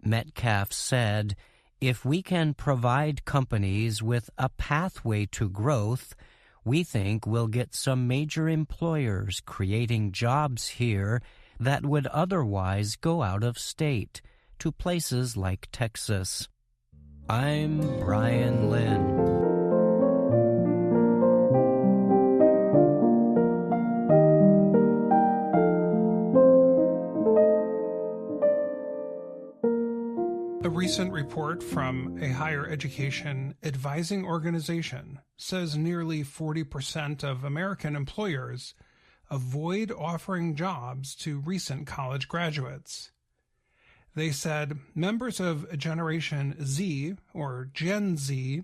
Metcalf said, "If we can provide companies with a pathway to growth, we think we'll get some major employers creating jobs here that would otherwise go out of state to places like Texas." I'm Brian Lynn. recent report from a higher education advising organization says nearly 40% of American employers avoid offering jobs to recent college graduates. They said members of Generation Z, or Gen Z,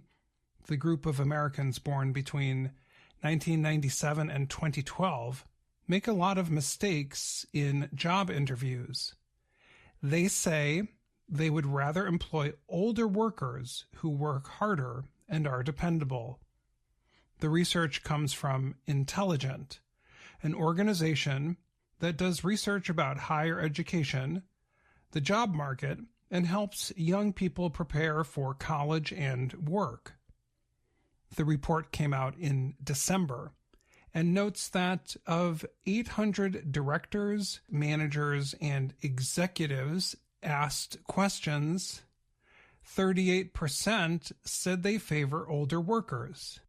the group of Americans born between 1997 and 2012, make a lot of mistakes in job interviews. They say they would rather employ older workers who work harder and are dependable. The research comes from Intelligent, an organization that does research about higher education, the job market, and helps young people prepare for college and work. The report came out in December and notes that of 800 directors, managers, and executives asked questions, 38% said they favor older workers.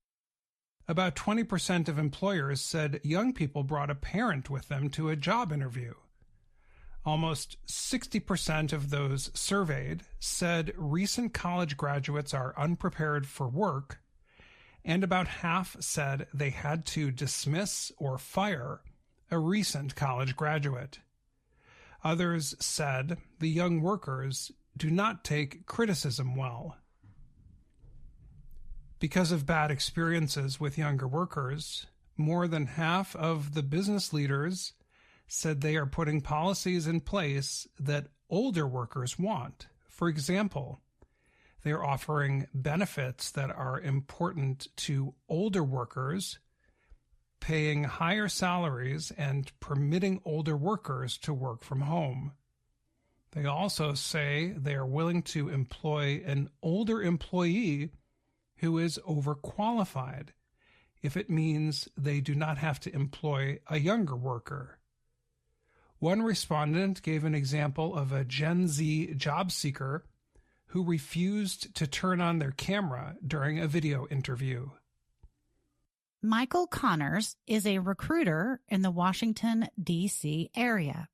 About 20% of employers said young people brought a parent with them to a job interview. Almost 60% of those surveyed said recent college graduates are unprepared for work, and about half said they had to dismiss or fire a recent college graduate. Others said the young workers do not take criticism well. Because of bad experiences with younger workers, more than half of the business leaders said they are putting policies in place that older workers want. For example, they are offering benefits that are important to older workers, paying higher salaries, and permitting older workers to work from home. They also say they are willing to employ an older employee who is overqualified if it means they do not have to employ a younger worker. One respondent gave an example of a Gen Z job seeker who refused to turn on their camera during a video interview. Michael Connors is a recruiter in the Washington, D.C. area.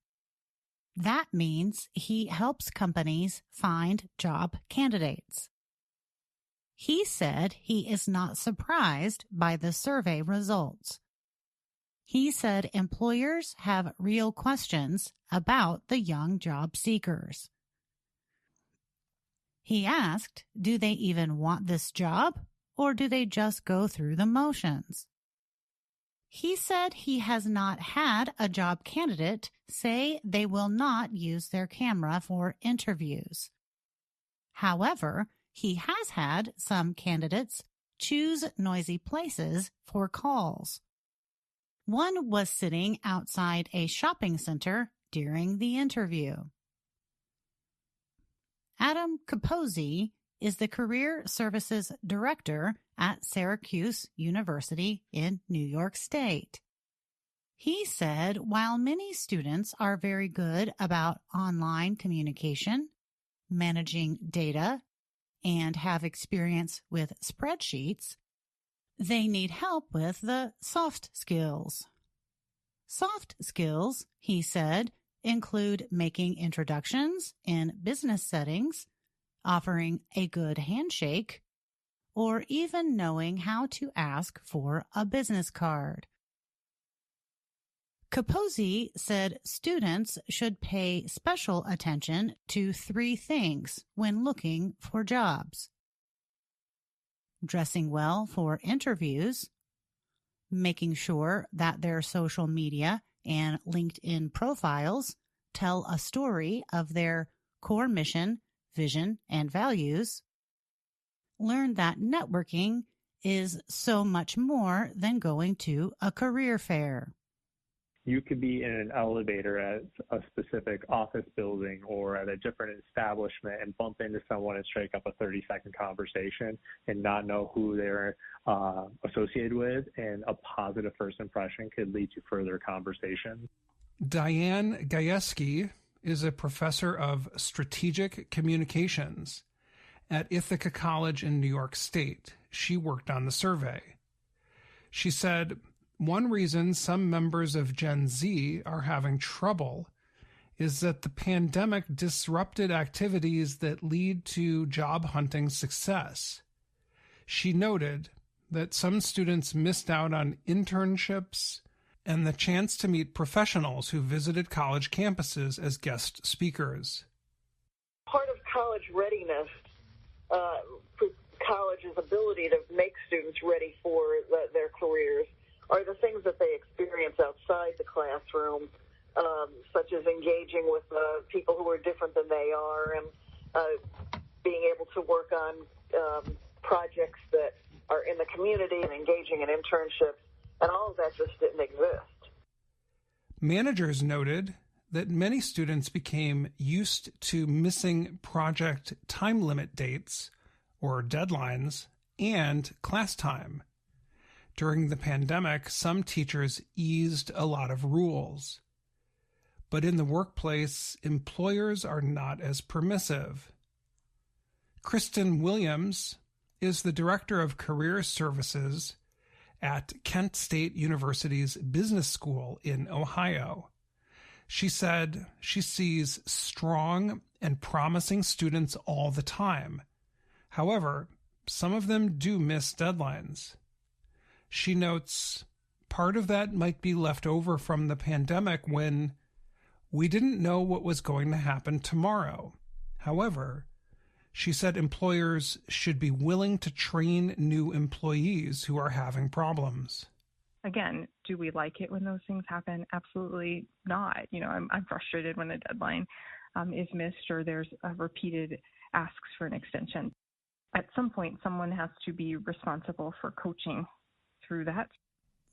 That means he helps companies find job candidates. He said he is not surprised by the survey results. He said employers have real questions about the young job seekers. He asked, do they even want this job, or do they just go through the motions? He said he has not had a job candidate say they will not use their camera for interviews. However, he has had some candidates choose noisy places for calls. One was sitting outside a shopping center during the interview. Adam Capozzi is the Career Services Director at Syracuse University in New York State. He said while many students are very good about online communication, managing data, and have experience with spreadsheets, they need help with the soft skills. Soft skills, he said, include making introductions in business settings, offering a good handshake, or even knowing how to ask for a business card. Capozzi said students should pay special attention to 3 things when looking for jobs: dressing well for interviews, making sure that their social media and LinkedIn profiles tell a story of their core mission, vision, and values. Learn that networking is so much more than going to a career fair. You could be in an elevator at a specific office building or at a different establishment and bump into someone and strike up a 30-second conversation and not know who they're associated with, and a positive first impression could lead to further conversation. Diane Gajewski is a professor of strategic communications at Ithaca College in New York State. She worked on the survey. She said, one reason some members of Gen Z are having trouble is that the pandemic disrupted activities that lead to job hunting success. She noted that some students missed out on internships and the chance to meet professionals who visited college campuses as guest speakers. Part of college readiness, for college's ability to make students ready for their careers, are the things that they experience outside the classroom, such as engaging with people who are different than they are and being able to work on projects that are in the community and engaging in internships, and all of that just didn't exist. Managers noted that many students became used to missing project time limit dates or deadlines and class time. During the pandemic, some teachers eased a lot of rules. But in the workplace, employers are not as permissive. Kristen Williams is the Director of Career Services at Kent State University's Business School in Ohio. She said she sees strong and promising students all the time. However, some of them do miss deadlines. She notes part of that might be left over from the pandemic when we didn't know what was going to happen tomorrow. However, she said employers should be willing to train new employees who are having problems. Again, do we like it when those things happen? Absolutely not. I'm frustrated when a deadline is missed or there's repeated asks for an extension. At some point, someone has to be responsible for coaching through that.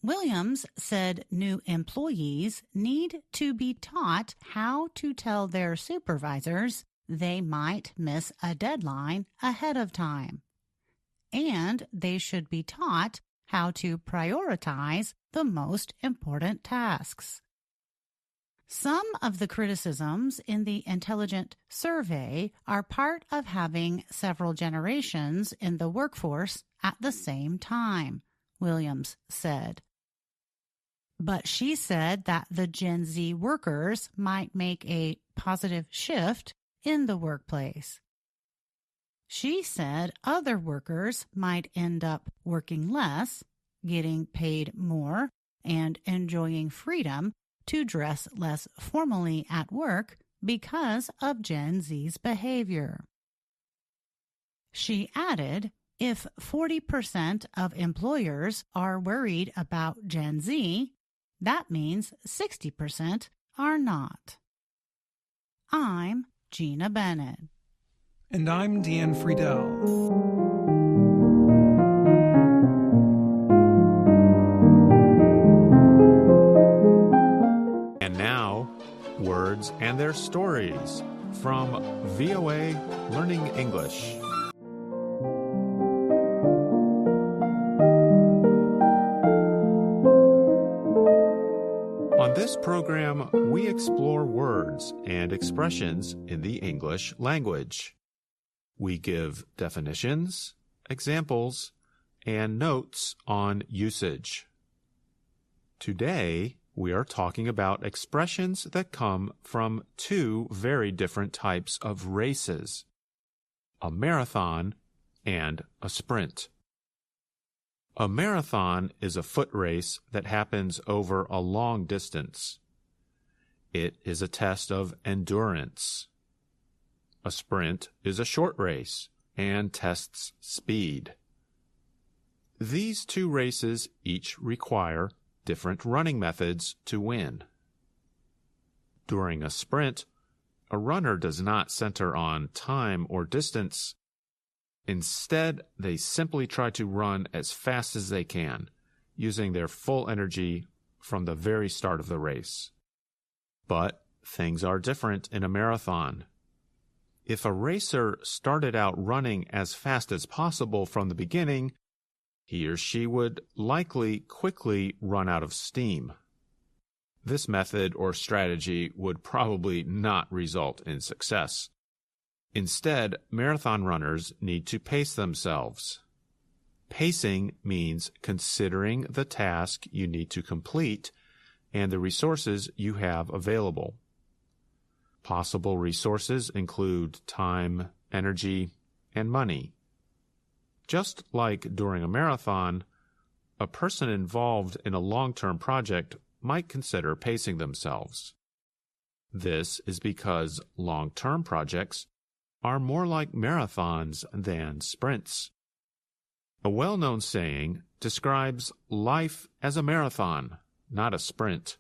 Williams said new employees need to be taught how to tell their supervisors they might miss a deadline ahead of time. And they should be taught how to prioritize the most important tasks. Some of the criticisms in the Intelligent Survey are part of having several generations in the workforce at the same time, Williams said. But she said that the Gen Z workers might make a positive shift in the workplace. She said other workers might end up working less, getting paid more, and enjoying freedom to dress less formally at work because of Gen Z's behavior. She added, if 40% of employers are worried about Gen Z, that means 60% are not. I'm Gina Bennett. And I'm Dan Friedel. And now, words and their stories from VOA Learning English. On this program, we explore words and expressions in the English language. We give definitions, examples, and notes on usage. Today, we are talking about expressions that come from two very different types of races, a marathon and a sprint. A marathon is a foot race that happens over a long distance. It is a test of endurance. A sprint is a short race and tests speed. These two races each require different running methods to win. During a sprint, a runner does not center on time or distance. Instead, they simply try to run as fast as they can, using their full energy from the very start of the race. But things are different in a marathon. If a racer started out running as fast as possible from the beginning, he or she would likely quickly run out of steam. This method or strategy would probably not result in success. Instead, marathon runners need to pace themselves. Pacing means considering the task you need to complete and the resources you have available. Possible resources include time, energy, and money. Just like during a marathon, a person involved in a long-term project might consider pacing themselves. This is because long-term projects are more like marathons than sprints. A well-known saying describes life as a marathon, not a sprint.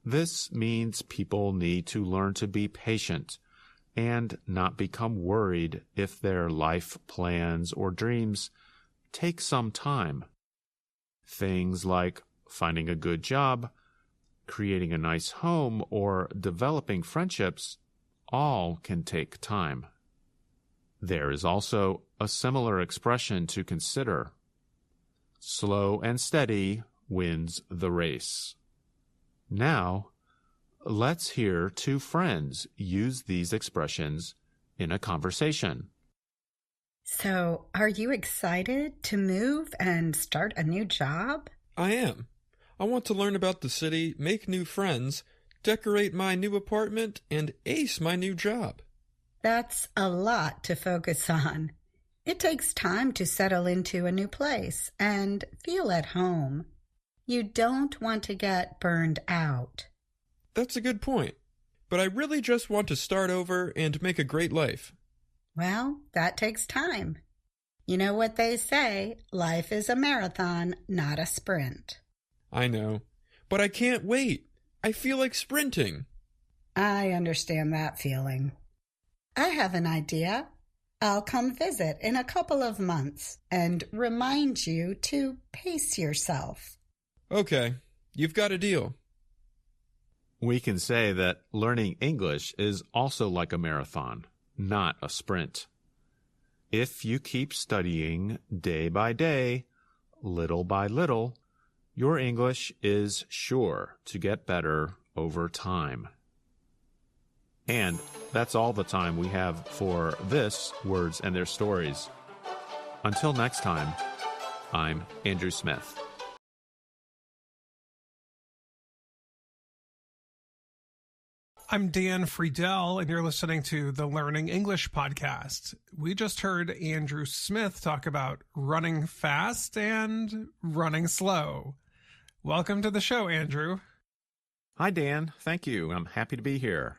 This means people need to learn to be patient and not become worried if their life plans or dreams take some time. Things like finding a good job, creating a nice home, or developing friendships all can take time. There is also a similar expression to consider. Slow and steady wins the race. Now, let's hear two friends use these expressions in a conversation. So, are you excited to move and start a new job? I am. I want to learn about the city, make new friends, decorate my new apartment, and ace my new job. That's a lot to focus on. It takes time to settle into a new place and feel at home. You don't want to get burned out. That's a good point. But I really just want to start over and make a great life. Well, that takes time. You know what they say, life is a marathon, not a sprint. I know, but I can't wait. I feel like sprinting. I understand that feeling. I have an idea. I'll come visit in a couple of months and remind you to pace yourself. Okay, you've got a deal. We can say that learning English is also like a marathon, not a sprint. If you keep studying day by day, little by little, your English is sure to get better over time. And that's all the time we have for this Words and Their Stories. Until next time, I'm Andrew Smith. I'm Dan Friedel, and you're listening to the Learning English podcast. We just heard Andrew Smith talk about running fast and running slow. Welcome to the show, Andrew. Hi, Dan. Thank you. I'm happy to be here.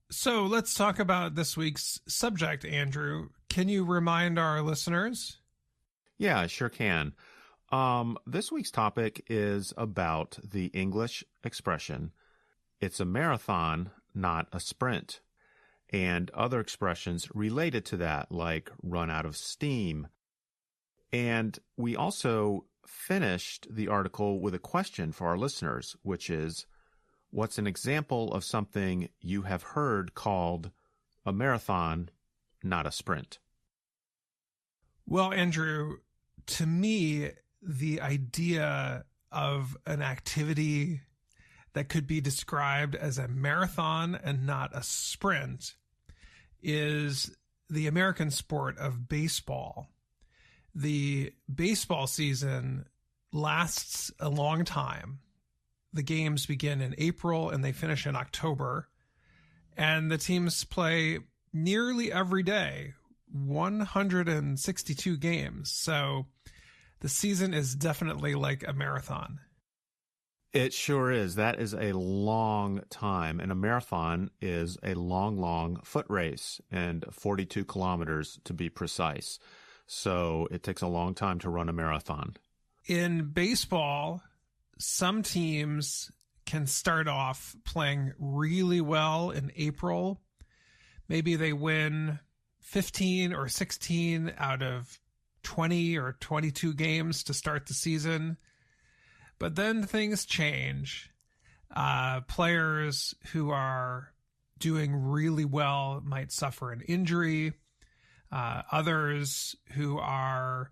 So let's talk about this week's subject, Andrew. Can you remind our listeners? Yeah, I sure can. This week's topic is about the English expression, it's a marathon, not a sprint, and other expressions related to that, like run out of steam. And we also finished the article with a question for our listeners, which is, what's an example of something you have heard called a marathon, not a sprint? Well, Andrew, to me, the idea of an activity that could be described as a marathon and not a sprint is the American sport of baseball. The baseball season lasts a long time. The games begin in April and they finish in October. And the teams play nearly every day, 162 games. So the season is definitely like a marathon. It sure is. That is a long time. And a marathon is a long foot race, and 42 kilometers to be precise. So it takes a long time to run a marathon. In baseball, some teams can start off playing really well in April. Maybe they win 15 or 16 out of 20 or 22 games to start the season. But then things change. Players who are doing really well might suffer an injury. Others who are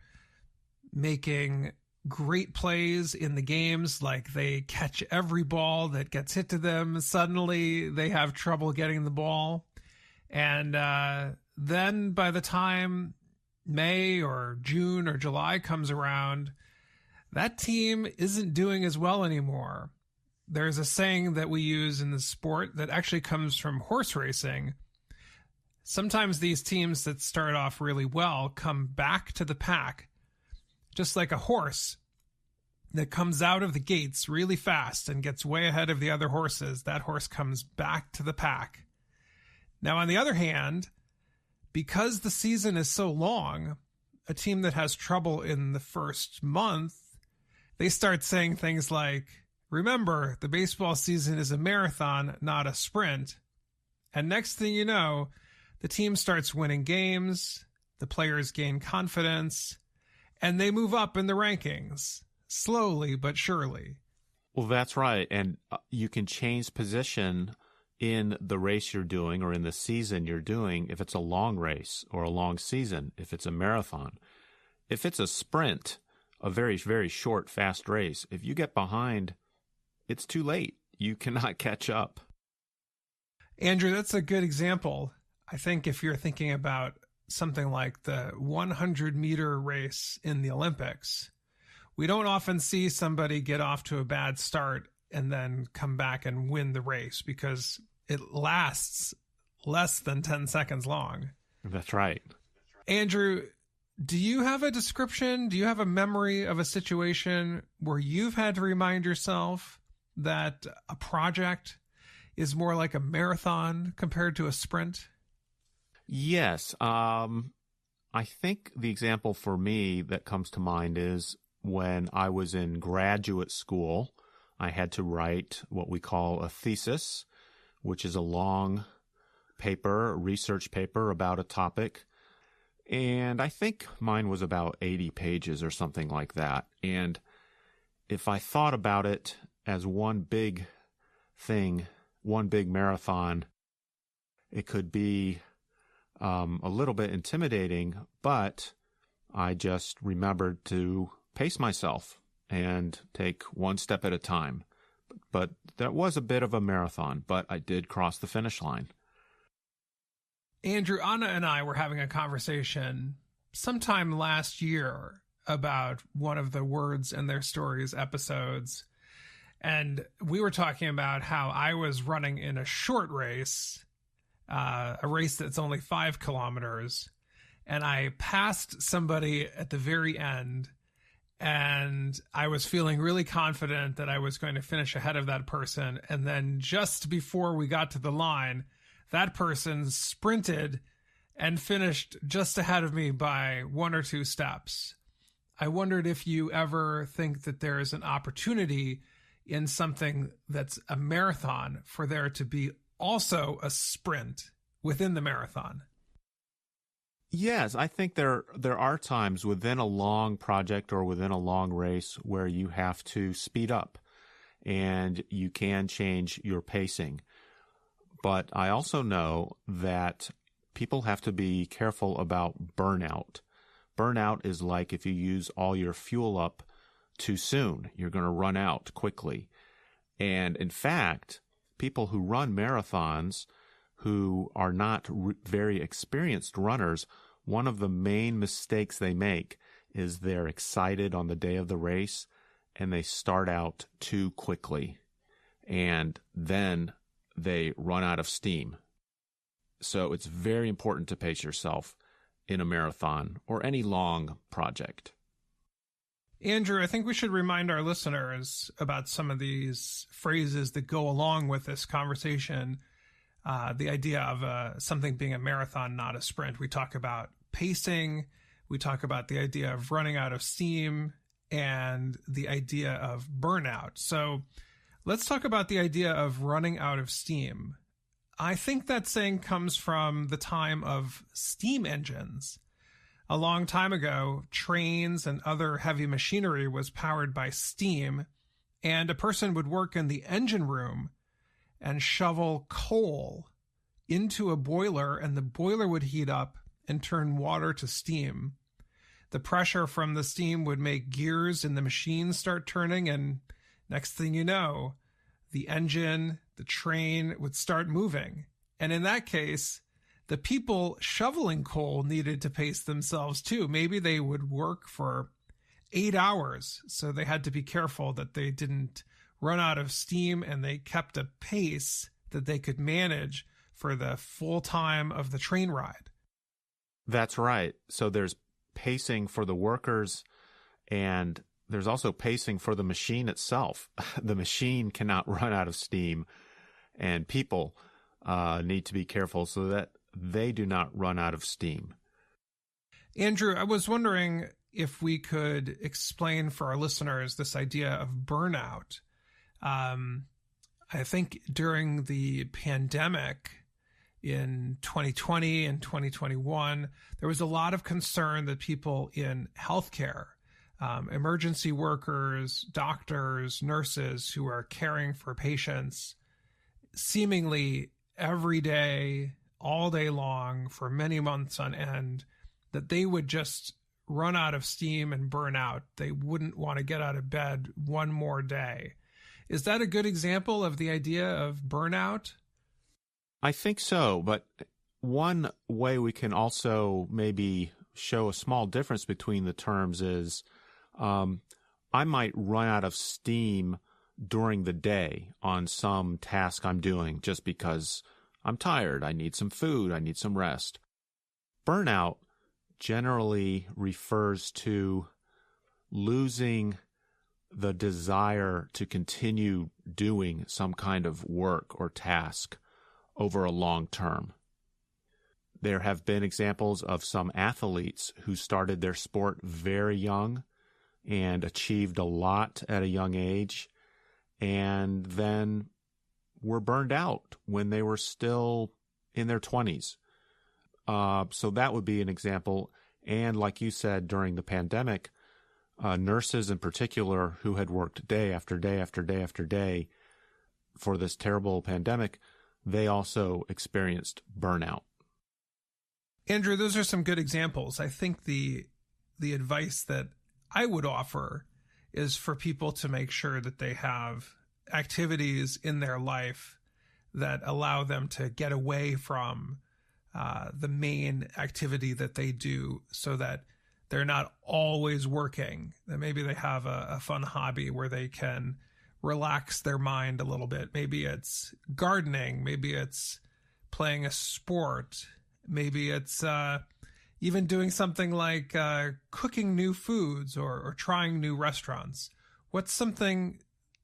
making great plays in the games, like they catch every ball that gets hit to them, suddenly they have trouble getting the ball. And then by the time May or June or July comes around, that team isn't doing as well anymore. There's a saying that we use in the sport that actually comes from horse racing. Sometimes these teams that start off really well come back to the pack, just like a horse that comes out of the gates really fast and gets way ahead of the other horses. That horse comes back to the pack. Now, on the other hand, because the season is so long, a team that has trouble in the first month, they start saying things like, remember, the baseball season is a marathon, not a sprint. And next thing you know, the team starts winning games, the players gain confidence, and they move up in the rankings, slowly but surely. Well, that's right. And you can change position in the race you're doing or in the season you're doing if it's a long race or a long season, if it's a marathon. If it's a sprint, a very, very short, fast race, if you get behind, it's too late. You cannot catch up. Andrew, that's a good example. I think if you're thinking about something like the 100-meter race in the Olympics, we don't often see somebody get off to a bad start and then come back and win the race because it lasts less than 10 seconds long. That's right. Andrew, do you have a description? Do you have a memory of a situation where you've had to remind yourself that a project is more like a marathon compared to a sprint? Yes. I think the example for me that comes to mind is when I was in graduate school, I had to write what we call a thesis, which is a long paper, a research paper about a topic. And I think mine was about 80 pages or something like that. And if I thought about it as one big thing, one big marathon, it could be a little bit intimidating, but I just remembered to pace myself and take one step at a time. But that was a bit of a marathon, but I did cross the finish line. Andrew, Anna and I were having a conversation sometime last year about one of the Words and Their Stories episodes. And we were talking about how I was running in a short race, a race that's only 5 kilometers. And I passed somebody at the very end. And I was feeling really confident that I was going to finish ahead of that person. And then just before we got to the line, that person sprinted and finished just ahead of me by 1 or 2 steps. I wondered if you ever think that there is an opportunity in something that's a marathon for there to be also a sprint within the marathon. Yes, I think there are times within a long project or within a long race where you have to speed up and you can change your pacing. But I also know that people have to be careful about burnout. Burnout is like if you use all your fuel up too soon, you're going to run out quickly. And in fact, people who run marathons who are not very experienced runners, one of the main mistakes they make is they're excited on the day of the race and they start out too quickly and then they run out of steam. So it's very important to pace yourself in a marathon or any long project. Andrew, I think we should remind our listeners about some of these phrases that go along with this conversation. The idea of something being a marathon, not a sprint. We talk about pacing. We talk about the idea of running out of steam and the idea of burnout. So let's talk about the idea of running out of steam. I think that saying comes from the time of steam engines. A long time ago, trains and other heavy machinery was powered by steam, and a person would work in the engine room and shovel coal into a boiler, and the boiler would heat up and turn water to steam. The pressure from the steam would make gears in the machine start turning, and next thing you know, the engine, the train would start moving. And in that case, the people shoveling coal needed to pace themselves too. Maybe they would work for 8 hours, so they had to be careful that they didn't run out of steam, and they kept a pace that they could manage for the full time of the train ride. That's right. So there's pacing for the workers, and there's also pacing for the machine itself. The machine cannot run out of steam, and people need to be careful so that they do not run out of steam. Andrew, I was wondering if we could explain for our listeners this idea of burnout. I think during the pandemic in 2020 and 2021, there was a lot of concern that people in healthcare, emergency workers, doctors, nurses who are caring for patients, seemingly every day, all day long, for many months on end, that they would just run out of steam and burn out. They wouldn't want to get out of bed one more day. Is that a good example of the idea of burnout? I think so, but one way we can also maybe show a small difference between the terms is I might run out of steam during the day on some task I'm doing just because I'm tired, I need some food, I need some rest. Burnout generally refers to losing the desire to continue doing some kind of work or task over a long term. There have been examples of some athletes who started their sport very young and achieved a lot at a young age, and then were burned out when they were still in their 20s. So that would be an example. And like you said, during the pandemic, nurses in particular who had worked day after day after day after day for this terrible pandemic, they also experienced burnout. Andrew, those are some good examples. I think the advice that I would offer is for people to make sure that they have activities in their life that allow them to get away from the main activity that they do, so that they're not always working, that maybe they have a fun hobby where they can relax their mind a little bit. Maybe it's gardening, maybe it's playing a sport, maybe it's even doing something like cooking new foods or trying new restaurants. What's something,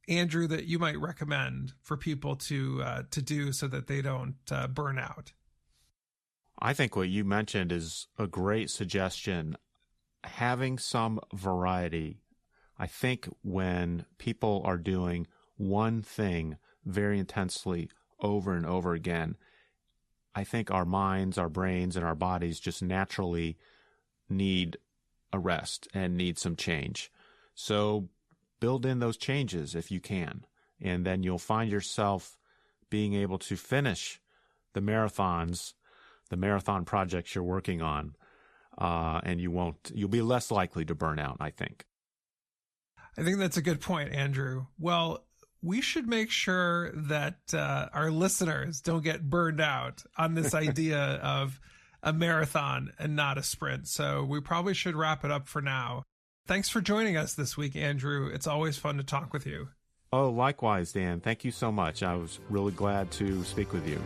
Andrew, that you might recommend for people to do so that they don't burn out? I think what you mentioned is a great suggestion. Having some variety. I think when people are doing one thing very intensely over and over again, I think our minds, our brains, and our bodies just naturally need a rest and need some change. So build in those changes if you can, and then you'll find yourself being able to finish the marathons, the marathon projects you're working on, and you'll be less likely to burn out, I think. I think that's a good point, Andrew. Well, we should make sure that our listeners don't get burned out on this idea of a marathon and not a sprint. So we probably should wrap it up for now. Thanks for joining us this week, Andrew. It's always fun to talk with you. Oh, likewise, Dan. Thank you so much. I was really glad to speak with you.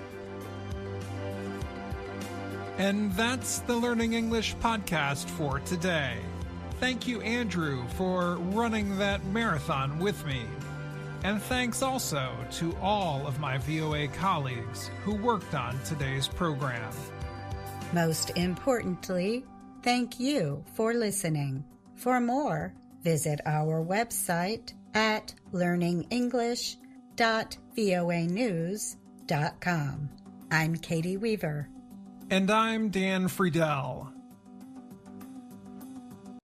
And that's the Learning English podcast for today. Thank you, Andrew, for running that marathon with me. And thanks also to all of my VOA colleagues who worked on today's program. Most importantly, thank you for listening. For more, visit our website at learningenglish.voanews.com. I'm Katie Weaver. And I'm Dan Friedel.